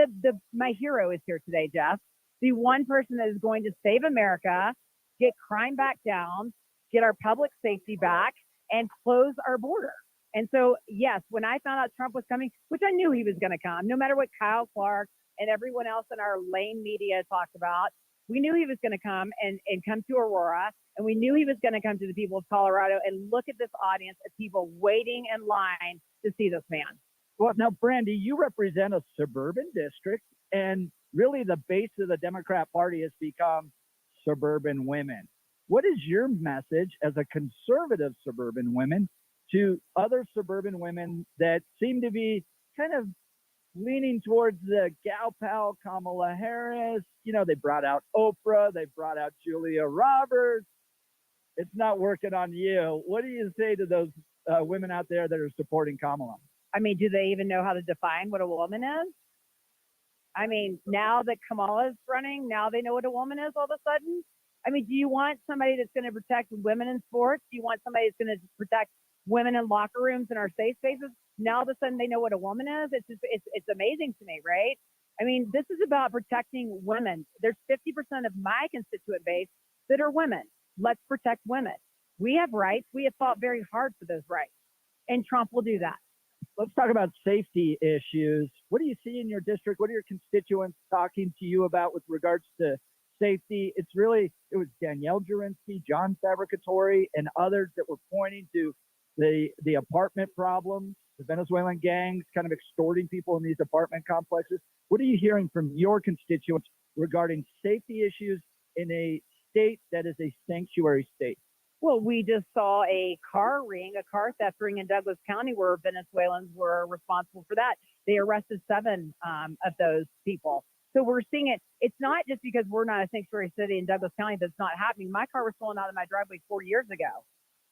[SPEAKER 22] my hero is here today, Jeff. The one person that is going to save America, get crime back down, get our public safety back, and close our border. And so, yes, when I found out Trump was coming, which I knew he was going to come, no matter what Kyle Clark and everyone else in our lane media talked about, we knew he was going to come and come to Aurora, and we knew he was going to come to the people of Colorado. And look at this audience of people waiting in line to see this man.
[SPEAKER 2] Well, now, Brandy, you represent a suburban district, and really the base of the Democrat Party has become suburban women. What is your message as a conservative suburban woman to other suburban women that seem to be kind of leaning towards the gal pal Kamala Harris? They brought out Oprah, they brought out Julia Roberts. It's not working on you. What do you say to those women out there that are supporting Kamala?
[SPEAKER 22] I mean, do they even know how to define what a woman is? I mean, now that Kamala's running, now they know what a woman is all of a sudden. I mean, do you want somebody that's going to protect women in sports? Do you want somebody that's going to protect women in locker rooms in our safe spaces? Now all of a sudden they know what a woman is. It's amazing to me, right? I mean, this is about protecting women. There's 50% of my constituent base that are women. Let's protect women. We have rights. We have fought very hard for those rights, and Trump will do that.
[SPEAKER 2] Let's talk about safety issues. What do you see in your district? What are your constituents talking to you about with regards to safety? It was Danielle Jurinsky, John Fabricatori, and others that were pointing to the apartment problems, the Venezuelan gangs kind of extorting people in these apartment complexes. What are you hearing from your constituents regarding safety issues in a state that is a sanctuary state?
[SPEAKER 22] Well, we just saw a car theft ring in Douglas County where Venezuelans were responsible for that. They arrested 7 of those people. So we're seeing it. It's not just because we're not a sanctuary city in Douglas County that's not happening. My car was stolen out of my driveway 4 years ago.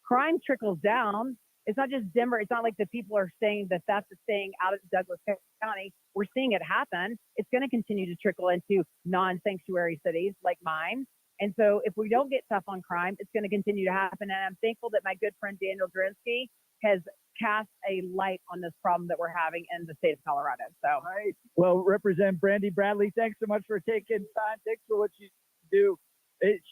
[SPEAKER 22] Crime trickles down. It's not just Denver. It's not like the people are saying the theft is staying out of Douglas County. We're seeing it happen. It's going to continue to trickle into non-sanctuary cities like mine. And so if we don't get tough on crime, it's going to continue to happen. And I'm thankful that my good friend Daniel Drinsky has cast a light on this problem that we're having in the state of Colorado. So,
[SPEAKER 2] all right. Well, Representative Brandy Bradley, thanks so much for taking time. Thanks for what you do.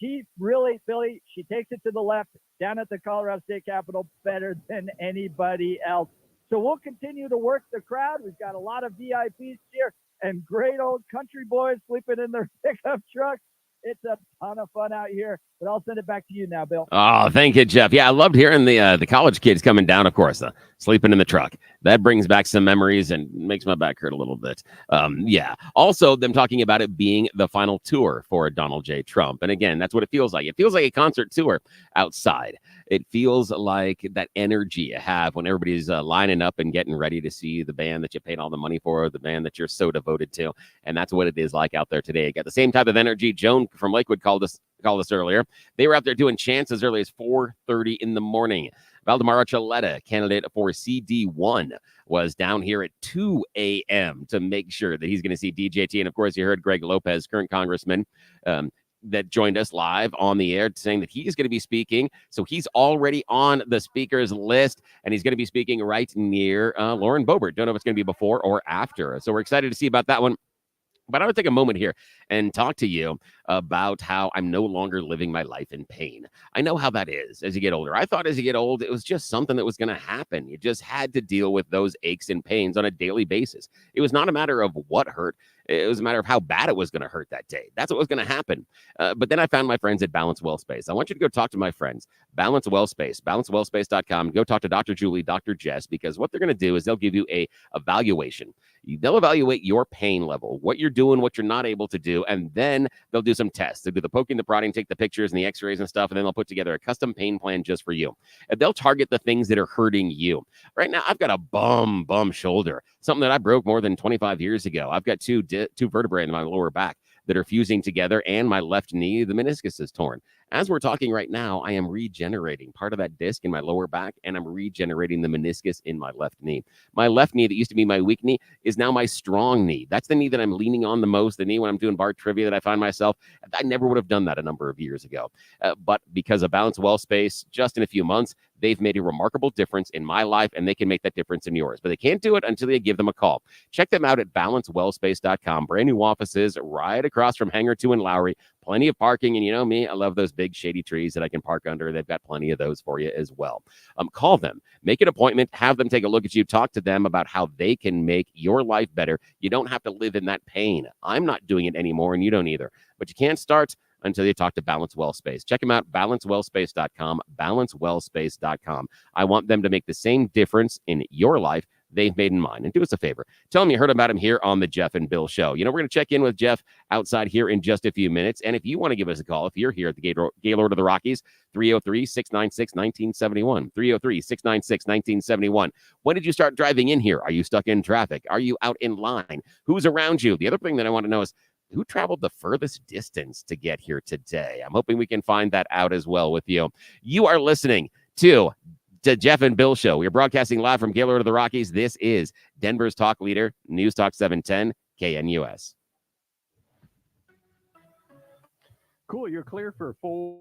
[SPEAKER 2] She really, Billy, she takes it to the left down at the Colorado State Capitol better than anybody else. So we'll continue to work the crowd. We've got a lot of VIPs here and great old country boys sleeping in their pickup trucks. It's a ton of fun out here, but I'll send it back to you now, Bill.
[SPEAKER 1] Oh, thank you, Jeff. Yeah, I loved hearing the college kids coming down, of course, sleeping in the truck. That brings back some memories and makes my back hurt a little bit. Yeah. Also, them talking about it being the final tour for Donald J. Trump. And again, that's what it feels like. It feels like a concert tour outside. It feels like that energy you have when everybody's lining up and getting ready to see the band that you paid all the money for, the band that you're so devoted to. And that's what it is like out there today. Got the same type of energy. Joan from Lakewood called us earlier. They were out there doing chants as early as 4:30 in the morning. Valdemar Archuleta, candidate for CD1, was down here at 2 a.m. to make sure that he's going to see DJT. And of course, you heard Greg Lopez, current congressman, that joined us live on the air saying that he is going to be speaking. So he's already on the speakers list, and he's going to be speaking right near Lauren Boebert. Don't know if it's going to be before or after. So we're excited to see about that one. But I would take a moment here and talk to you about how I'm no longer living my life in pain. I know how that is as you get older. I thought as you get old, it was just something that was going to happen. You just had to deal with those aches and pains on a daily basis. It was not a matter of what hurt. It was a matter of how bad it was going to hurt that day. That's what was going to happen. But then I found my friends at Balance Wellspace. I want you to go talk to my friends. Balance Wellspace, balancewellspace.com. Go talk to Dr. Julie, Dr. Jess, because what they're going to do is they'll give you a evaluation. They'll evaluate your pain level, what you're doing, what you're not able to do, and then they'll do some tests. They'll do the poking, the prodding, take the pictures and the x-rays and stuff, and then they'll put together a custom pain plan just for you. And they'll target the things that are hurting you. Right now, I've got a bum shoulder, something that I broke more than 25 years ago. I've got two vertebrae in my lower back that are fusing together, and my left knee, the meniscus is torn. As we're talking right now, I am regenerating part of that disc in my lower back, and I'm regenerating the meniscus in my left knee. My left knee that used to be my weak knee is now my strong knee. That's the knee that I'm leaning on the most, the knee when I'm doing bar trivia that I find myself. I never would have done that a number of years ago. But because of Balance Wellspace, just in a few months, they've made a remarkable difference in my life, and they can make that difference in yours. But they can't do it until you give them a call. Check them out at balancewellspace.com. Brand new offices right across from Hangar 2 in Lowry. Plenty of parking, and you know me, I love those big shady trees that I can park under. They've got plenty of those for you as well. Call them, make an appointment, have them take a look at you, talk to them about how they can make your life better. You don't have to live in that pain. I'm not doing it anymore, and you don't either. But you can't start until you talk to Balance Wellspace. Check them out, balancewellspace.com, balancewellspace.com. I want them to make the same difference in your life they've made in mine. And do us a favor. Tell them you heard about him here on the Jeff and Bill Show. You know, we're going to check in with Jeff outside here in just a few minutes. And if you want to give us a call, if you're here at the Gaylord of the Rockies, 303-696-1971, 303-696-1971. When did you start driving in here? Are you stuck in traffic? Are you out in line? Who's around you? The other thing that I want to know is, who traveled the furthest distance to get here today? I'm hoping we can find that out as well with you. You are listening to the Jeff and Bill Show. We are broadcasting live from Gaylord of the Rockies. This is Denver's talk leader, News Talk 710 KNUS.
[SPEAKER 2] Cool. You're clear for 4.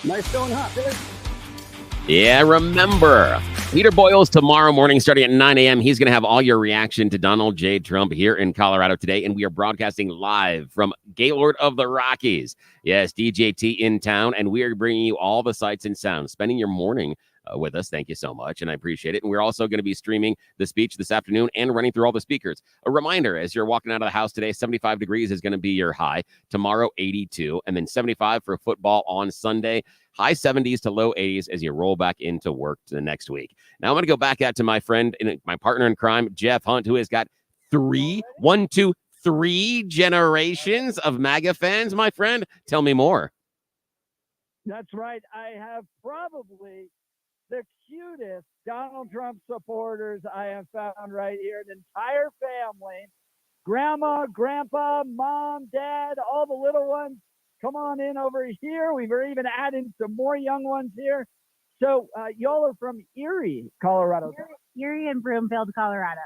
[SPEAKER 5] Nice going hot, Billy.
[SPEAKER 1] Yeah, remember, Peter Boyle's tomorrow morning starting at 9 a.m. He's going to have all your reaction to Donald J. Trump here in Colorado today, and we are broadcasting live from Gaylord of the Rockies. Yes, DJT in town, and we are bringing you all the sights and sounds, spending your morning with us. Thank you so much, and I appreciate it. And we're also going to be streaming the speech this afternoon and running through all the speakers. A reminder, as you're walking out of the house today, 75 degrees is going to be your high. Tomorrow, 82, and then 75 for football on Sunday. High 70s to low 80s as you roll back into work the next week. Now I'm going to go back out to my friend and my partner in crime, Jeff Hunt, who has got three generations of MAGA fans, my friend. Tell me more.
[SPEAKER 2] That's right. I have probably the cutest Donald Trump supporters I have found right here. An entire family, grandma, grandpa, mom, dad, all the little ones. Come on in over here. We've even added some more young ones here. So y'all are from Erie, Colorado.
[SPEAKER 18] Erie and Broomfield, Colorado.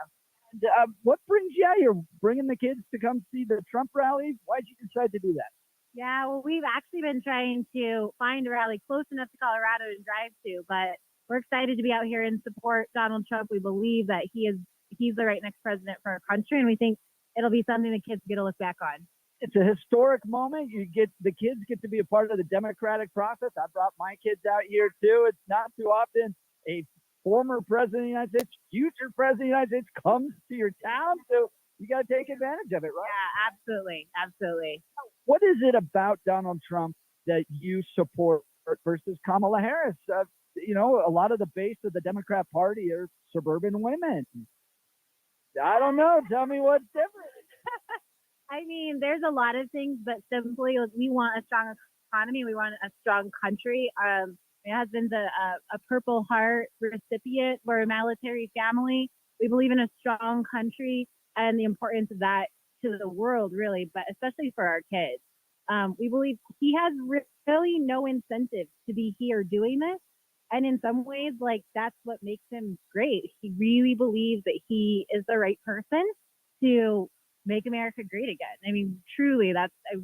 [SPEAKER 2] And, what brings you out here? Bringing the kids to come see the Trump rally? Why'd you decide to do that?
[SPEAKER 18] Yeah, well, we've actually been trying to find a rally close enough to Colorado to drive to, but we're excited to be out here and support Donald Trump. We believe that he's the right next president for our country, and we think it'll be something the kids get to look back on.
[SPEAKER 2] It's a historic moment. The kids get to be a part of the democratic process. I brought my kids out here too. It's not too often a former president of the United States, future president of the United States comes to your town. So you got to take advantage of it, right?
[SPEAKER 18] Yeah, absolutely. Absolutely.
[SPEAKER 2] What is it about Donald Trump that you support versus Kamala Harris? A lot of the base of the Democrat Party are suburban women. I don't know. Tell me what's different.
[SPEAKER 18] I mean, there's a lot of things, but simply we want a strong economy. We want a strong country. My husband's a Purple Heart recipient. We're a military family. We believe in a strong country and the importance of that to the world, really, but especially for our kids. We believe he has really no incentive to be here doing this. And in some ways, that's what makes him great. He really believes that he is the right person to make America great again. I mean, truly,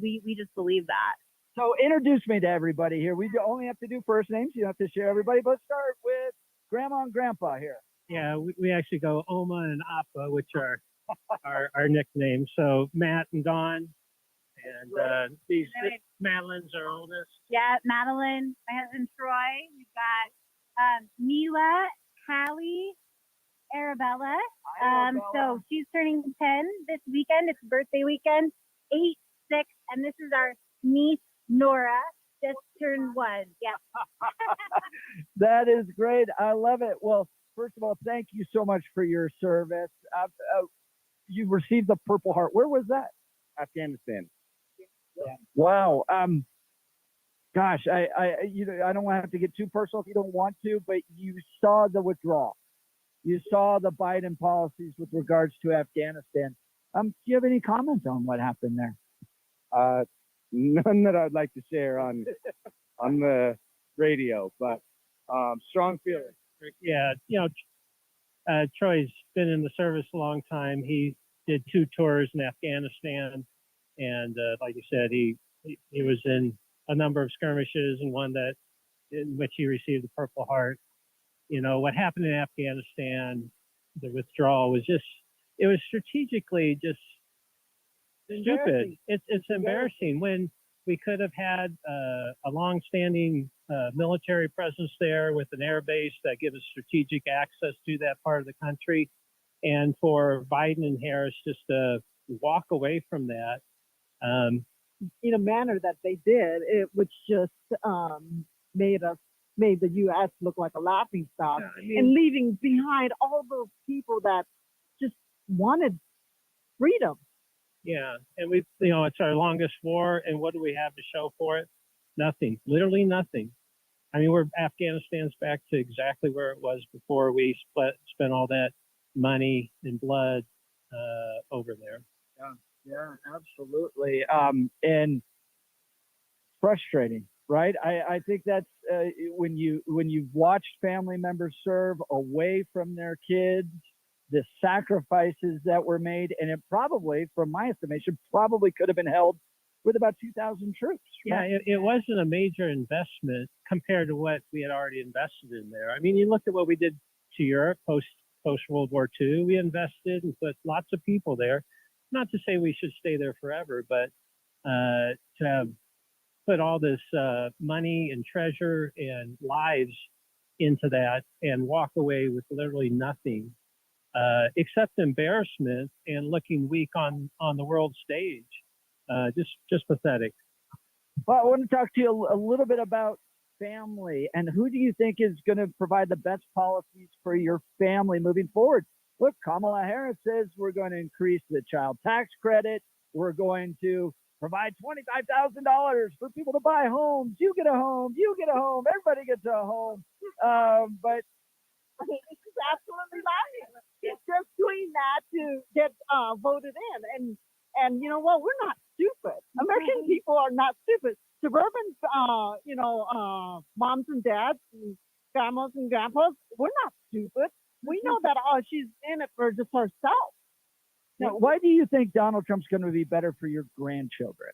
[SPEAKER 18] we just believe that.
[SPEAKER 2] So introduce me to everybody here. We only have to do first names. You don't have to share everybody, but start with Grandma and Grandpa here.
[SPEAKER 16] Yeah, we actually go Oma and Appa, which are our nicknames. So Matt and Dawn, and Madeline's our oldest.
[SPEAKER 18] Yeah, Madeline, my husband Troy. We've got Mila, Hallie, Arabella. So she's turning 10 this weekend. It's birthday weekend. 8, 6, and this is our niece Nora. Just turned 1. Yeah.
[SPEAKER 2] That is great. I love it. Well, first of all, thank you so much for your service. You received the Purple Heart. Where was that?
[SPEAKER 7] Afghanistan.
[SPEAKER 2] Yeah. Wow. Gosh, I don't want to have to get too personal if you don't want to, but you saw the withdrawal. You saw the Biden policies with regards to Afghanistan. Do you have any comments on what happened there?
[SPEAKER 7] None that I'd like to share on the radio, but strong feeling.
[SPEAKER 16] Yeah, Troy's been in the service a long time. He did 2 tours in Afghanistan, and like you said, he was in a number of skirmishes, and one in which he received the Purple Heart. What happened in Afghanistan, the withdrawal was it was strategically just stupid. It's embarrassing when we could have had a long-standing military presence there with an air base that gives us strategic access to that part of the country. And for Biden and Harris just to walk away from that.
[SPEAKER 14] In a manner that they did, which just made the U.S. look like a laughing stock, and leaving behind all those people that just wanted freedom.
[SPEAKER 16] Yeah, and it's our longest war, and what do we have to show for it? Nothing, literally nothing. I mean, Afghanistan's back to exactly where it was before we spent all that money and blood over there.
[SPEAKER 2] Yeah, absolutely. And frustrating, right? I think that's when you've watched family members serve away from their kids, the sacrifices that were made, and it probably, from my estimation, probably could have been held with about 2,000 troops.
[SPEAKER 16] Yeah, it wasn't a major investment compared to what we had already invested in there. I mean, you look at what we did to Europe post World War II. We invested and put lots of people there. Not to say we should stay there forever, but to have put all this money and treasure and lives into that and walk away with literally nothing except embarrassment and looking weak on the world stage. Just pathetic.
[SPEAKER 2] Well, I want to talk to you a little bit about family and who do you think is going to provide the best policies for your family moving forward? Look, Kamala Harris says we're going to increase the child tax credit. We're going to provide $25,000 for people to buy homes. You get a home. You get a home. Everybody gets a home. But
[SPEAKER 14] this is absolutely right. It's just doing that to get voted in. And you know what? We're not stupid. American people are not stupid. Suburban, moms and dads and grandmas and grandpas, we're not stupid. We know that she's in it for just herself.
[SPEAKER 2] Now, why do you think Donald Trump's going to be better for your grandchildren?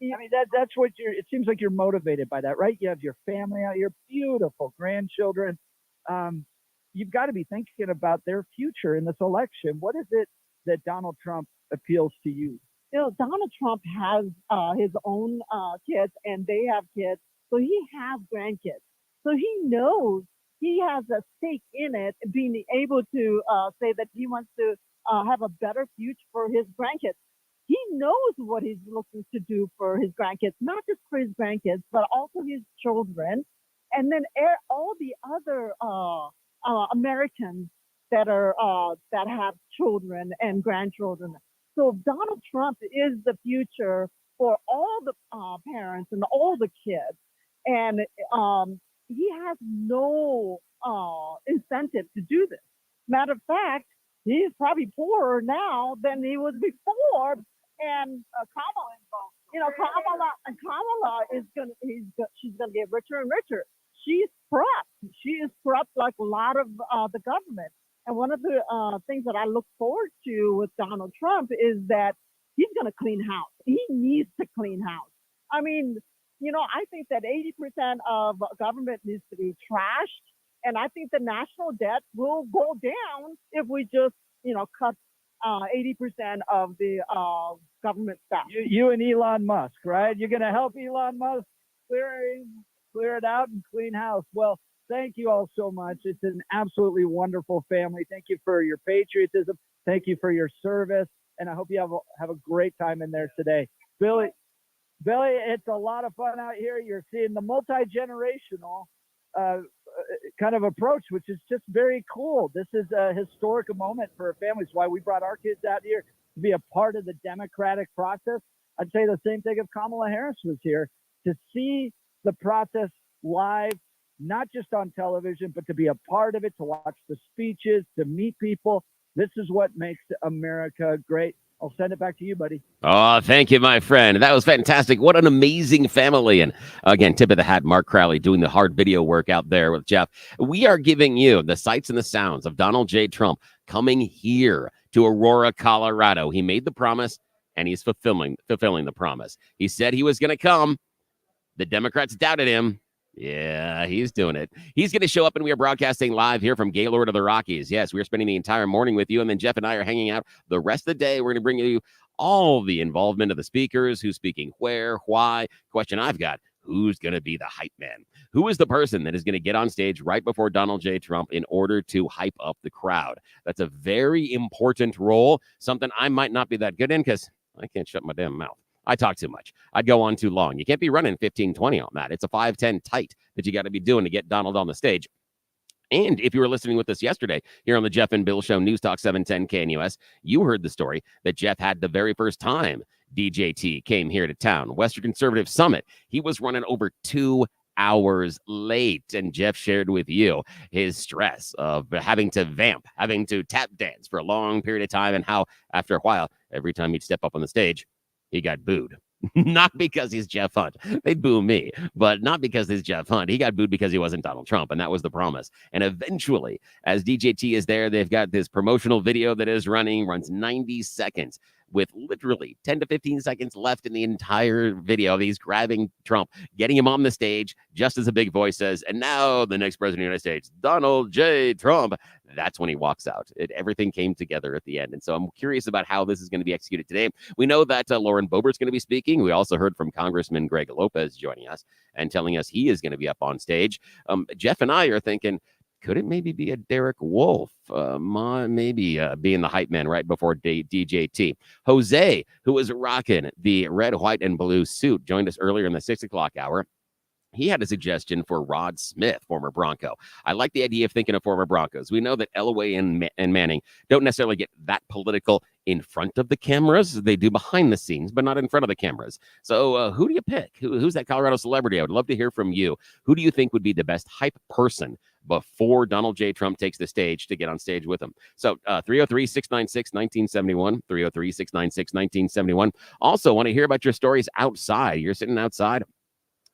[SPEAKER 2] I mean, that's what it seems like you're motivated by that, right? You have your family out here, beautiful grandchildren. You've got to be thinking about their future in this election. What is it that Donald Trump appeals to you?
[SPEAKER 14] You know, Donald Trump has his own kids and they have kids. So he has grandkids. So he knows he has a stake in it, being able to say that he wants to have a better future for his grandkids. He knows what he's looking to do for his grandkids, not just for his grandkids, but also his children. And then all the other Americans that have children and grandchildren. So Donald Trump is the future for all the parents and all the kids. And he has no incentive to do this. Matter of fact, he's probably poorer now than he was before. And Kamala is she's gonna get richer and richer. She's corrupt. She is corrupt like a lot of the government. And one of the things that I look forward to with Donald Trump is that he's going to clean house. He needs to clean house. I mean, I think that 80% of government needs to be trashed. And I think the national debt will go down if we just, cut 80% of the government staff.
[SPEAKER 2] You and Elon Musk, right? You're going to help Elon Musk clear it out and clean house. Well, thank you all so much. It's an absolutely wonderful family. Thank you for your patriotism. Thank you for your service. And I hope you have a great time in there today. Billy, it's a lot of fun out here. You're seeing the multi-generational kind of approach, which is just very cool. This is a historic moment for families. Why we brought our kids out here to be a part of the democratic process. I'd say the same thing if Kamala Harris was here, to see the process live, not just on television, but to be a part of it, to watch the speeches, to meet people. This is what makes America great. I'll send it back to you, buddy.
[SPEAKER 1] Oh, thank you, my friend. That was fantastic. What an amazing family. And again, tip of the hat, Mark Crowley doing the hard video work out there with Jeff. We are giving you the sights and the sounds of Donald J. Trump coming here to Aurora, Colorado. He made the promise and he's fulfilling the promise. He said he was going to come. The Democrats doubted him. Yeah, he's doing it. He's going to show up, and we are broadcasting live here from Gaylord of the Rockies. Yes, we're spending the entire morning with you, and then Jeff and I are hanging out the rest of the day. We're going to bring you all the involvement of the speakers, who's speaking where, why. Question I've got, who's going to be the hype man? Who is the person that is going to get on stage right before Donald J. Trump in order to hype up the crowd? That's a very important role, something I might not be that good in because I can't shut my damn mouth. I talk too much. I'd go on too long. You can't be running 15-20 on that. It's a 5-10 tight that you got to be doing to get Donald on the stage. And if you were listening with us yesterday here on the Jeff and Bill Show, News Talk 710 KNUS, you heard the story that Jeff had the very first time DJT came here to town, Western Conservative Summit. He was running over 2 hours late, and Jeff shared with you his stress of having to vamp, having to tap dance for a long period of time, and how after a while, every time he'd step up on the stage, he got booed. Not because he's Jeff Hunt. They'd boo me, but not because he's Jeff Hunt. He got booed because he wasn't Donald Trump, and that was the promise. And eventually, as DJT is there, they've got this promotional video that is runs 90 seconds. with literally 10 to 15 seconds left in the entire video. He's grabbing Trump, getting him on the stage, just as a big voice says, and now the next president of the United States, Donald J. Trump. That's when he walks out. Everything came together at the end. And so I'm curious about how this is going to be executed today. We know that Lauren Boebert's going to be speaking. We also heard from Congressman Greg Lopez joining us and telling us he is going to be up on stage. Jeff and I are thinking, could it maybe be a Derek Wolf? Maybe being the hype man right before DJT. Jose, who was rocking the red, white, and blue suit, joined us earlier in the 6 o'clock hour. He had a suggestion for Rod Smith, former Bronco. I like the idea of thinking of former Broncos. We know that Elway and Manning don't necessarily get that political in front of the cameras. They do behind the scenes, but not in front of the cameras. So who do you pick? Who's that Colorado celebrity? I would love to hear from you. Who do you think would be the best hype person before Donald J. Trump takes the stage to get on stage with him? So 303-696-1971, 303-696-1971. Also want to hear about your stories outside. You're sitting outside.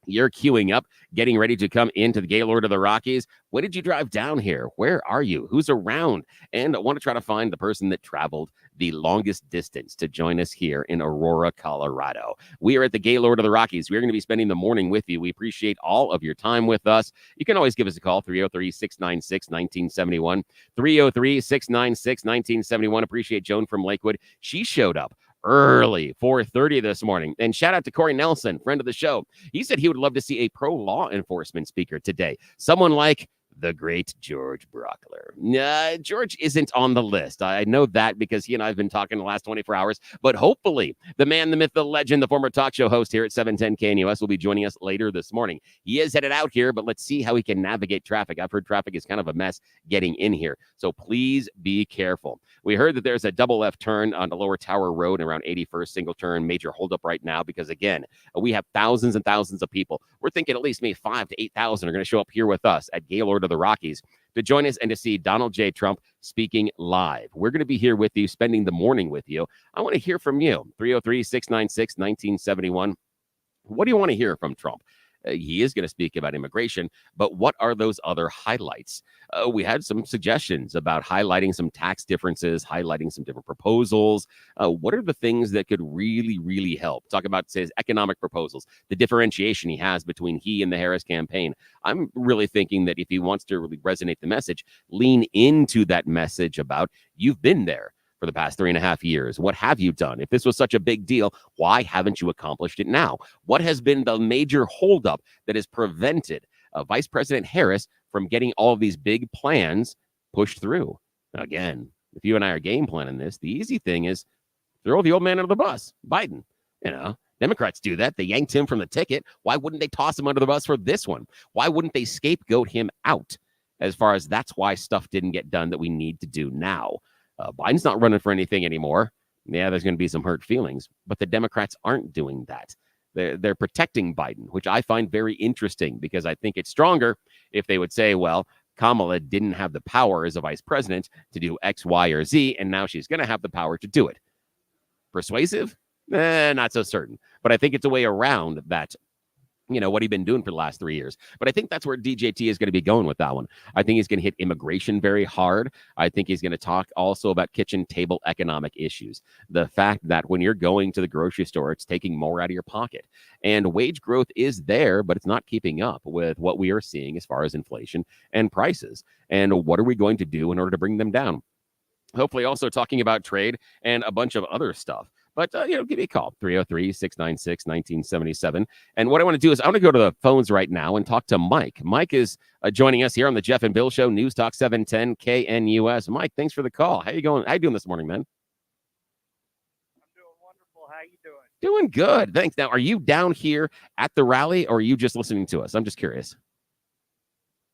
[SPEAKER 1] You're queuing up, getting ready to come into the Gaylord of the Rockies. When did you drive down here? Where are you? Who's around? And I want to try to find the person that traveled the longest distance to join us here in Aurora, Colorado. We are at the Gaylord of the Rockies. We're going to be spending the morning with you. We appreciate all of your time with us. You can always give us a call, 303-696-1971, 303-696-1971. Appreciate Joan from Lakewood. She showed up early, 4:30 this morning. And shout out to Corey Nelson, friend of the show. He said he would love to see a pro-law enforcement speaker today. Someone like the great George Brauchler. George isn't on the list. I know that because he and I have been talking the last 24 hours. But hopefully, the man, the myth, the legend, the former talk show host here at 710 KNUS will be joining us later this morning. He is headed out here, but let's see how he can navigate traffic. I've heard traffic is kind of a mess getting in here. So please be careful. We heard that there's a double left turn on the Lower Tower Road around 81st, single turn, major holdup right now because, again, we have thousands and thousands of people. We're thinking at least maybe 5,000 to 8,000 are going to show up here with us at Gaylord of the Rockies to join us and to see Donald J. Trump speaking live. We're going to be here with you, spending the morning with you. I want to hear from you. 303-696-1971. What do you want to hear from Trump? He is going to speak about immigration, but what are those other highlights? We had some suggestions about highlighting some tax differences, highlighting some different proposals. What are the things that could really, really help? Talk about, say, his economic proposals, the differentiation he has between he and the Harris campaign. I'm really thinking that if he wants to really resonate the message, lean into that message about you've been there for the past 3.5 years. What have you done? If this was such a big deal, why haven't you accomplished it now? What has been the major holdup that has prevented Vice President Harris from getting all of these big plans pushed through? Again, if you and I are game planning this, the easy thing is throw the old man under the bus, Biden. You know, Democrats do that. They yanked him from the ticket. Why wouldn't they toss him under the bus for this one? Why wouldn't they scapegoat him out as far as that's why stuff didn't get done that we need to do now? Biden's not running for anything anymore. Yeah, there's going to be some hurt feelings, but the Democrats aren't doing that. They're protecting Biden, which I find very interesting because I think it's stronger if they would say, well, Kamala didn't have the power as a vice president to do X, Y, or Z, and now she's going to have the power to do it. Persuasive? Not so certain. But I think it's a way around that, you know, what he's been doing for the last 3 years. But I think that's where DJT is going to be going with that one. I think he's going to hit immigration very hard. I think he's going to talk also about kitchen table economic issues. The fact that when you're going to the grocery store, it's taking more out of your pocket. And wage growth is there, but it's not keeping up with what we are seeing as far as inflation and prices. And what are we going to do in order to bring them down? Hopefully also talking about trade and a bunch of other stuff. But, give me a call, 303-696-1977. And what I want to do is I want to go to the phones right now and talk to Mike. Mike is joining us here on the Jeff and Bill Show, News Talk 710 KNUS. Mike, thanks for the call. How you going? How you doing this morning, man?
[SPEAKER 15] I'm doing wonderful. How you doing?
[SPEAKER 1] Doing good. Thanks. Now, are you down here at the rally or are you just listening to us? I'm just curious.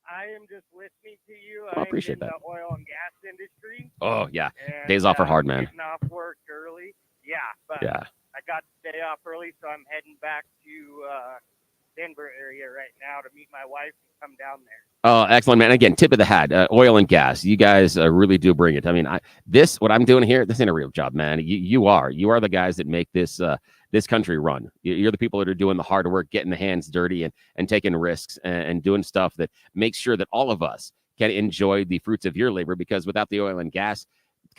[SPEAKER 15] I am just listening to you.
[SPEAKER 1] I appreciate that.
[SPEAKER 15] I'm in the oil and gas industry.
[SPEAKER 1] Oh, yeah.
[SPEAKER 15] And,
[SPEAKER 1] Days off are hard, man.
[SPEAKER 15] Getting off work early. Yeah, but
[SPEAKER 1] Yeah.
[SPEAKER 15] I got the day off early, so I'm heading back to Denver area right now to meet my wife and come down there.
[SPEAKER 1] Oh, excellent, man. Again, tip of the hat, oil and gas. You guys really do bring it. I mean, what I'm doing here, this ain't a real job, man. You are the guys that make this this country run. You're the people that are doing the hard work, getting the hands dirty and taking risks and doing stuff that makes sure that all of us can enjoy the fruits of your labor, because without the oil and gas,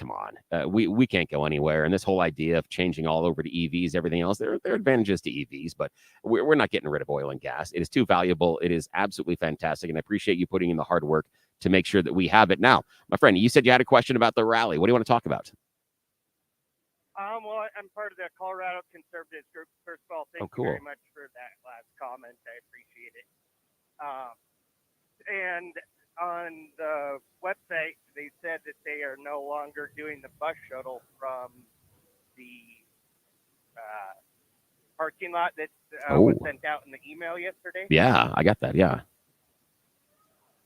[SPEAKER 1] come on, we can't go anywhere. And this whole idea of changing all over to EVs, everything else, there are advantages to EVs, but we're not getting rid of oil and gas. It is too valuable. It is absolutely fantastic, and I appreciate you putting in the hard work to make sure that we have it. Now, my friend, you said you had a question about the rally. What do you want to talk about?
[SPEAKER 15] Well, I'm part of the Colorado Conservatives group. First of all, thank you very much for that last comment. I appreciate it. And on the website, they said that they are no longer doing the bus shuttle from the parking lot that was sent out in the email yesterday.
[SPEAKER 1] Yeah, I got that. Yeah.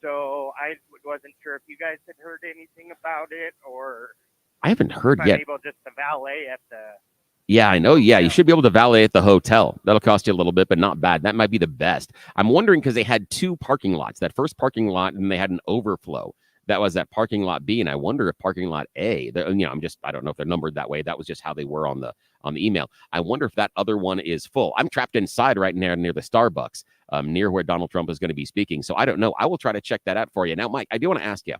[SPEAKER 15] So I wasn't sure if you guys had heard anything about it, or
[SPEAKER 1] I haven't heard
[SPEAKER 15] if
[SPEAKER 1] yet.
[SPEAKER 15] I'm able just to valet at the.
[SPEAKER 1] Yeah, I know. Yeah, you should be able to valet at the hotel. That'll cost you a little bit, but not bad. That might be the best. I'm wondering because they had two parking lots. That first parking lot, and they had an overflow. That was at parking lot B, and I wonder if parking lot A. I don't know if they're numbered that way. That was just how they were on the email. I wonder if that other one is full. I'm trapped inside right now near the Starbucks, near where Donald Trump is going to be speaking. So I don't know. I will try to check that out for you. Now, Mike, I do want to ask you,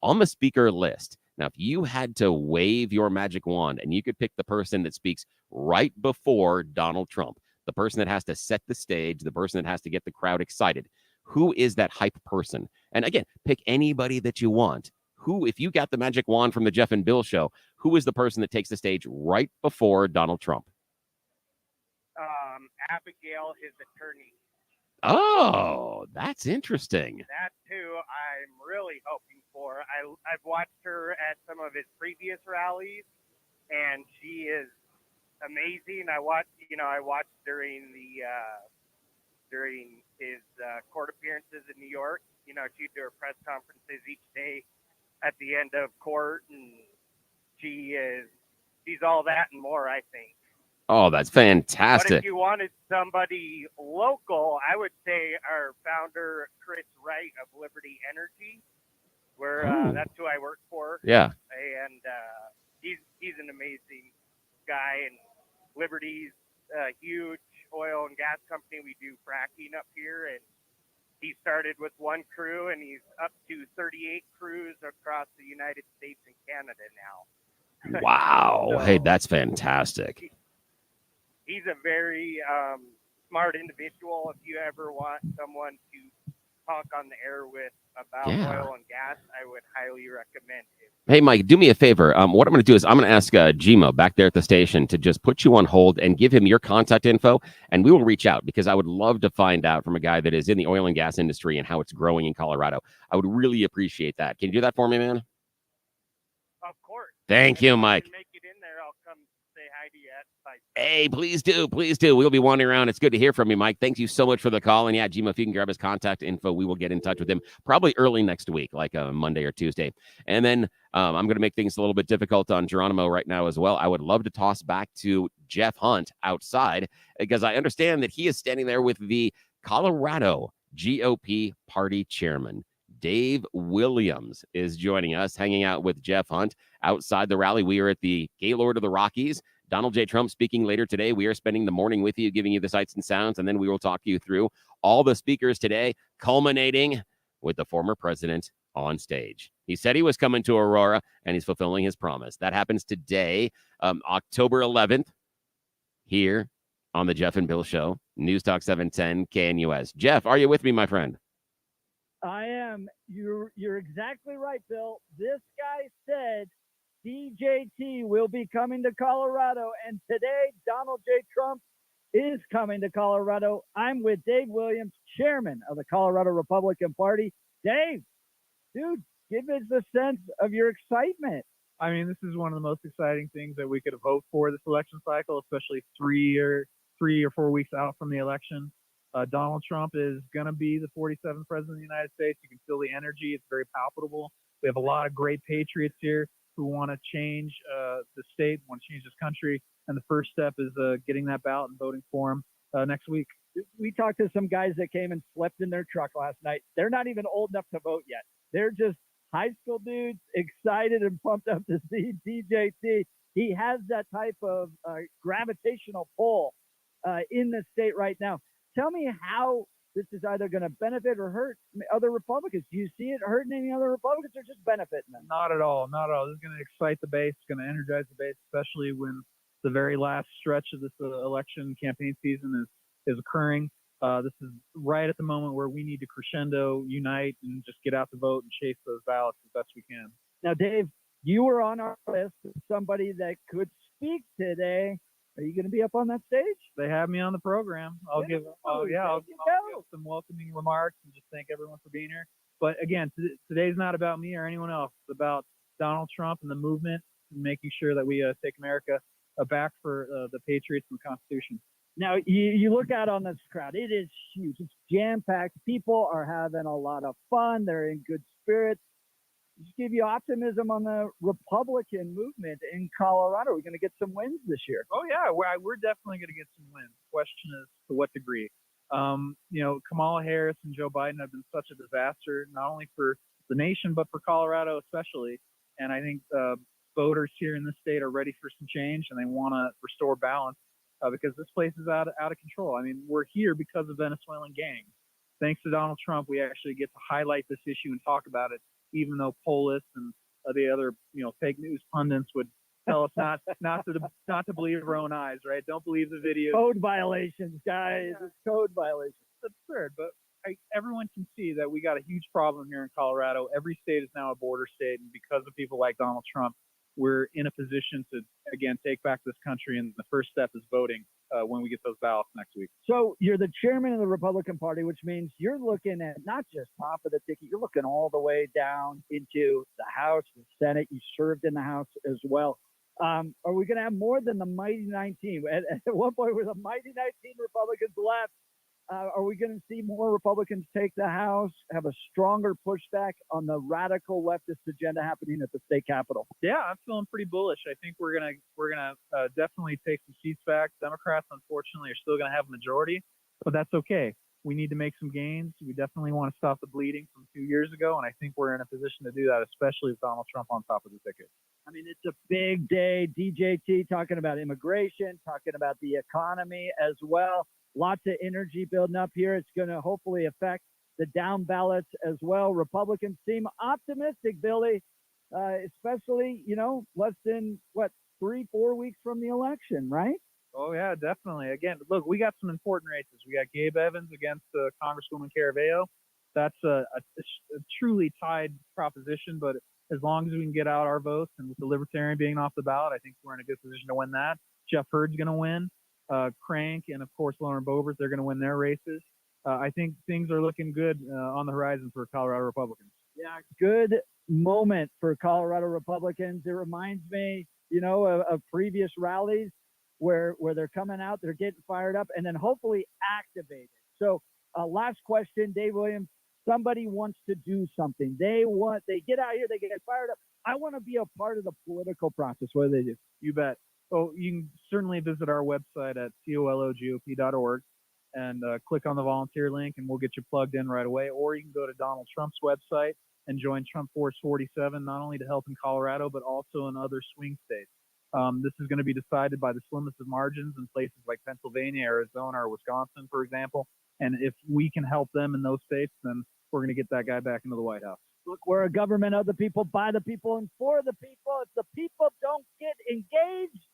[SPEAKER 1] on the speaker list. Now, if you had to wave your magic wand and you could pick the person that speaks right before Donald Trump, the person that has to set the stage, the person that has to get the crowd excited, who is that hype person? And again, pick anybody that you want. Who, if you got the magic wand from the Jeff and Bill show, who is the person that takes the stage right before Donald Trump?
[SPEAKER 15] Abigail, his attorney.
[SPEAKER 1] Oh, that's interesting.
[SPEAKER 15] That too, I'm really hoping for. I've watched her at some of his previous rallies, and she is amazing. I watched during his court appearances in New York. She'd do her press conferences each day at the end of court, and she's all that and more, I think.
[SPEAKER 1] Oh, that's fantastic.
[SPEAKER 15] But if you wanted somebody local, I would say our founder, Chris Wright of Liberty Energy, where that's who I work for.
[SPEAKER 1] Yeah.
[SPEAKER 15] And he's an amazing guy, and Liberty's a huge oil and gas company. We do fracking up here, and he started with one crew, and he's up to 38 crews across the United States and Canada now.
[SPEAKER 1] Wow.
[SPEAKER 15] So,
[SPEAKER 1] hey, that's fantastic.
[SPEAKER 15] He's a very smart individual. If you ever want someone to talk on the air with about oil and gas, I would highly recommend him.
[SPEAKER 1] Hey, Mike, do me a favor. What I'm going to do is I'm going to ask Gmo back there at the station to just put you on hold and give him your contact info, and we will reach out because I would love to find out from a guy that is in the oil and gas industry and how it's growing in Colorado. I would really appreciate that. Can you do that for me, man?
[SPEAKER 15] Of course.
[SPEAKER 1] Thank you, Mike.
[SPEAKER 15] Make it in there. I'll come say hi to you at the site.
[SPEAKER 1] Hey, please do. Please do. We'll be wandering around. It's good to hear from you, Mike. Thank you so much for the call. And yeah, Gmo, if you can grab his contact info, we will get in touch with him probably early next week, like Monday or Tuesday. And then I'm going to make things a little bit difficult on Geronimo right now as well. I would love to toss back to Jeff Hunt outside because I understand that he is standing there with the Colorado GOP party chairman. Dave Williams is joining us, hanging out with Jeff Hunt outside the rally. We are at the Gaylord of the Rockies. Donald J. Trump speaking later today. We are spending the morning with you, giving you the sights and sounds, and then we will talk you through all the speakers today, culminating with the former president on stage. He said he was coming to Aurora, and he's fulfilling his promise. That happens today, October 11th, here on the Jeff and Bill Show, News Talk 710 KNUS. Jeff, are you with me, my friend?
[SPEAKER 2] I am. You're exactly right, Bill. This guy said DJT will be coming to Colorado, and today Donald J. Trump is coming to Colorado. I'm with Dave Williams, chairman of the Colorado Republican Party. Dave, dude, give us a sense of your excitement.
[SPEAKER 17] I mean, this is one of the most exciting things that we could have hoped for this election cycle, especially 3 or 4 weeks out from the election. Donald Trump is going to be the 47th president of the United States. You can feel the energy. It's very palpable. We have a lot of great patriots here who want to change the state, want to change this country. And the first step is getting that ballot and voting for him next week.
[SPEAKER 2] We talked to some guys that came and slept in their truck last night. They're not even old enough to vote yet. They're just high school dudes excited and pumped up to see DJT. He has that type of gravitational pull in the state right now. Tell me how this is either going to benefit or hurt other Republicans. Do you see it hurting any other Republicans or just benefiting them?
[SPEAKER 17] Not at all. Not at all. This is going to excite the base. It's going to energize the base, especially when the very last stretch of this election campaign season is occurring. This is right at the moment where we need to crescendo, unite, and just get out the vote and chase those ballots as best we can.
[SPEAKER 2] Now, Dave, you were on our list of somebody that could speak today. Are you going to be up on that stage?
[SPEAKER 17] They have me on the program. I'll give some welcoming remarks and just thank everyone for being here. But again, today's not about me or anyone else. It's about Donald Trump and the movement and making sure that we take America back for the Patriots and the Constitution.
[SPEAKER 2] Now, you look out on this crowd. It is huge. It's jam-packed. People are having a lot of fun. They're in good spirits. Just give you optimism on the Republican movement in Colorado. We're going to get some wins this year.
[SPEAKER 17] Oh, yeah. We're definitely going to get some wins. The question is to what degree. Kamala Harris and Joe Biden have been such a disaster, not only for the nation, but for Colorado especially. And I think voters here in this state are ready for some change, and they want to restore balance because this place is out of control. I mean, we're here because of Venezuelan gangs. Thanks to Donald Trump, we actually get to highlight this issue and talk about it, even though Polis and the other, fake news pundits would tell us not to believe our own eyes, right? Don't believe the video.
[SPEAKER 2] Code violations, guys. It's code violations.
[SPEAKER 17] It's absurd, but everyone can see that we got a huge problem here in Colorado. Every state is now a border state, and because of people like Donald Trump, we're in a position to, again, take back this country, and the first step is voting when we get those ballots next week.
[SPEAKER 2] So you're the chairman of the Republican Party, which means you're looking at not just top of the ticket, you're looking all the way down into the House, the Senate. You served in the House as well. Are we going to have more than the mighty 19? At one point, with the mighty 19 Republicans left, are we going to see more Republicans take the House, have a stronger pushback on the radical leftist agenda happening at the state capitol?
[SPEAKER 17] Yeah, I'm feeling pretty bullish. I think we're gonna definitely take some seats back. Democrats, unfortunately, are still going to have a majority, but that's okay. We need to make some gains. We definitely want to stop the bleeding from 2 years ago, and I think we're in a position to do that, especially with Donald Trump on top of the ticket.
[SPEAKER 2] I mean, it's a big day. DJT talking about immigration, talking about the economy as well. Lots of energy building up here. It's going to hopefully affect the down ballots as well. Republicans seem optimistic, Billy, especially, less than, 3-4 weeks from the election, right?
[SPEAKER 17] Oh, yeah, definitely. Again, look, we got some important races. We got Gabe Evans against Congresswoman Caraveo. That's a truly tied proposition, but as long as we can get out our votes, and with the Libertarian being off the ballot, I think we're in a good position to win that. Jeff Hurd's going to win. Crank and, of course, Lauren Boebert, they're going to win their races. I think things are looking good on the horizon for Colorado Republicans.
[SPEAKER 2] Yeah, good moment for Colorado Republicans. It reminds me, of previous rallies where they're coming out, they're getting fired up, and then hopefully activated. So last question, Dave Williams, somebody wants to do something. They get out here, they get fired up. I want to be a part of the political process. What do they do?
[SPEAKER 17] You bet. Well, you can certainly visit our website at cologop.org and click on the volunteer link, and we'll get you plugged in right away. Or you can go to Donald Trump's website and join Trump Force 47, not only to help in Colorado, but also in other swing states. This is going to be decided by the slimmest of margins in places like Pennsylvania, Arizona, or Wisconsin, for example. And if we can help them in those states, then we're going to get that guy back into the White House.
[SPEAKER 2] Look, we're a government of the people, by the people, and for the people. If the people don't get engaged,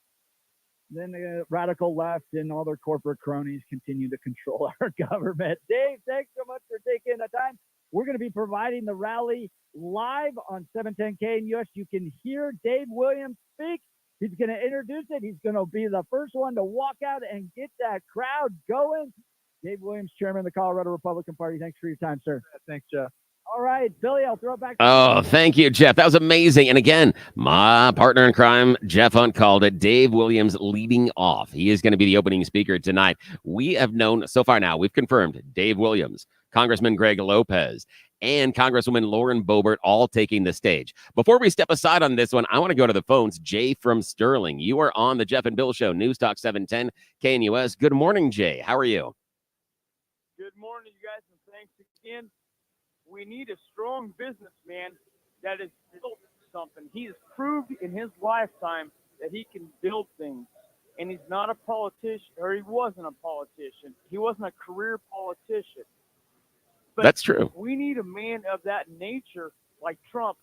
[SPEAKER 2] then the radical left and all their corporate cronies continue to control our government. Dave, thanks so much for taking the time. We're going to be providing the rally live on 710 KNUS. You can hear Dave Williams speak. He's going to introduce it. He's going to be the first one to walk out and get that crowd going. Dave Williams, Chairman of the Colorado Republican Party. Thanks for your time, sir.
[SPEAKER 17] Thanks, Jeff.
[SPEAKER 2] All right, Billy, I'll throw it back to
[SPEAKER 1] you. Thank you, Jeff. That was amazing. And again, my partner in crime, Jeff Hunt, called it. Dave Williams leading off. He is going to be the opening speaker tonight. We have known so far now, we've confirmed Dave Williams, Congressman Greg Lopez, and Congresswoman Lauren Boebert all taking the stage. Before we step aside on this one, I want to go to the phones. Jay from Sterling, you are on the Jeff and Bill Show, News Talk 710 KNUS. Good morning, Jay. How are you?
[SPEAKER 19] Good morning, you guys, and thanks again. We need a strong businessman that has built something. He has proved in his lifetime that he can build things. And he's not a politician, or he wasn't a politician. He wasn't a career politician. But
[SPEAKER 1] That's true.
[SPEAKER 19] We need a man of that nature like Trump.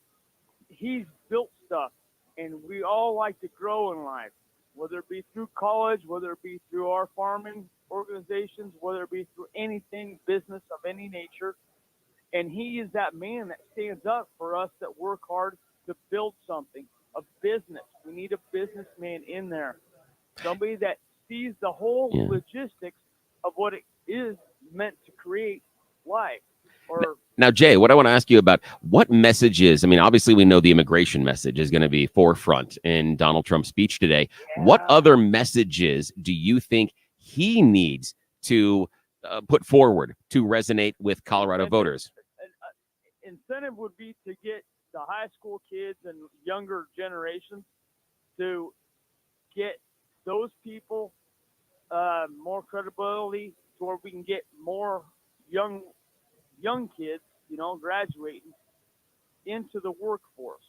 [SPEAKER 19] He's built stuff, and we all like to grow in life, whether it be through college, whether it be through our farming organizations, whether it be through anything, business of any nature. And he is that man that stands up for us that work hard to build something, a business. We need a businessman in there, somebody that sees the whole logistics of what it is meant to create life.
[SPEAKER 1] Now, Jay, what I want to ask you about, what messages, I mean, obviously we know the immigration message is going to be forefront in Donald Trump's speech today.
[SPEAKER 19] Yeah.
[SPEAKER 1] What other messages do you think he needs to put forward to resonate with Colorado voters?
[SPEAKER 19] Incentive would be to get the high school kids and younger generations to get those people more credibility, to where we can get more young kids, graduating into the workforce.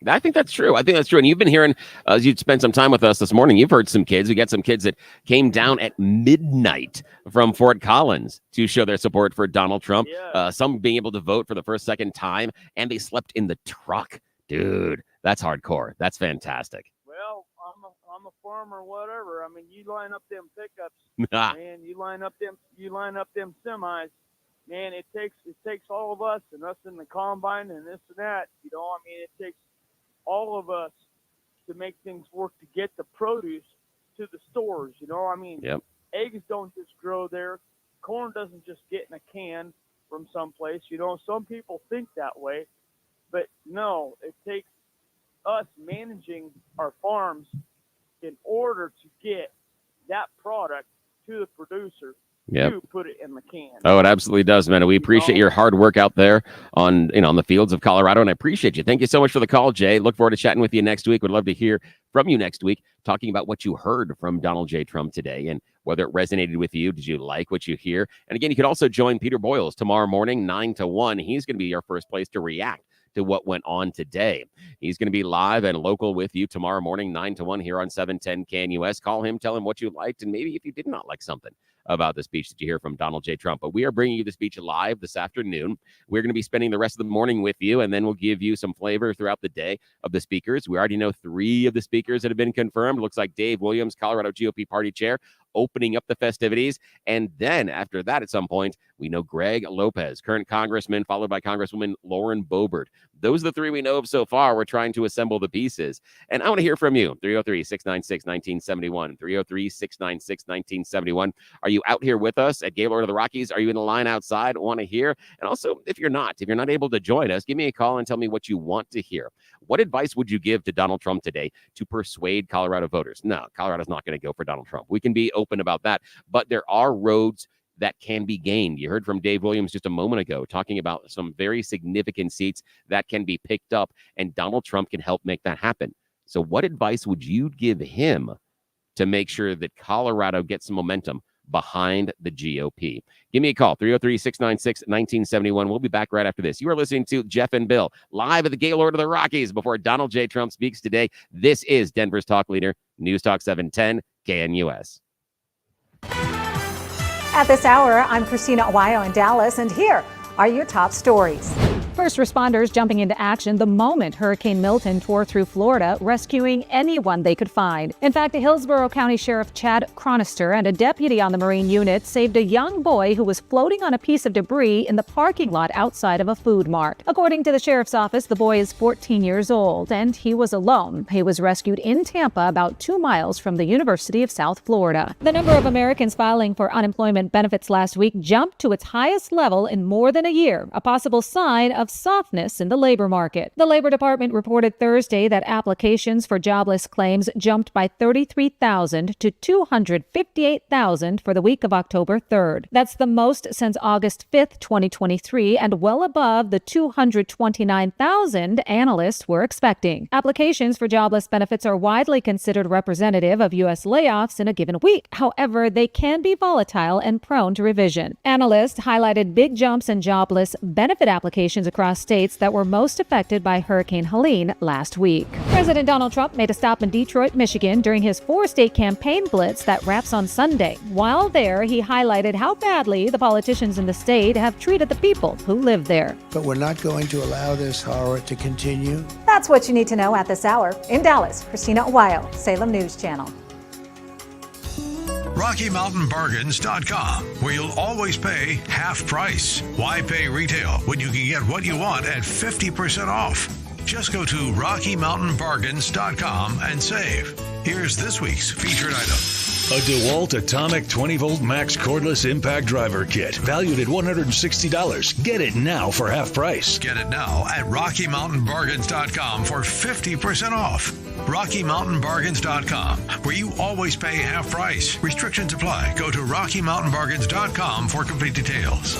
[SPEAKER 1] I think that's true. And you've been hearing, as you spent some time with us this morning, you've heard some kids. We got some kids that came down at midnight from Fort Collins to show their support for Donald Trump.
[SPEAKER 19] Yeah.
[SPEAKER 1] Some being able to vote for the second time, and they slept in the truck. Dude, that's hardcore. That's fantastic.
[SPEAKER 19] Well, I'm a farmer, whatever. I mean, you line up them pickups, man. You line up them semis. Man, it takes all of us, and us in the combine and this and that. I mean, it takes all of us to make things work to get the produce to the stores. I mean, eggs don't just grow there. Corn doesn't just get in a can from someplace. Some people think that way, but no, it takes us managing our farms in order to get that product to the producer to put it in the can.
[SPEAKER 1] Oh, it absolutely does, man. We appreciate your hard work out there on the fields of Colorado, and I appreciate you. Thank you so much for the call, Jay. Look forward to chatting with you next week. Would love to hear from you next week, talking about what you heard from Donald J. Trump today and whether it resonated with you. Did you like what you hear? And again, you could also join Peter Boyles tomorrow morning, 9 to 1. He's going to be your first place to react to what went on today. He's going to be live and local with you tomorrow morning, 9 to 1 here on 710 KNUS. Call him, tell him what you liked, and maybe if you did not like something about the speech that you hear from Donald J. Trump. But we are bringing you the speech live this afternoon. We're going to be spending the rest of the morning with you, and then we'll give you some flavor throughout the day of the speakers. We already know 3 of the speakers that have been confirmed. Looks like Dave Williams, Colorado GOP party chair, opening up the festivities. And then after that, at some point, we know Greg Lopez, current congressman, followed by Congresswoman Lauren Boebert. Those are the 3 we know of so far. We're trying to assemble the pieces. And I want to hear from you. 303-696-1971. 303-696-1971. Are you out here with us at Gaylord of the Rockies? Are you in the line outside? Want to hear? And also, if you're not able to join us, give me a call and tell me what you want to hear. What advice would you give to Donald Trump today to persuade Colorado voters? No, Colorado's not going to go for Donald Trump. We can be open about that, but there are roads that can be gained. You heard from Dave Williams just a moment ago talking about some very significant seats that can be picked up, and Donald Trump can help make that happen. So what advice would you give him to make sure that Colorado gets some momentum behind the GOP? Give me a call, 303-696-1971. We'll be back right after this. You are listening to Jeff and Bill live at the Gaylord of the Rockies before Donald J. Trump speaks today. This is Denver's talk leader, News Talk 710 KNUS.
[SPEAKER 3] At this hour, I'm Christina Awayo in Dallas, and here are your top stories.
[SPEAKER 4] First responders jumping into action the moment Hurricane Milton tore through Florida, rescuing anyone they could find. In fact, a Hillsborough County Sheriff Chad Cronister and a deputy on the Marine unit saved a young boy who was floating on a piece of debris in the parking lot outside of a food mart. According to the sheriff's office, the boy is 14 years old, and he was alone. He was rescued in Tampa, about 2 miles from the University of South Florida. The number of Americans filing for unemployment benefits last week jumped to its highest level in more than a year, a possible sign of softness in the labor market. The Labor Department reported Thursday that applications for jobless claims jumped by 33,000 to 258,000 for the week of October 3rd. That's the most since August 5th, 2023, and well above the 229,000 analysts were expecting. Applications for jobless benefits are widely considered representative of U.S. layoffs in a given week. However, they can be volatile and prone to revision. Analysts highlighted big jumps in jobless benefit applications across states that were most affected by Hurricane Helene last week. President Donald Trump made a stop in Detroit, Michigan during his 4-state campaign blitz that wraps on Sunday. While there, he highlighted how badly the politicians in the state have treated the people who live there.
[SPEAKER 20] But we're not going to allow this horror to continue.
[SPEAKER 3] That's what you need to know at this hour. In Dallas, Christina Aguayo, Salem News Channel.
[SPEAKER 8] RockyMountainBargains.com, where you'll always pay half price. Why pay retail when you can get what you want at 50% off? Just go to RockyMountainBargains.com and save. Here's this week's featured item.
[SPEAKER 9] A DeWalt Atomic 20-volt max cordless impact driver kit, valued at $160. Get it now for half price.
[SPEAKER 8] Get it now at RockyMountainBargains.com for 50% off. RockyMountainBargains.com, where you always pay half price. Restrictions apply. Go to RockyMountainBargains.com for complete details.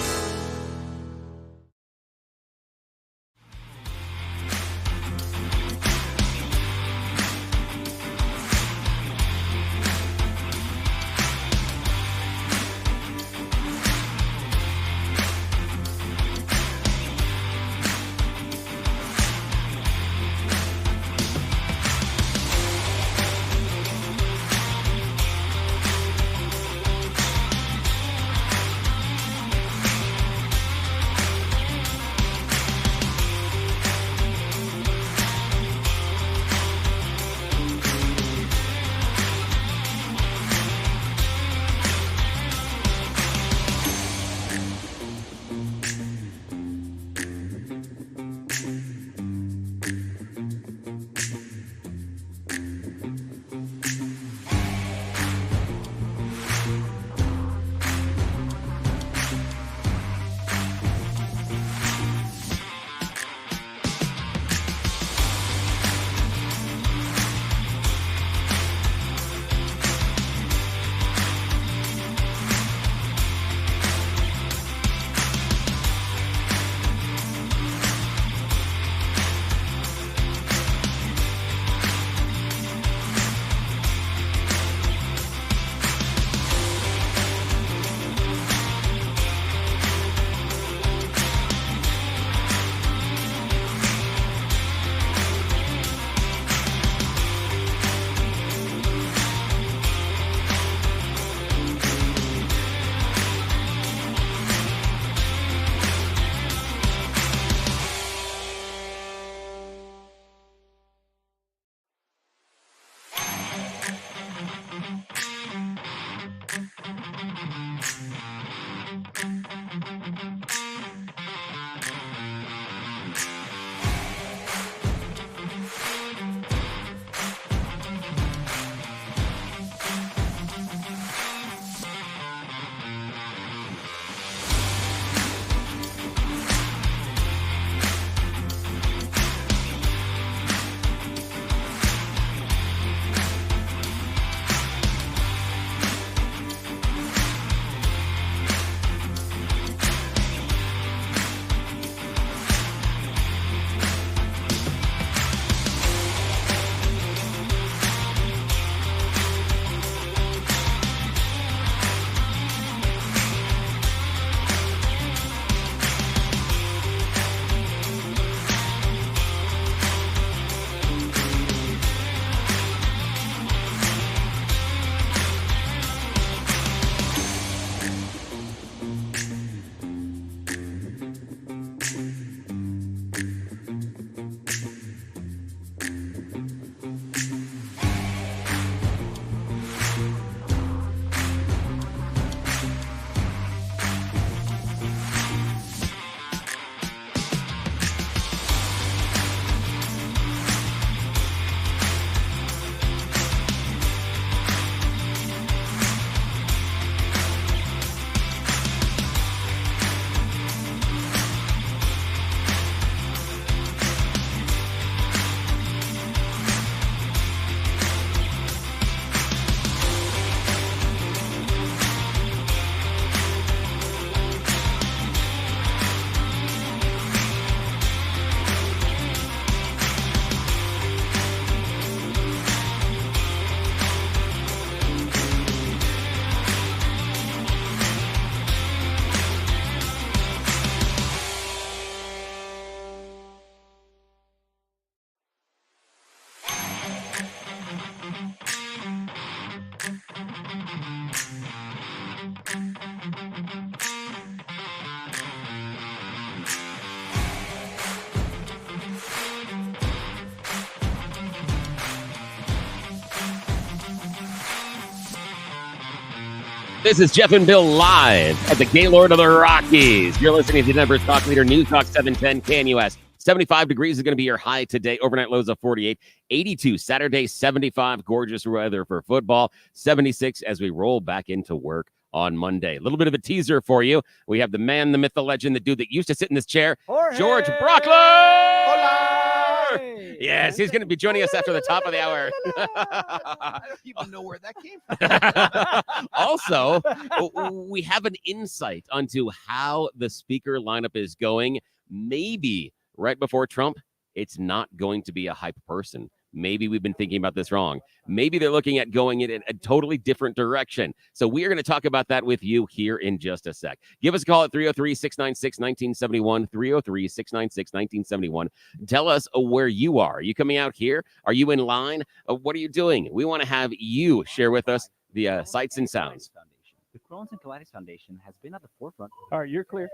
[SPEAKER 1] This is Jeff and Bill live at the Gaylord of the Rockies. You're listening to Denver's Talk Leader, News Talk 710 KNUS. 75 degrees is going to be your high today. Overnight lows of 48. 82 Saturday, 75. Gorgeous weather for football. 76 as we roll back into work on Monday. A little bit of a teaser for you. We have the man, the myth, the legend, the dude that used to sit in this chair, George Brauchler. Yes, he's going to be joining us after the top of the hour.
[SPEAKER 10] I don't even know where that came from.
[SPEAKER 1] Also, we have an insight onto how the speaker lineup is going. Maybe right before Trump, it's not going to be a hype person. Maybe we've been thinking about this wrong. Maybe they're looking at going in a totally different direction. So we are going to talk about that with you here in just a sec. Give us a call at 303-696-1971, 303-696-1971. Tell us where you are. Are you coming out here? Are you in line? What are you doing? We want to have you share with us the sights and sounds.
[SPEAKER 12] The Crohn's and Colitis Foundation has been at the forefront.
[SPEAKER 2] All right, you're clear.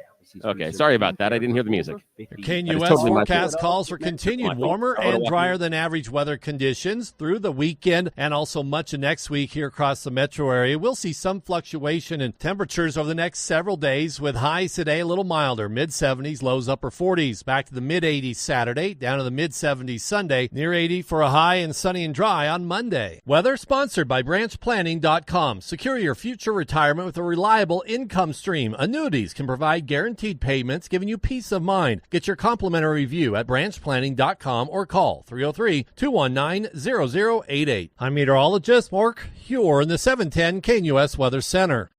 [SPEAKER 1] Okay, sorry about that. I didn't hear the music.
[SPEAKER 6] KNUS forecast calls for continued warmer and drier than average weather conditions through the weekend and also much of next week here across the metro area. We'll see some fluctuation in temperatures over the next several days with highs today a little milder, mid-70s, lows upper 40s. Back to the mid-80s Saturday, down to the mid-70s Sunday, near 80 for a high and sunny and dry on Monday. Weather sponsored by branchplanning.com. Secure your future retirement with a reliable income stream. Annuities can provide guaranteed payments, giving you peace of mind. Get your complimentary review at branchplanning.com or call 303-219-0088. I'm meteorologist Mark Huer in the 710 KNUS Weather Center.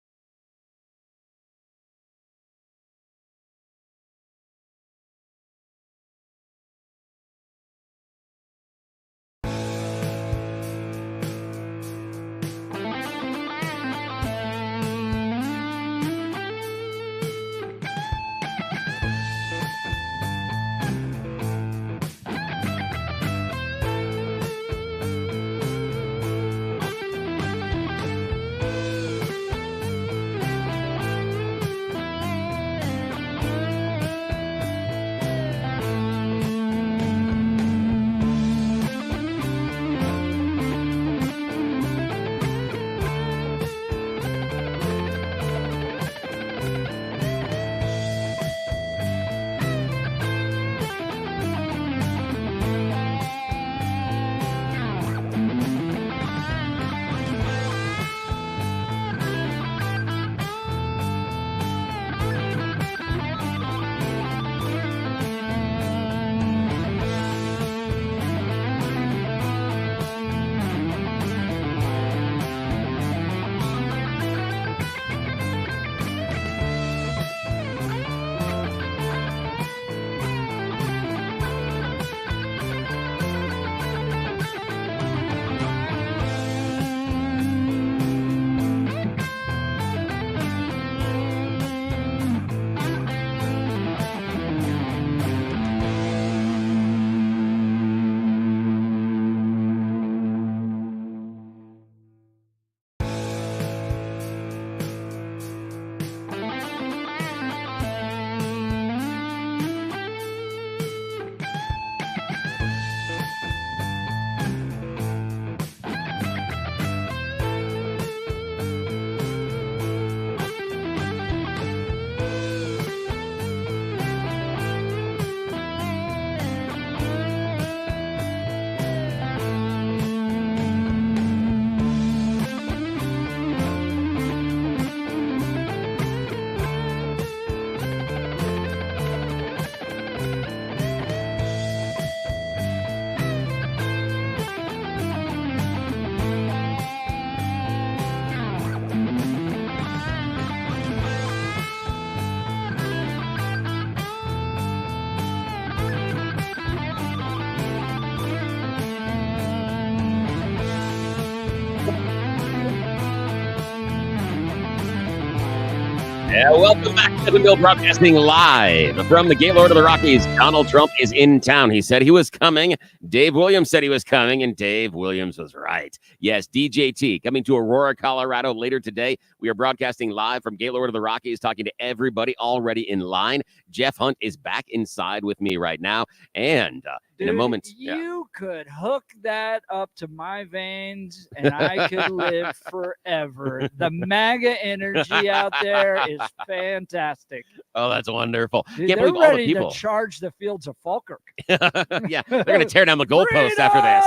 [SPEAKER 1] Yeah, welcome back to the Bill Broadcasting live from the Gaylord of the Rockies. Donald Trump is in town. He said he was coming. Dave Williams said he was coming, and Dave Williams was right. Yes, DJT coming to Aurora, Colorado later today. We are broadcasting live from Gaylord of the Rockies, talking to everybody already in line. Jeff Hunt is back inside with me right now. And in a moment,
[SPEAKER 2] you could hook that up to my veins and I could live forever. The MAGA energy out there is fantastic.
[SPEAKER 1] Oh, that's wonderful.
[SPEAKER 2] Dude,
[SPEAKER 1] Can't
[SPEAKER 2] they're
[SPEAKER 1] believe all the
[SPEAKER 2] ready
[SPEAKER 1] people.
[SPEAKER 2] to charge the fields of Falkirk.
[SPEAKER 1] Yeah, they're going to tear down the goalpost after this.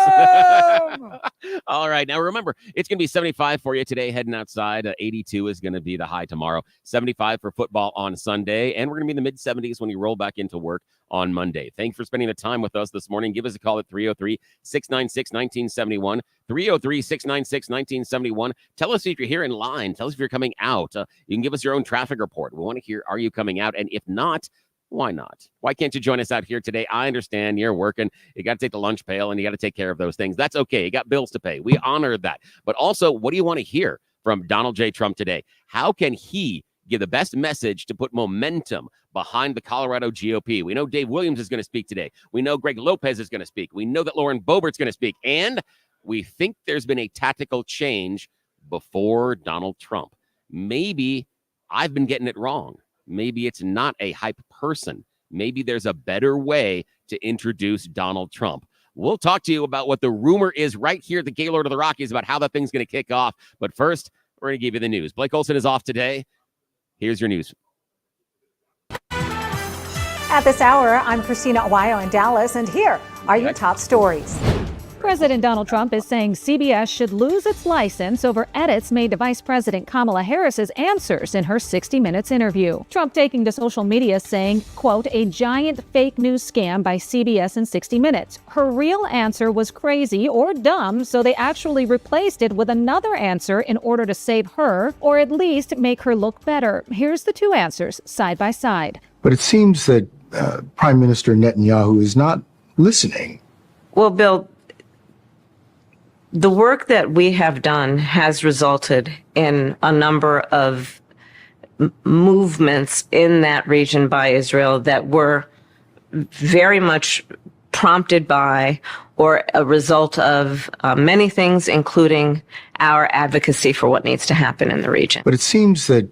[SPEAKER 1] All right. Now, remember, it's going to be 75 for you today heading outside. 82 is going to be the high tomorrow. 75 for football on Sunday. And we're going to be in the mid-70s when you roll back into work on Monday. Thanks for spending the time with us this morning. Give us a call at 303-696-1971. 303-696-1971. Tell us if you're here in line. Tell us if you're coming out. You can give us your own traffic report. We want to hear, are you coming out? And if not, why not? Why can't you join us out here today? I understand you're working. You got to take the lunch pail and you got to take care of those things. That's okay. You got bills to pay. We honor that. But also, what do you want to hear from Donald J. Trump today? How can he give the best message to put momentum behind the Colorado GOP? We know Dave Williams is going to speak today. We know Greg Lopez is going to speak. We know that Lauren Boebert's going to speak. And we think there's been a tactical change before Donald Trump. Maybe I've been getting it wrong. Maybe it's not a hype person. Maybe there's a better way to introduce Donald Trump. We'll talk to you about what the rumor is right here at the Gaylord of the Rockies about how that thing's going to kick off. But first, we're going to give you the news. Blake Olson is off today. Here's your news.
[SPEAKER 3] At this hour, I'm Christina Aguayo in Dallas, and here are your top stories.
[SPEAKER 4] President Donald Trump is saying CBS should lose its license over edits made to Vice President Kamala Harris's answers in her 60 Minutes interview. Trump taking to social media saying, quote, a giant fake news scam by CBS in 60 Minutes. Her real answer was crazy or dumb, so they actually replaced it with another answer in order to save her, or at least make her look better. Here's the two answers, side by side.
[SPEAKER 20] But it seems that Prime Minister Netanyahu is not listening.
[SPEAKER 11] Well, Bill, the work that we have done has resulted in a number of movements in that region by Israel that were very much prompted by or a result of many things, including our advocacy for what needs to happen in the region.
[SPEAKER 20] But it seems that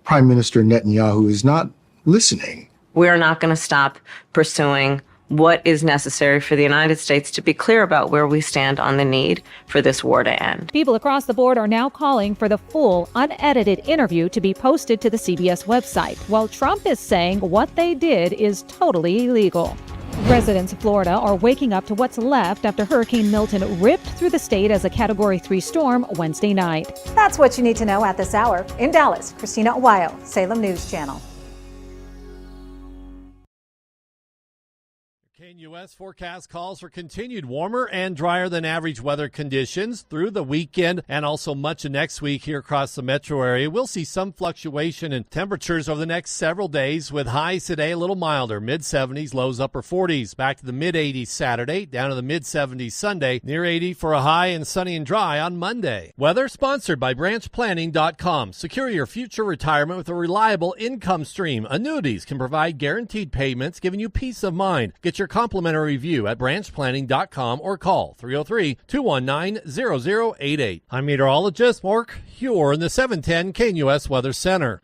[SPEAKER 20] Prime Minister Netanyahu is not listening.
[SPEAKER 11] We're not going to stop pursuing what is necessary for the United States to be clear about where we stand on the need for this war to end.
[SPEAKER 4] People across the board are now calling for the full, unedited interview to be posted to the CBS website, while Trump is saying what they did is totally illegal. Residents of Florida are waking up to what's left after Hurricane Milton ripped through the state as a Category 3 storm Wednesday night.
[SPEAKER 3] That's what you need to know at this hour. In Dallas, Christina Aguayo, Salem News Channel.
[SPEAKER 6] U.S. forecast calls for continued warmer and drier than average weather conditions through the weekend and also much of next week here across the metro area. We'll see some fluctuation in temperatures over the next several days, with highs today a little milder, mid-70s, lows upper 40s. Back to the mid-80s Saturday, down to the mid-70s Sunday, near 80 for a high and sunny and dry on Monday. Weather sponsored by branchplanning.com. Secure your future retirement with a reliable income stream. Annuities can provide guaranteed payments, giving you peace of mind. Get your complimentary review at branchplanning.com or call 303-219-0088. I'm meteorologist Mark Huer in the 710 KNUS Weather Center.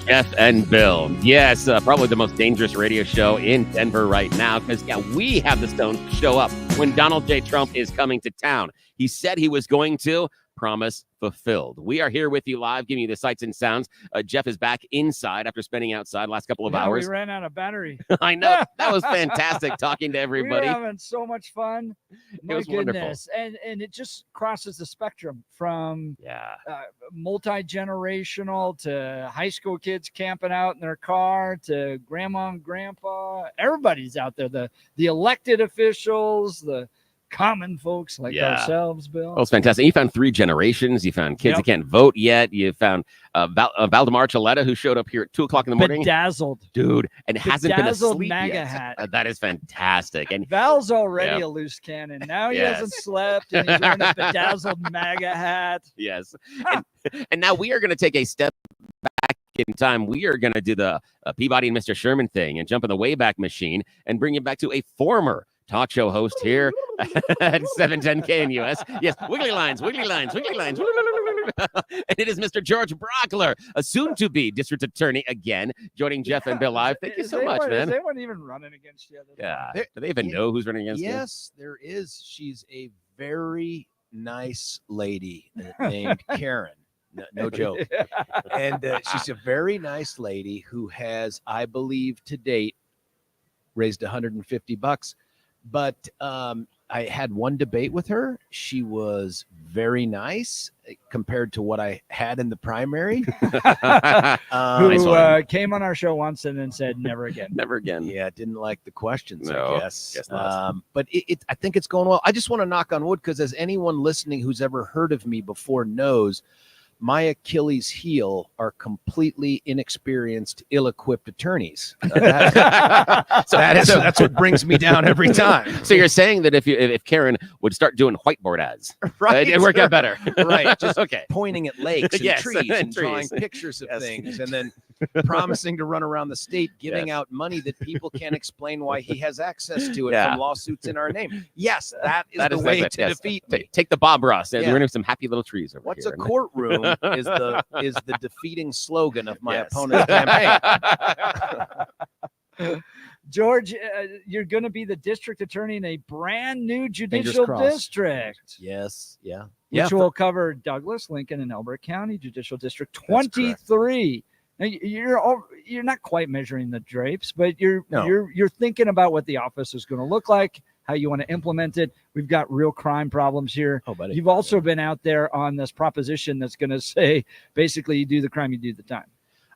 [SPEAKER 1] Jeff and Bill. Yes, probably the most dangerous radio show in Denver right now because, we have the stones to show up when Donald J. Trump is coming to town. He said he was going to, promise fulfilled. We are here with you live, giving you the sights and sounds. Jeff is back inside after spending outside last couple of hours.
[SPEAKER 2] We ran out of battery.
[SPEAKER 1] I know. That was fantastic talking to everybody.
[SPEAKER 2] We were having so much fun. My
[SPEAKER 1] was
[SPEAKER 2] goodness. And it just crosses the spectrum from multi-generational to high school kids camping out in their car to grandma and grandpa. Everybody's out there. The elected officials, the common folks like ourselves, Bill.
[SPEAKER 1] Oh, it's fantastic. You found 3 generations. You found kids that can't vote yet. You found Valdemar Chaletta, who showed up here at 2 o'clock in the morning.
[SPEAKER 2] Bedazzled.
[SPEAKER 1] Dude, and hasn't been asleep
[SPEAKER 2] MAGA
[SPEAKER 1] yet.
[SPEAKER 2] hat.
[SPEAKER 1] That is fantastic. And
[SPEAKER 2] Val's already a loose cannon. Now he hasn't slept, and he's wearing a bedazzled MAGA hat.
[SPEAKER 1] Yes. And now we are going to take a step back in time. We are going to do the Peabody and Mr. Sherman thing and jump in the Wayback Machine and bring you back to a former talk show host here at 710 KNUS. Yes, wiggly lines, wiggly lines, wiggly lines. And it is Mr. George Brauchler, a soon-to-be district attorney again, joining Jeff and Bill live. Thank you so much, man.
[SPEAKER 2] Is anyone even running against you?
[SPEAKER 1] Yeah. Do they even know who's running against you?
[SPEAKER 10] Yes, there is. She's a very nice lady named Karen. No joke. And she's a very nice lady who has, I believe, to date, raised $150. But I had one debate with her. She was very nice compared to what I had in the primary.
[SPEAKER 2] Who came on our show once and then said, never again.
[SPEAKER 1] Never again.
[SPEAKER 10] Yeah, didn't like the questions,
[SPEAKER 1] No,
[SPEAKER 10] I guess.
[SPEAKER 1] not.
[SPEAKER 10] But I think it's going well. I just want to knock on wood because as anyone listening who's ever heard of me before knows, my Achilles heel are completely inexperienced, ill-equipped attorneys. That's what brings me down every time.
[SPEAKER 1] So you're saying that if Karen would start doing whiteboard ads,
[SPEAKER 10] right,
[SPEAKER 1] it'd work out better,
[SPEAKER 10] right? Just
[SPEAKER 1] okay,
[SPEAKER 10] pointing at lakes and
[SPEAKER 1] Yes,
[SPEAKER 10] trees and drawing
[SPEAKER 1] trees.
[SPEAKER 10] pictures of things, and then promising to run around the state giving out money that people can't explain why he has access to it from lawsuits in our name. Yes, that is the way to defeat me.
[SPEAKER 1] Take the Bob Ross. We're gonna have some happy little trees over
[SPEAKER 10] What's
[SPEAKER 1] here.
[SPEAKER 10] a courtroom is the defeating slogan of my opponent's campaign.
[SPEAKER 2] George, you're going to be the district attorney in a brand new judicial district.
[SPEAKER 10] Yes, yeah.
[SPEAKER 2] Which will cover Douglas, Lincoln, and Elbert County Judicial District 23. Now, you're not quite measuring the drapes, but you're thinking about what the office is going to look like, how you want to implement it. We've got real crime problems here.
[SPEAKER 10] Oh, buddy.
[SPEAKER 2] You've also been out there on this proposition that's going to say, basically, you do the crime, you do the time.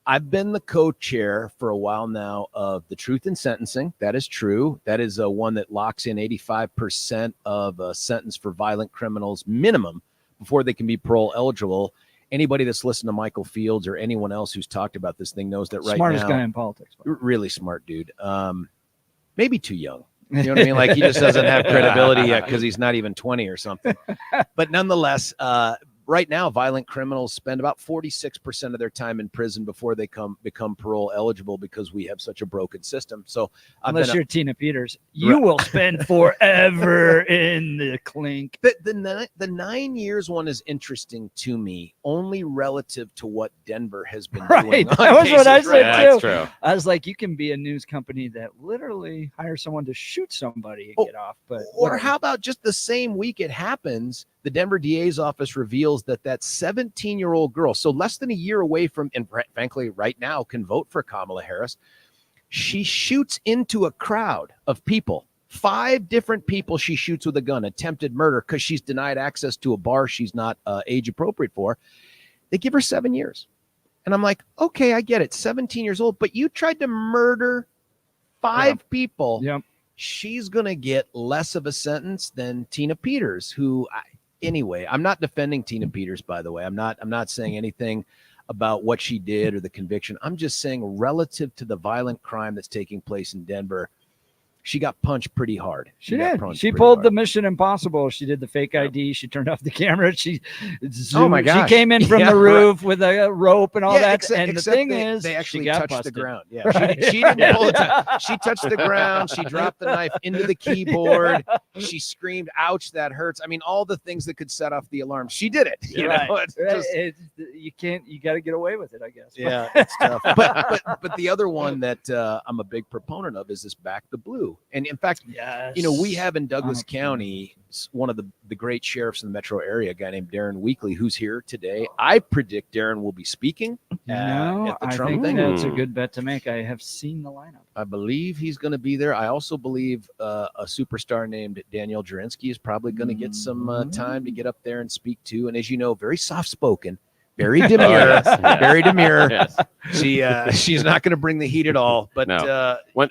[SPEAKER 10] I've been the co-chair for a while now of the Truth in Sentencing. That is true. That is one that locks in 85% of a sentence for violent criminals minimum before they can be parole eligible. Anybody that's listened to Michael Fields or anyone else who's talked about this thing knows that right
[SPEAKER 2] Smartest
[SPEAKER 10] now.
[SPEAKER 2] guy in politics.
[SPEAKER 10] Really smart dude. Maybe too young. You know what I mean? Like he just doesn't have credibility yet because he's not even 20 or something. But nonetheless, right now, violent criminals spend about 46% of their time in prison before they become parole eligible because we have such a broken system. So
[SPEAKER 2] unless you're Tina Peters, you will spend forever in the clink.
[SPEAKER 10] The 9 years one is interesting to me only relative to what Denver has been doing.
[SPEAKER 2] That was what I said too.
[SPEAKER 1] That's true.
[SPEAKER 2] I was like, you can be a news company that literally hires someone to shoot somebody and get off. But
[SPEAKER 10] or how about just the same week it happens, the Denver DA's office reveals that 17-year-old girl, so less than a year away from, and frankly, right now can vote for Kamala Harris, she shoots into a crowd of people. 5 different people she shoots with a gun, attempted murder because she's denied access to a bar she's not age appropriate for. They give her 7 years. And I'm like, okay, I get it. 17 years old, but you tried to murder 5 people.
[SPEAKER 2] Yep.
[SPEAKER 10] She's going to get less of a sentence than Tina Peters, who anyway, I'm not defending Tina Peters, by the way. I'm not saying anything about what she did or the conviction. I'm just saying relative to the violent crime that's taking place in Denver, she got punched pretty hard.
[SPEAKER 2] She did. She pulled the Mission Impossible. She did the fake ID. She turned off the camera. She zoomed.
[SPEAKER 10] Oh my gosh.
[SPEAKER 2] She came in from the roof with a rope and all that. And the thing is,
[SPEAKER 10] they actually
[SPEAKER 2] she got
[SPEAKER 10] touched
[SPEAKER 2] busted.
[SPEAKER 10] the ground. Yeah, she didn't pull it. She touched the ground. She dropped the knife into the keyboard. She screamed, "Ouch, that hurts!" I mean, all the things that could set off the alarm. She did it. You know, it's just,
[SPEAKER 2] you can't. You got to get away with it, I guess.
[SPEAKER 10] Yeah, it's tough. But the other one that I'm a big proponent of is this Back the Blue. too. And in fact, we have in Douglas County one of the great sheriffs in the metro area, a guy named Darren Weekly, who's here today. I predict Darren will be speaking at the Trump
[SPEAKER 2] think
[SPEAKER 10] thing.
[SPEAKER 2] that's a good bet to make. I have seen the lineup.
[SPEAKER 10] I believe he's going to be there. I also believe a superstar named Danielle Jurinsky is probably going to get some time to get up there and speak too. And as you know, very soft-spoken, very demure, very demure.
[SPEAKER 1] Yes.
[SPEAKER 10] She's not going to bring the heat at all. But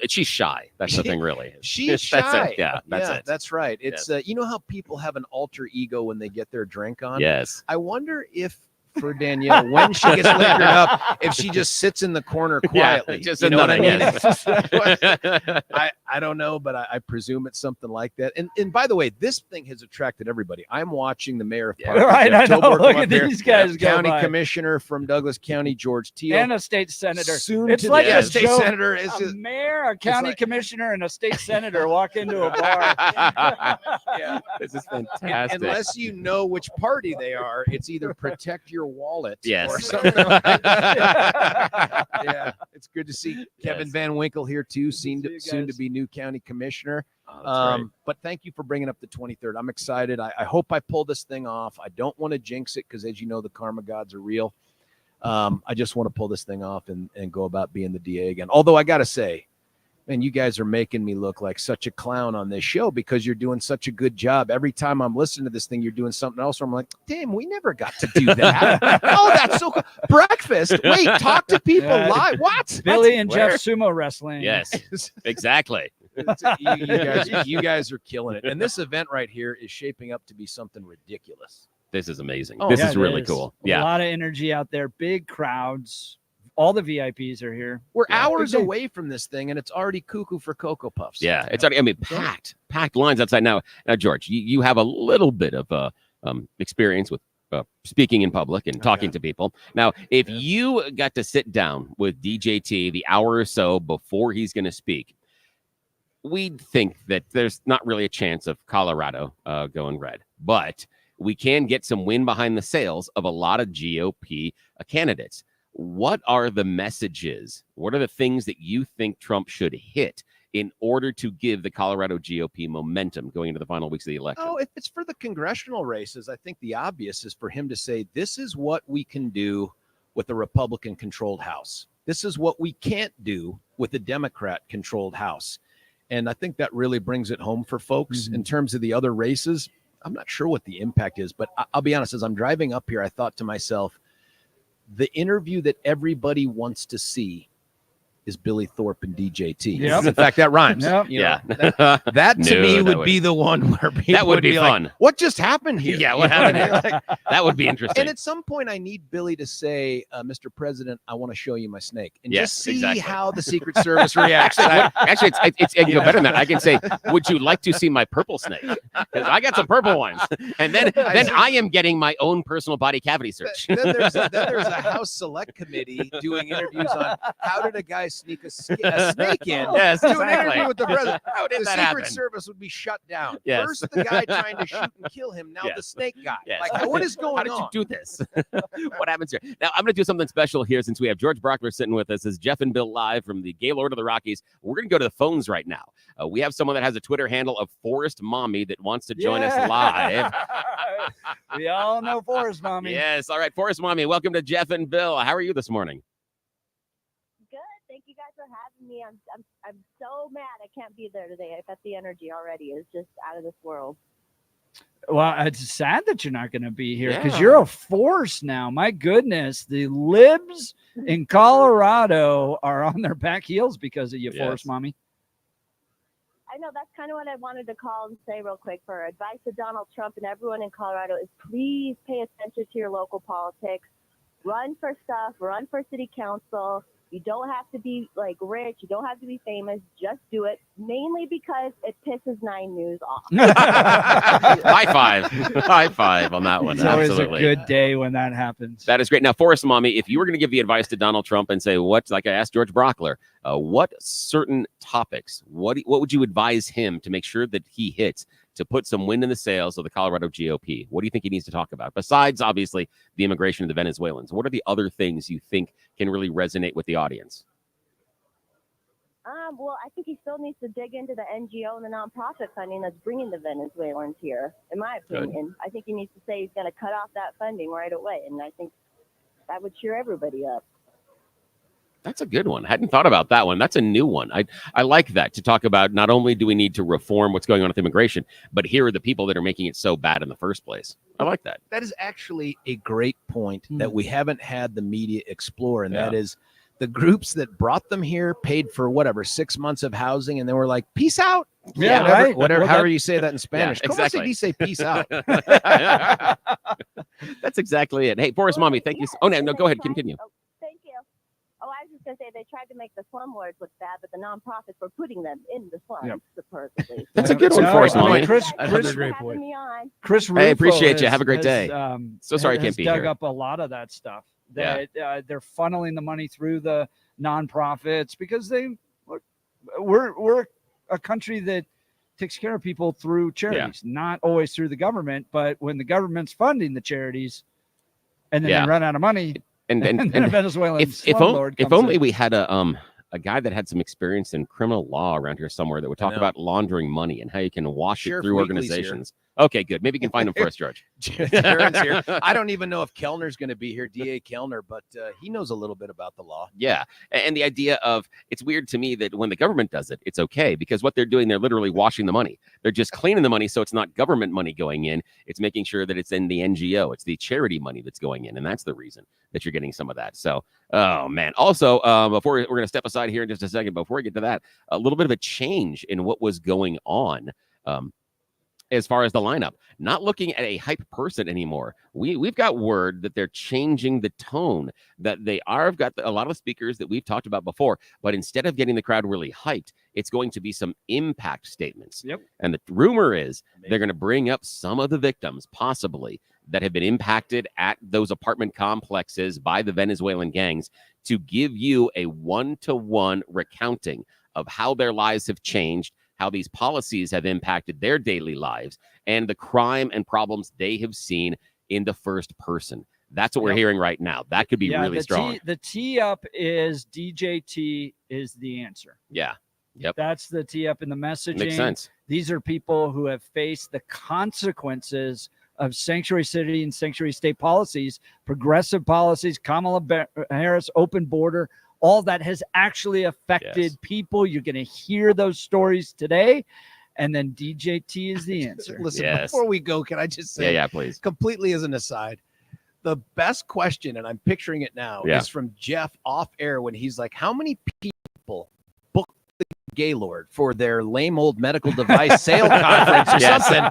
[SPEAKER 1] she's shy. That's the thing, really.
[SPEAKER 10] She's shy.
[SPEAKER 1] That's it.
[SPEAKER 10] That's right. It's you know how people have an alter ego when they get their drink on.
[SPEAKER 1] Yes.
[SPEAKER 10] I wonder if for Danielle, when she gets liquored up, if she just sits in the corner quietly.
[SPEAKER 1] just
[SPEAKER 10] you know what I mean?
[SPEAKER 1] I
[SPEAKER 10] don't know, but I presume it's something like that. And by the way, this thing has attracted everybody. I'm watching the mayor of Park.
[SPEAKER 2] Right, I know. Look at these guys go
[SPEAKER 10] County
[SPEAKER 2] by.
[SPEAKER 10] Commissioner from Douglas County, George Teal.
[SPEAKER 2] And a state senator.
[SPEAKER 10] It's like a state senator.
[SPEAKER 2] It's a mayor, a county commissioner, and a state senator walk into a bar.
[SPEAKER 1] This is fantastic.
[SPEAKER 10] Unless you know which party they are, it's either protect your wallet or
[SPEAKER 1] Yes.
[SPEAKER 10] something like that. Yeah, it's good to see Kevin Van Winkle here too, soon to be new county commissioner. But thank you for bringing up the 23rd. I'm excited. I hope I pull this thing off. I don't want to jinx it because, as you know, the karma gods are real. I just want to pull this thing off and go about being the DA again. Although I got to say, man, you guys are making me look like such a clown on this show because you're doing such a good job. Every time I'm listening to this thing, you're doing something else. Where I'm like, damn, we never got to do that. Oh, that's so cool. Breakfast. Wait, talk to people live. What?
[SPEAKER 2] Billy and Jeff sumo wrestling.
[SPEAKER 1] Yes, exactly.
[SPEAKER 10] You guys are killing it. And this event right here is shaping up to be something ridiculous.
[SPEAKER 1] This is amazing.
[SPEAKER 2] Oh,
[SPEAKER 1] this
[SPEAKER 2] yeah,
[SPEAKER 1] is really cool.
[SPEAKER 2] A lot of energy out there. Big crowds. All the VIPs are here.
[SPEAKER 10] We're hours away from this thing, and it's already cuckoo for Cocoa Puffs.
[SPEAKER 1] Yeah, it's already, I mean, packed lines outside now. Now, George, you have a little bit of experience with speaking in public and talking to people. Now, if you got to sit down with DJT the hour or so before he's going to speak, we'd think that there's not really a chance of Colorado going red, but we can get some wind behind the sails of a lot of GOP candidates. What are the messages? What are the things that you think Trump should hit in order to give the Colorado GOP momentum going into the final weeks of the election?
[SPEAKER 10] Oh, if it's for the congressional races, I think the obvious is for him to say, this is what we can do with a Republican-controlled House. This is what we can't do with a Democrat-controlled House. And I think that really brings it home for folks. In terms of the other races, I'm not sure what the impact is, but I'll be honest, as I'm driving up here, I thought to myself, the interview that everybody wants to see is Billy Thorpe and DJT.
[SPEAKER 2] Yep.
[SPEAKER 10] In fact, that rhymes.
[SPEAKER 2] Yep.
[SPEAKER 10] You know, that to me would be the one where people
[SPEAKER 1] that would be fun.
[SPEAKER 10] Like, what just happened here?
[SPEAKER 1] Yeah, what happened here? That would be interesting.
[SPEAKER 10] And at some point, I need Billy to say, Mr. President, I want to show you my snake. And
[SPEAKER 1] Yes,
[SPEAKER 10] just see
[SPEAKER 1] exactly.
[SPEAKER 10] how the Secret Service reacts.
[SPEAKER 1] Actually, it's I can go better than that. I can say, would you like to see my purple snake? Because I got some purple ones. And then I am getting my own personal body cavity search.
[SPEAKER 10] Then there's a House Select Committee doing interviews on how did a guy sneak a snake in.
[SPEAKER 1] Yes,
[SPEAKER 10] do an
[SPEAKER 1] exactly.
[SPEAKER 10] interview with the president.
[SPEAKER 1] How did
[SPEAKER 10] The
[SPEAKER 1] that
[SPEAKER 10] Secret
[SPEAKER 1] happen?
[SPEAKER 10] Service would be shut down.
[SPEAKER 1] Yes.
[SPEAKER 10] First the guy trying to shoot and kill him. Now the snake guy.
[SPEAKER 1] Yes.
[SPEAKER 10] Like, what is going on?
[SPEAKER 1] How did you do this? What happens here? Now, I'm going to do something special here since we have George Brauchler sitting with us as Jeff and Bill live from the Gaylord of the Rockies. We're going to go to the phones right now. We have someone that has a Twitter handle of Forest Mommy that wants to join us live.
[SPEAKER 2] We all know Forest Mommy.
[SPEAKER 1] Yes. All right, Forest Mommy, welcome to Jeff and Bill. How are you this morning?
[SPEAKER 13] Thank you guys for having me. I'm so mad I can't be there today. I bet the energy already is just out of this world.
[SPEAKER 2] Well, it's sad that you're not going to be here because
[SPEAKER 13] Yeah.
[SPEAKER 2] you're a force now. My goodness, the libs in Colorado are on their back heels because of you, Forest Mommy.
[SPEAKER 13] I know that's kind of what I wanted to call and say real quick for advice to Donald Trump and everyone in Colorado is please pay attention to your local politics. Run for stuff. Run for city council. You don't have to be like rich. You don't have to be famous. Just do it. Mainly because it pisses 9 News off.
[SPEAKER 1] High five. High five on that one.
[SPEAKER 2] It's always
[SPEAKER 1] Absolutely.
[SPEAKER 2] a good day when that happens.
[SPEAKER 1] That is great. Now, Forest Mommy, if you were going to give the advice to Donald Trump and say, like I asked George Brauchler, what certain topics, what would you advise him to make sure that he hits to put some wind in the sails of the Colorado GOP? What do you think he needs to talk about? Besides, obviously, the immigration of the Venezuelans, what are the other things you think can really resonate with the audience?
[SPEAKER 13] Well, I think he still needs to dig into the NGO and the nonprofit funding that's bringing the Venezuelans here, in my opinion. I think he needs to say he's going to cut off that funding right away, and I think that would cheer everybody up.
[SPEAKER 1] That's a good one. Hadn't thought about that one. That's a new one. I like that, to talk about not only do we need to reform what's going on with immigration, but here are the people that are making it so bad in the first place. I like that.
[SPEAKER 10] That is actually a great point that we haven't had the media explore, and that is the groups that brought them here paid for 6 months of housing, and they were like, peace out.
[SPEAKER 2] Right.
[SPEAKER 10] Whatever,
[SPEAKER 2] Well,
[SPEAKER 10] however you say that in Spanish.
[SPEAKER 1] Yeah, exactly.
[SPEAKER 10] You say peace out.
[SPEAKER 1] That's exactly it. Hey, Forrest Mommy, thank you. Oh, no, go ahead. Continue.
[SPEAKER 13] Thank you. Oh, I was just going to say they tried to make the slumlords look bad, but the nonprofits were putting them in the slums, supposedly.
[SPEAKER 1] That's a good one, Forrest Mommy.
[SPEAKER 2] Chris,
[SPEAKER 1] Hey, appreciate you. Have a great day. So sorry I can't be
[SPEAKER 2] dug
[SPEAKER 1] here.
[SPEAKER 2] up a lot of that stuff. That they're funneling the money through the nonprofits because we're a country that takes care of people through charities, not always through the government. But when the government's funding the charities, and then they run out of money, and then a Venezuelan slumlord
[SPEAKER 1] if
[SPEAKER 2] comes
[SPEAKER 1] only
[SPEAKER 2] in.
[SPEAKER 1] we had a guy that had some experience in criminal law around here somewhere that would talk about laundering money and how you can wash
[SPEAKER 10] Sheriff
[SPEAKER 1] it through
[SPEAKER 10] Wheatley's
[SPEAKER 1] organizations. Okay, good. Maybe you can find him for us, George.
[SPEAKER 10] Darren's here. I don't even know if Kellner's going to be here, DA Kellner, but he knows a little bit about the law.
[SPEAKER 1] Yeah. And the idea of, it's weird to me that when the government does it, it's okay, because what they're doing, they're literally washing the money. They're just cleaning the money, so it's not government money going in. It's making sure that it's in the NGO. It's the charity money that's going in, and that's the reason that you're getting some of that. So, oh, man. Also, before we're going to step aside here in just a second, before we get to that, a little bit of a change in what was going on. As far as the lineup, not looking at a hype person anymore. We've got word that they're changing the tone, that they have got a lot of speakers that we've talked about before, but instead of getting the crowd really hyped, it's going to be some impact statements.
[SPEAKER 2] Yep.
[SPEAKER 1] And the rumor is they're going to bring up some of the victims, possibly, that have been impacted at those apartment complexes by the Venezuelan gangs, to give you a one-to-one recounting of how their lives have changed, how these policies have impacted their daily lives, and the crime and problems they have seen in the first person. That's what we're hearing right now. That could be really strong.
[SPEAKER 2] The tee up is DJT is the answer.
[SPEAKER 1] Yeah. Yep.
[SPEAKER 2] That's the tee up in the messaging.
[SPEAKER 1] Makes sense.
[SPEAKER 2] These are people who have faced the consequences of sanctuary city and sanctuary state policies, progressive policies, Kamala Harris, open border. All that has actually affected people. You're going to hear those stories today. And then DJT is the answer.
[SPEAKER 10] Listen, before we go, can I just say,
[SPEAKER 1] please,
[SPEAKER 10] completely as an aside, the best question, and I'm picturing it now, is from Jeff off air when he's like, how many people booked the Gaylord for their lame old medical device sale conference or something?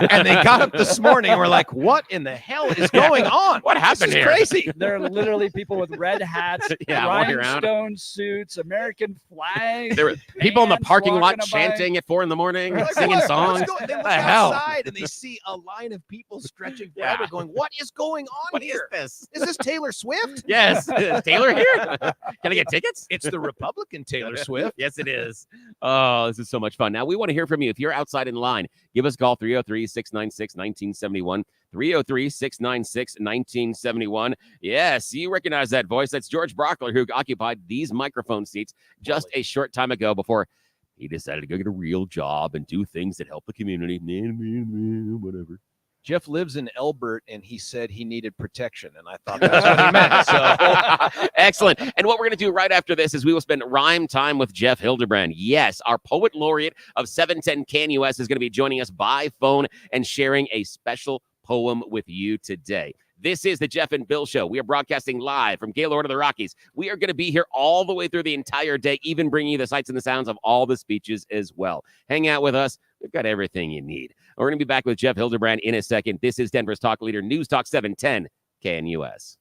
[SPEAKER 10] And they got up this morning and were like, what in the hell is going on?
[SPEAKER 1] What happened here?
[SPEAKER 10] Crazy.
[SPEAKER 2] They're literally people with red hats, rhinestone suits, American flags.
[SPEAKER 1] There were people in the parking lot chanting at 4 a.m, singing songs.
[SPEAKER 10] They look outside and they see a line of people stretching forever going, what is going on
[SPEAKER 1] What
[SPEAKER 10] here?
[SPEAKER 1] is this?
[SPEAKER 10] Is this Taylor Swift?
[SPEAKER 1] Yes. Is Taylor here? Can I get tickets?
[SPEAKER 10] It's the Republican Taylor Swift.
[SPEAKER 1] Yes, it is. Oh, this is so much fun. Now, we want to hear from you. If you're outside in line, give us a call, 303-696-1971. 303-696-1971. Yes, you recognize that voice. That's George Brauchler, who occupied these microphone seats just a short time ago before he decided to go get a real job and do things that help the community. Whatever.
[SPEAKER 10] Jeff lives in Elbert, and he said he needed protection, and I thought that's what he meant. So
[SPEAKER 1] excellent. And what we're going to do right after this is we will spend rhyme time with Jeff Hildebrand. Yes, our poet laureate of 710 KNUS is going to be joining us by phone and sharing a special poem with you today. This is the Jeff and Bill Show. We are broadcasting live from Gaylord of the Rockies. We are going to be here all the way through the entire day, even bringing you the sights and the sounds of all the speeches as well. Hang out with us. We've got everything you need. We're going to be back with Jeff Hildebrand in a second. This is Denver's Talk Leader, News Talk 710 KNUS.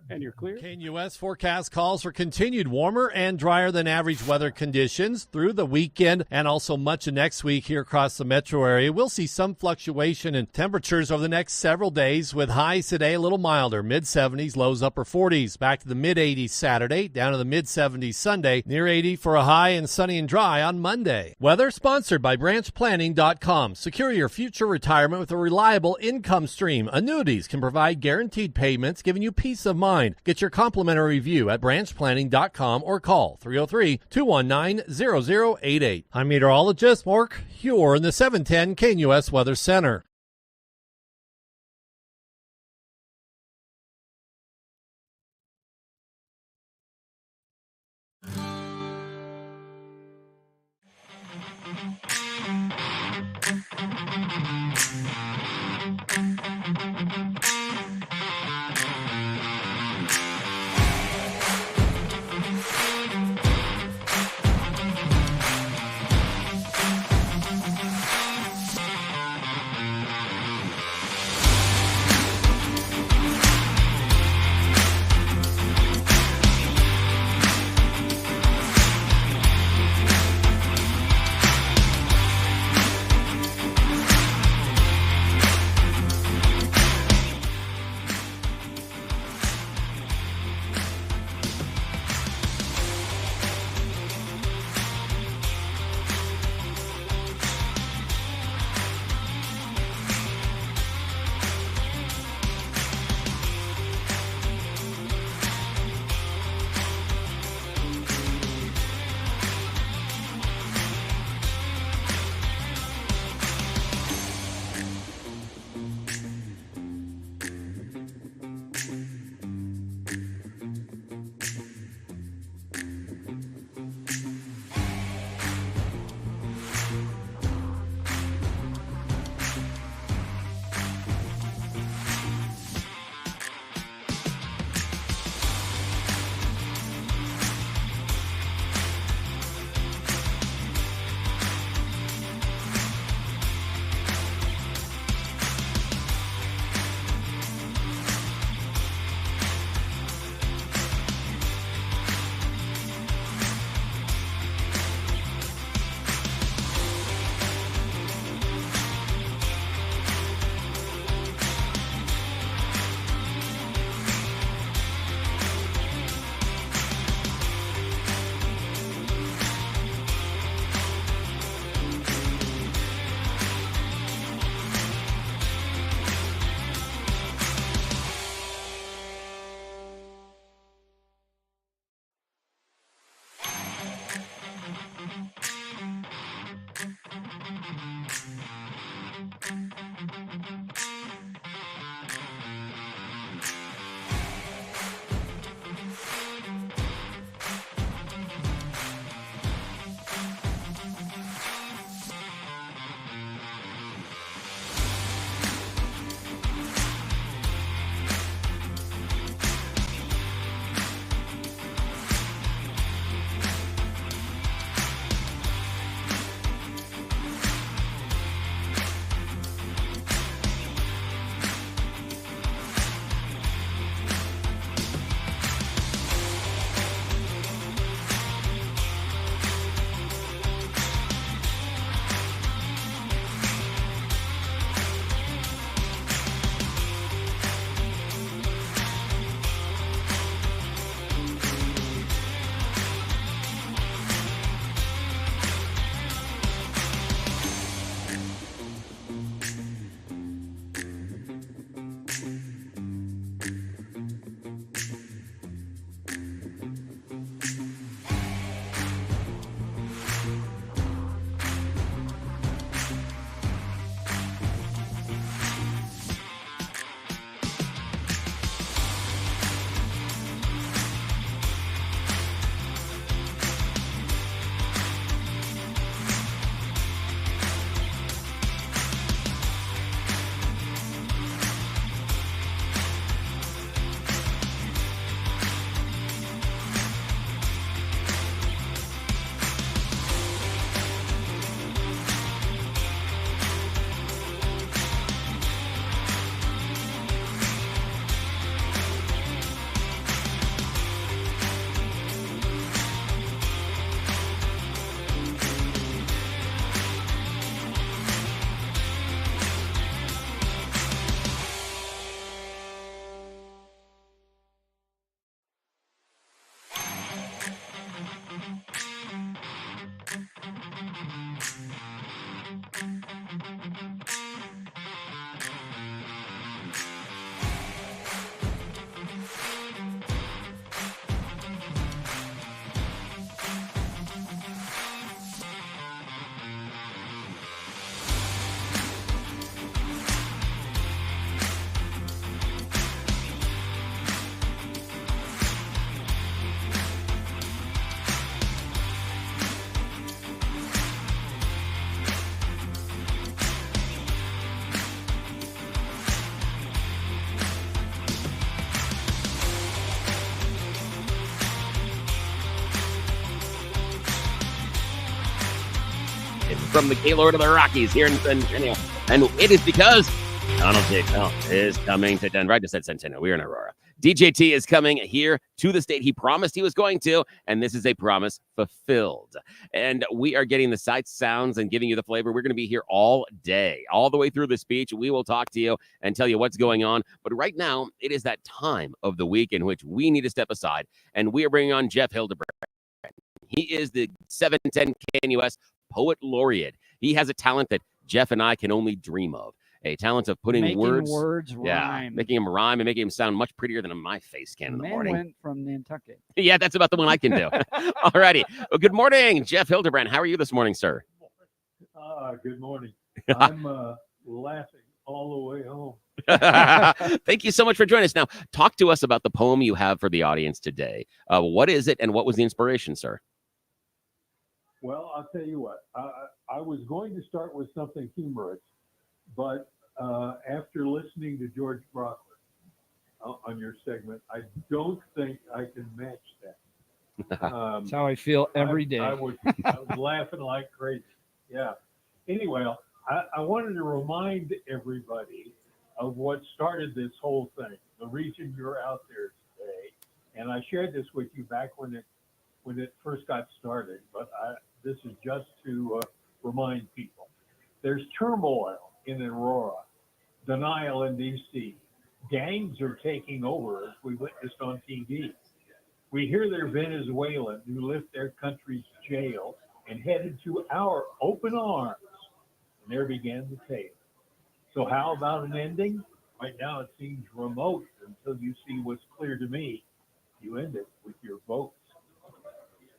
[SPEAKER 21] And you're clear.
[SPEAKER 6] KNUS forecast calls for continued warmer and drier than average weather conditions through the weekend and also much of next week here across the metro area. We'll see some fluctuation in temperatures over the next several days, with highs today a little milder, mid-70s, lows upper 40s. Back to the mid-80s Saturday, down to the mid-70s Sunday, near 80 for a high and sunny and dry on Monday. Weather sponsored by branchplanning.com. Secure your future retirement with a reliable income stream. Annuities can provide guaranteed payments, giving you peace of mind. design. Get your complimentary review at branchplanning.com or call 303-219-0088. I'm meteorologist Mark Huer in the 710 KNUS Weather Center.
[SPEAKER 1] from the Gaylord of the Rockies here in Centennial. And it is because Donald J. Trump is coming to Denver. I just said Centennial. We're in Aurora. DJT is coming here to the state he promised he was going to, and this is a promise fulfilled. And we are getting the sights, sounds, and giving you the flavor. We're going to be here all day, all the way through the speech. We will talk to you and tell you what's going on. But right now, it is that time of the week in which we need to step aside, and we are bringing on Jeff Hildebrand. He is the 710 KNUS Poet Laureate. He has a talent that Jeff and I can only dream of. A talent of putting words
[SPEAKER 2] rhyme.
[SPEAKER 1] Making them rhyme and making them sound much prettier than my face can in the morning.
[SPEAKER 2] Went from Nantucket.
[SPEAKER 1] Yeah, that's about the one I can do. All righty. Well, good morning, Jeff Hildebrand. How are you this morning, sir?
[SPEAKER 5] Good morning. I'm laughing all the way home.
[SPEAKER 1] Thank you so much for joining us. Now, talk to us about the poem you have for the audience today. What is it, and what was the inspiration, sir?
[SPEAKER 5] Well, I'll tell you what. I was going to start with something humorous, but after listening to George Brauchler on your segment, I don't think I can match that.
[SPEAKER 2] That's how I feel every day.
[SPEAKER 5] I was laughing like crazy. Yeah. Anyway, I wanted to remind everybody of what started this whole thing, the reason you're out there today. And I shared this with you back when it first got started, but this is just to remind people. There's turmoil in Aurora, denial in D.C. Gangs are taking over, as we witnessed on TV. We hear they're Venezuelan who left their country's jail and headed to our open arms. And there began the tale. So how about an ending? Right now it seems remote until you see what's clear to me. You end it with your votes.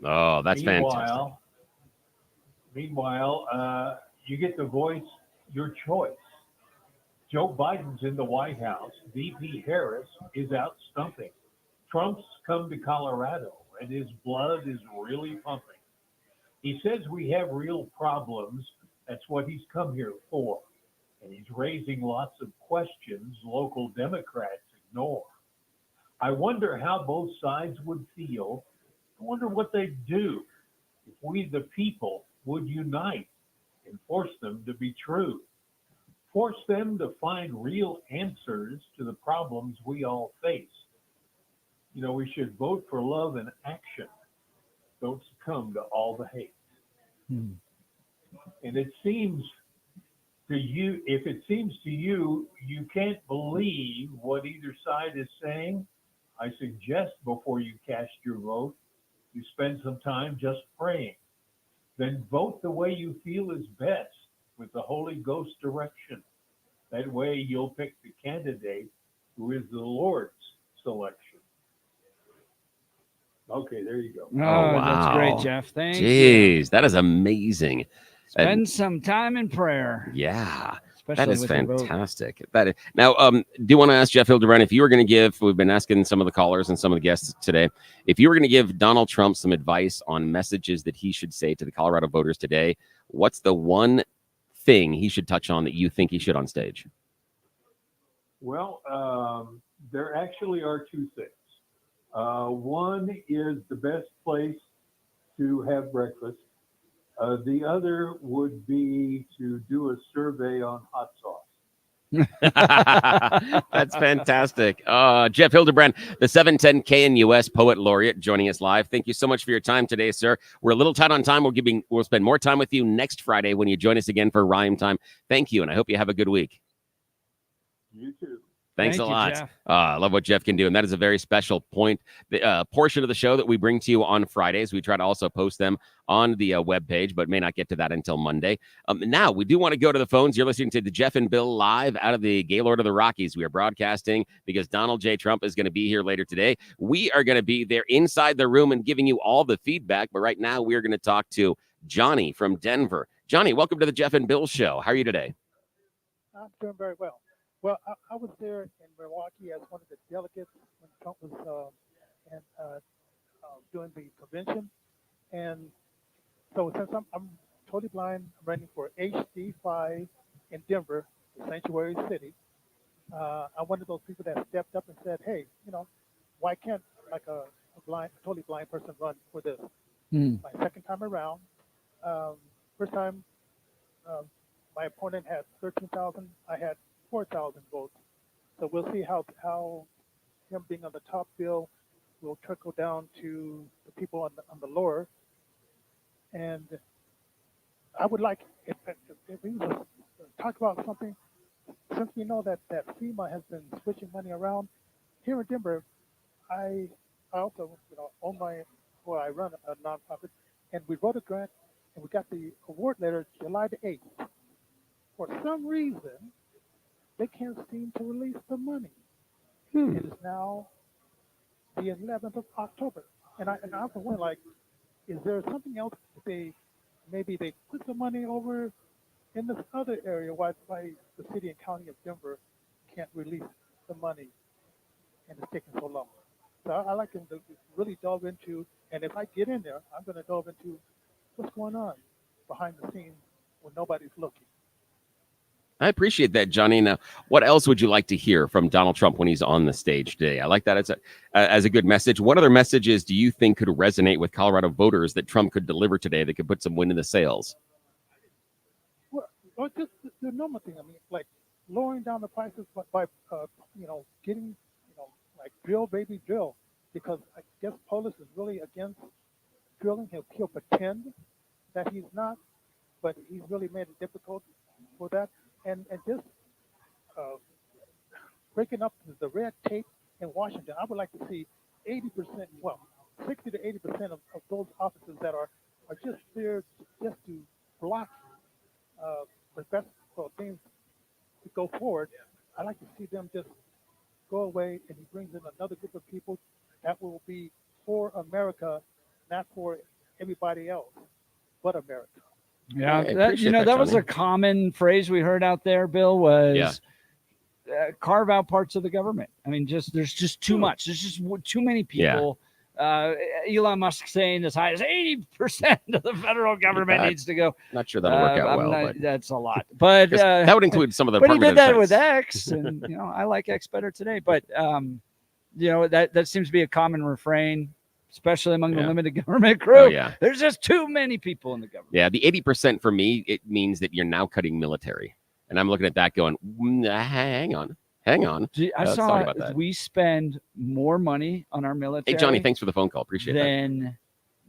[SPEAKER 1] Oh, that's fantastic.
[SPEAKER 5] Meanwhile, you get to voice your choice. Joe Biden's in the White House. VP Harris is out stumping. Trump's come to Colorado, and his blood is really pumping. He says we have real problems. That's what he's come here for. And he's raising lots of questions local Democrats ignore. I wonder how both sides would feel. I wonder what they'd do if we, the people, would unite and force them to be true. Force them to find real answers to the problems we all face. You know, we should vote for love and action. Don't succumb to all the hate. And it seems to you, if it seems to you, you can't believe what either side is saying, I suggest before you cast your vote, you spend some time just praying. Then vote the way you feel is best with the Holy Ghost direction. That way you'll pick the candidate who is the Lord's selection. Okay, there you go.
[SPEAKER 2] Oh, wow. That's great, Jeff. Thank you.
[SPEAKER 1] Jeez, that is amazing.
[SPEAKER 2] Spend some time in prayer.
[SPEAKER 1] Yeah,
[SPEAKER 2] especially
[SPEAKER 1] that is
[SPEAKER 2] with your vote.
[SPEAKER 1] fantastic. That is, now, do you want to ask Jeff Hildebrand if you were going to give? We've been asking some of the callers and some of the guests today. If you were going to give Donald Trump some advice on messages that he should say to the Colorado voters today, what's the one thing he should touch on that you think he should on stage?
[SPEAKER 5] Well, there actually are two things. One is the best place to have breakfast. The other would be to do a survey on hot sauce.
[SPEAKER 1] That's fantastic. Jeff Hildebrand, the 710 KNUS Poet Laureate, joining us live. Thank you so much for your time today, sir. We're a little tight on time. We'll spend more time with you next Friday when you join us again for Rhyme Time. Thank you, and I hope you have a good week.
[SPEAKER 5] You too.
[SPEAKER 1] Thanks a lot. I love what Jeff can do. And that is a very special point, the portion of the show that we bring to you on Fridays. We try to also post them on the webpage, but may not get to that until Monday. Now, we do want to go to the phones. You're listening to the Jeff and Bill live out of the Gaylord of the Rockies. We are broadcasting because Donald J. Trump is going to be here later today. We are going to be there inside the room and giving you all the feedback. But right now, we are going to talk to Johnny from Denver. Johnny, welcome to the Jeff and Bill show. How are you today?
[SPEAKER 22] I'm doing very well. Well, I was there in Milwaukee as one of the delegates when Trump was doing the convention. And so since I'm totally blind, I'm running for HD5 in Denver, the sanctuary city. I'm one of those people that stepped up and said, hey, you know, why can't like a totally blind person run for this? My second time around. First time my opponent had 13,000. I had 4,000 votes. So we'll see how him being on the top bill will trickle down to the people on the lower. And I would like, if we just talk about something, since we know that FEMA has been switching money around, here in Denver, I also own I run a nonprofit, and we wrote a grant, and we got the award letter July the 8th. For some reason, they can't seem to release the money. It is now the 11th of October, and I often wonder, like, is there something else that maybe they put the money over in this other area why the city and county of Denver can't release the money, and it's taking so long. So I like them to really delve into, and if I get in there, I'm going to delve into what's going on behind the scenes when nobody's looking.
[SPEAKER 1] I appreciate that, Johnny. Now, what else would you like to hear from Donald Trump when he's on the stage today? I like that as a good message. What other messages do you think could resonate with Colorado voters that Trump could deliver today that could put some wind in the sails?
[SPEAKER 22] Well, just the normal thing. I mean, like lowering down the prices by getting, like drill, baby, drill. Because I guess Polis is really against drilling. He'll pretend that he's not, but he's really made it difficult for that. And just breaking up the red tape in Washington, I would like to see 80%, 60 to 80% of those offices that are just there just to block things to go forward. I'd like to see them just go away, and he brings in another group of people that will be for America, not for everybody else but America.
[SPEAKER 2] Yeah, that was a common phrase we heard out there, Bill, was carve out parts of the government. I mean, there's just too much. There's just too many people. Elon Musk saying as high as 80% of the federal government needs to go.
[SPEAKER 1] Not sure that'll work out but
[SPEAKER 2] that's a lot. But
[SPEAKER 1] that would include some of the.
[SPEAKER 2] But he did that with X, and I like X better today. But that seems to be a common refrain, especially among the limited government crew.
[SPEAKER 1] Oh, yeah.
[SPEAKER 2] There's just too many people in the government.
[SPEAKER 1] Yeah, the 80% for me, it means that you're now cutting military. And I'm looking at that going, hang on.
[SPEAKER 2] I saw about that. We spend more money on our military.
[SPEAKER 1] Hey, Johnny, thanks for the phone call. Appreciate
[SPEAKER 2] than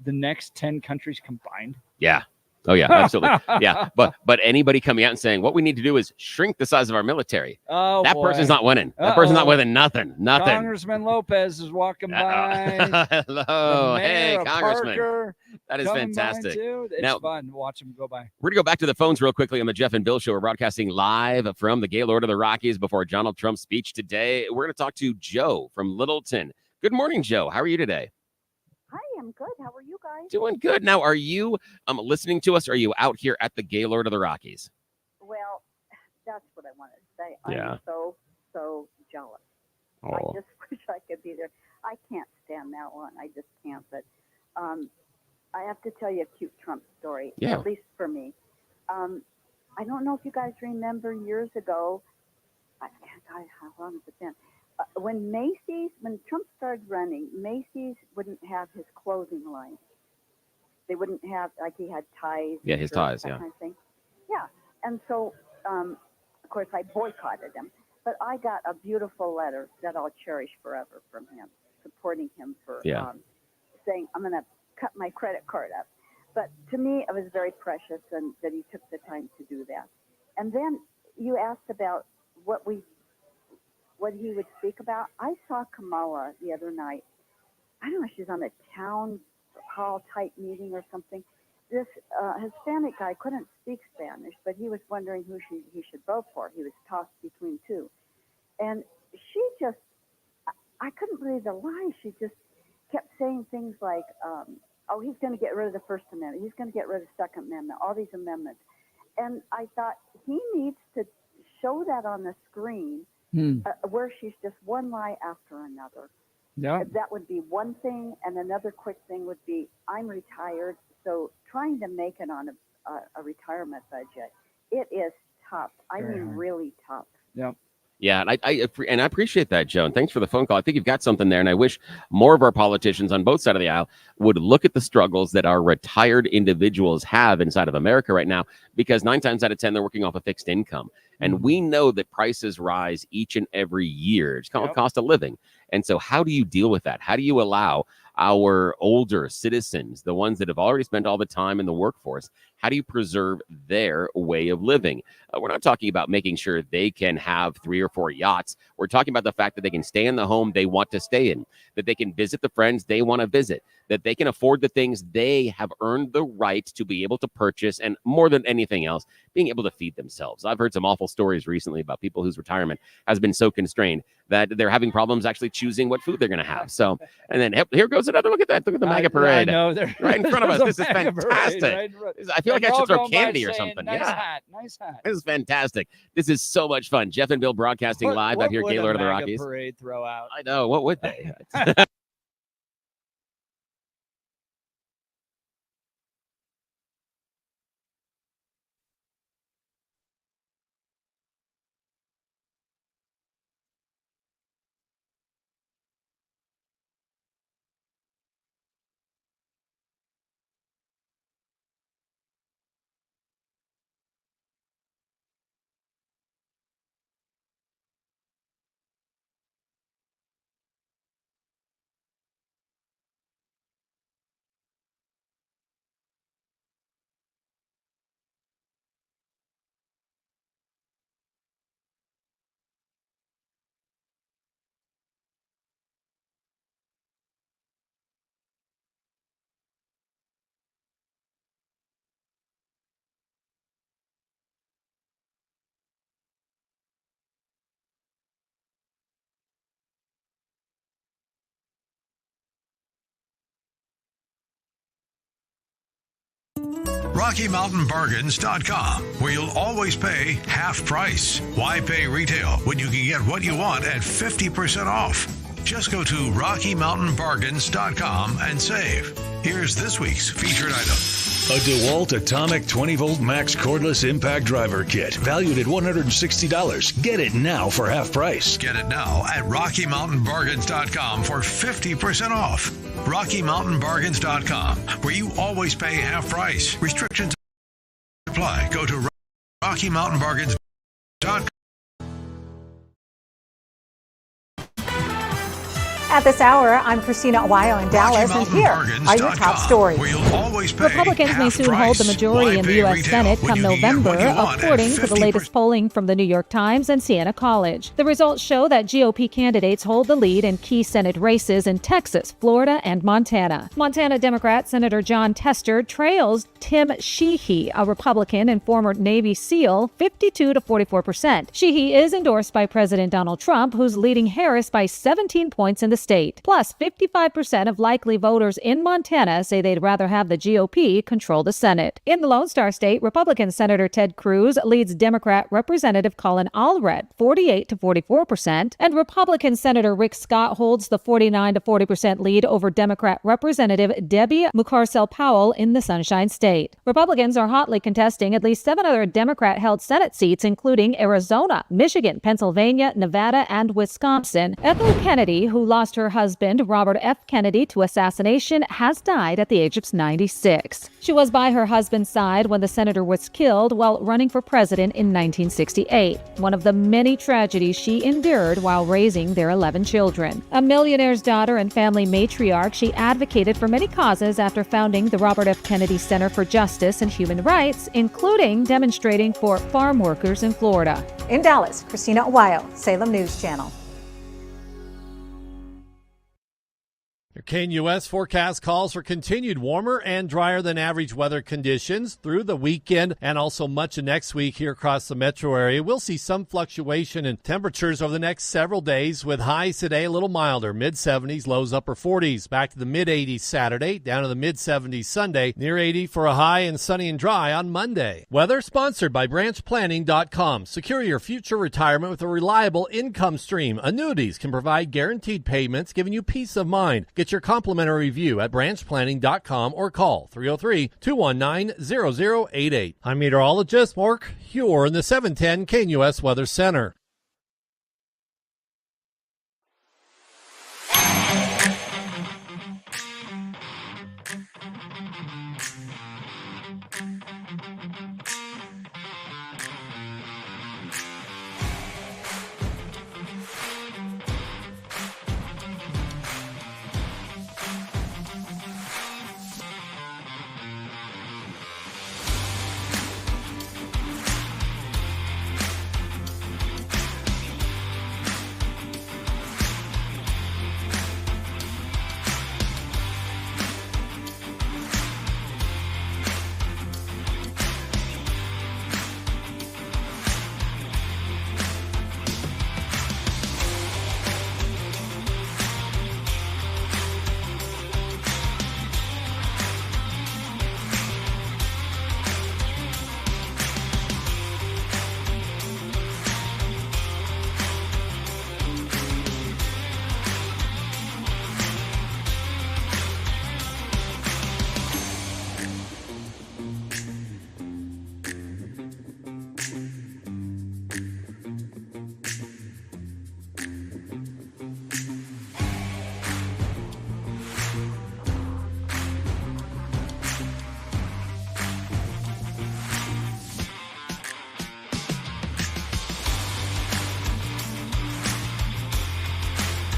[SPEAKER 2] the next 10 countries combined.
[SPEAKER 1] Yeah. Oh, yeah, absolutely. Yeah. But anybody coming out and saying what we need to do is shrink the size of our military.
[SPEAKER 2] Oh,
[SPEAKER 1] that person's not winning. That person's not winning nothing.
[SPEAKER 2] Congressman Lopez is walking by.
[SPEAKER 1] Hello. Hey, Congressman.
[SPEAKER 2] Parker
[SPEAKER 1] that is fantastic.
[SPEAKER 2] It's fun to watch him go by.
[SPEAKER 1] We're going to go back to the phones real quickly on the Jeff and Bill Show. We're broadcasting live from the Gaylord of the Rockies before Donald Trump's speech today. We're going to talk to Joe from Littleton. Good morning, Joe. How are you today?
[SPEAKER 7] Hi, I'm good. How are you guys?
[SPEAKER 1] Doing good. Now, are you listening to us? Or are you out here at the Gaylord of the Rockies?
[SPEAKER 7] Well, that's what I wanted to say.
[SPEAKER 1] Yeah.
[SPEAKER 7] I'm so jealous.
[SPEAKER 1] Oh.
[SPEAKER 7] I just wish I could be there. I can't stand that one. I just can't. But I have to tell you a cute Trump story, at least for me. I don't know if you guys remember years ago. God, how long has it been? When Trump started running, Macy's wouldn't have his clothing line. They wouldn't have, like, he had ties.
[SPEAKER 1] Yeah, his ties,
[SPEAKER 7] that kind of thing. Yeah. And so, of course, I boycotted him. But I got a beautiful letter that I'll cherish forever from him, supporting him for saying, I'm going to cut my credit card up. But to me, it was very precious and that he took the time to do that. And then you asked about what he would speak about. I saw Kamala the other night. I don't know if she's on a town hall type meeting or something. This Hispanic guy couldn't speak Spanish, but he was wondering who he should vote for. He was tossed between two. And she just, I couldn't believe the lie. She just kept saying things like, he's going to get rid of the First Amendment. He's going to get rid of the Second Amendment, all these amendments. And I thought he needs to show that on the screen where she's just one lie after another.
[SPEAKER 2] Yeah.
[SPEAKER 7] That would be one thing. And another quick thing would be, I'm retired, so trying to make it on a retirement budget, it is tough. I mean, really tough.
[SPEAKER 2] Yeah.
[SPEAKER 1] Yeah, and I appreciate that, Joan. Thanks for the phone call. I think you've got something there, and I wish more of our politicians on both sides of the aisle would look at the struggles that our retired individuals have inside of America right now, because 9 times out of 10, they're working off a fixed income. And we know that prices rise each and every year. It's called cost of living. And so how do you deal with that? How do you allow our older citizens, the ones that have already spent all the time in the workforce, how do you preserve their way of living? We're not talking about making sure they can have 3 or 4 yachts. We're talking about the fact that they can stay in the home they want to stay in, that they can visit the friends they want to visit, that they can afford the things they have earned the right to be able to purchase, and more than anything else, being able to feed themselves. I've heard some awful stories recently about people whose retirement has been so constrained that they're having problems actually choosing what food they're going to have. So, and then here goes another look at that. Look at the MAGA parade.
[SPEAKER 2] I know,
[SPEAKER 1] right in front of us. This is
[SPEAKER 2] MAGA
[SPEAKER 1] fantastic.
[SPEAKER 2] parade, right?
[SPEAKER 1] I feel like I should throw
[SPEAKER 2] All going by
[SPEAKER 1] candy or
[SPEAKER 2] saying,
[SPEAKER 1] something.
[SPEAKER 2] Nice
[SPEAKER 1] Yeah.
[SPEAKER 2] hat, nice hat.
[SPEAKER 1] This is fantastic. This is so much fun. Jeff and Bill broadcasting live out here at Gaylord of the Rockies.
[SPEAKER 2] Parade throw out.
[SPEAKER 1] I know. What would they?
[SPEAKER 8] RockyMountainBargains.com, where you'll always pay half price. Why pay retail when you can get what you want at 50% off? Just go to RockyMountainBargains.com and save. Here's this week's featured item.
[SPEAKER 9] A DeWalt Atomic 20-volt max cordless impact driver kit, valued at $160. Get it now for half price.
[SPEAKER 8] Get it now at RockyMountainBargains.com for 50% off. RockyMountainBargains.com, where you always pay half price. Restrictions apply. Go to RockyMountainBargains.com.
[SPEAKER 3] At this hour, I'm Christina Aguayo in Dallas, and here are your top stories.
[SPEAKER 4] Republicans may soon hold the majority in the U.S. Senate come November, according to the latest polling from the New York Times and Siena College. The results show that GOP candidates hold the lead in key Senate races in Texas, Florida, and Montana. Montana Democrat Senator Jon Tester trails Tim Sheehy, a Republican and former Navy SEAL, 52 to 44%. Sheehy is endorsed by President Donald Trump, who's leading Harris by 17 points in the state. Plus, 55% of likely voters in Montana say they'd rather have the GOP control the Senate. In the Lone Star State, Republican Senator Ted Cruz leads Democrat Representative Colin Allred, 48 to 44%, and Republican Senator Rick Scott holds the 49 to 40% lead over Democrat Representative Debbie Mucarsel-Powell in the Sunshine State. Republicans are hotly contesting at least 7 other Democrat-held Senate seats, including Arizona, Michigan, Pennsylvania, Nevada, and Wisconsin. Ethel Kennedy, who lost her husband, Robert F. Kennedy, to assassination, has died at the age of 96. She was by her husband's side when the senator was killed while running for president in 1968, one of the many tragedies she endured while raising their 11 children. A millionaire's daughter and family matriarch, she advocated for many causes after founding the Robert F. Kennedy Center for Justice and Human Rights, including demonstrating for farm workers in Florida.
[SPEAKER 3] In Dallas, Christina Aguayo, Salem News Channel.
[SPEAKER 6] Your KNUS forecast calls for continued warmer and drier than average weather conditions through the weekend and also much of next week here across the metro area. We'll see some fluctuation in temperatures over the next several days, with highs today a little milder, mid-70s, lows upper 40s. Back to the mid-80s Saturday, down to the mid-70s Sunday, near 80 for a high and sunny and dry on Monday. Weather sponsored by BranchPlanning.com. Secure your future retirement with a reliable income stream. Annuities can provide guaranteed payments, giving you peace of mind. Get your complimentary review at branchplanning.com or call 303-219-0088. I'm meteorologist Mark Huer in the 710 KNUS Weather Center.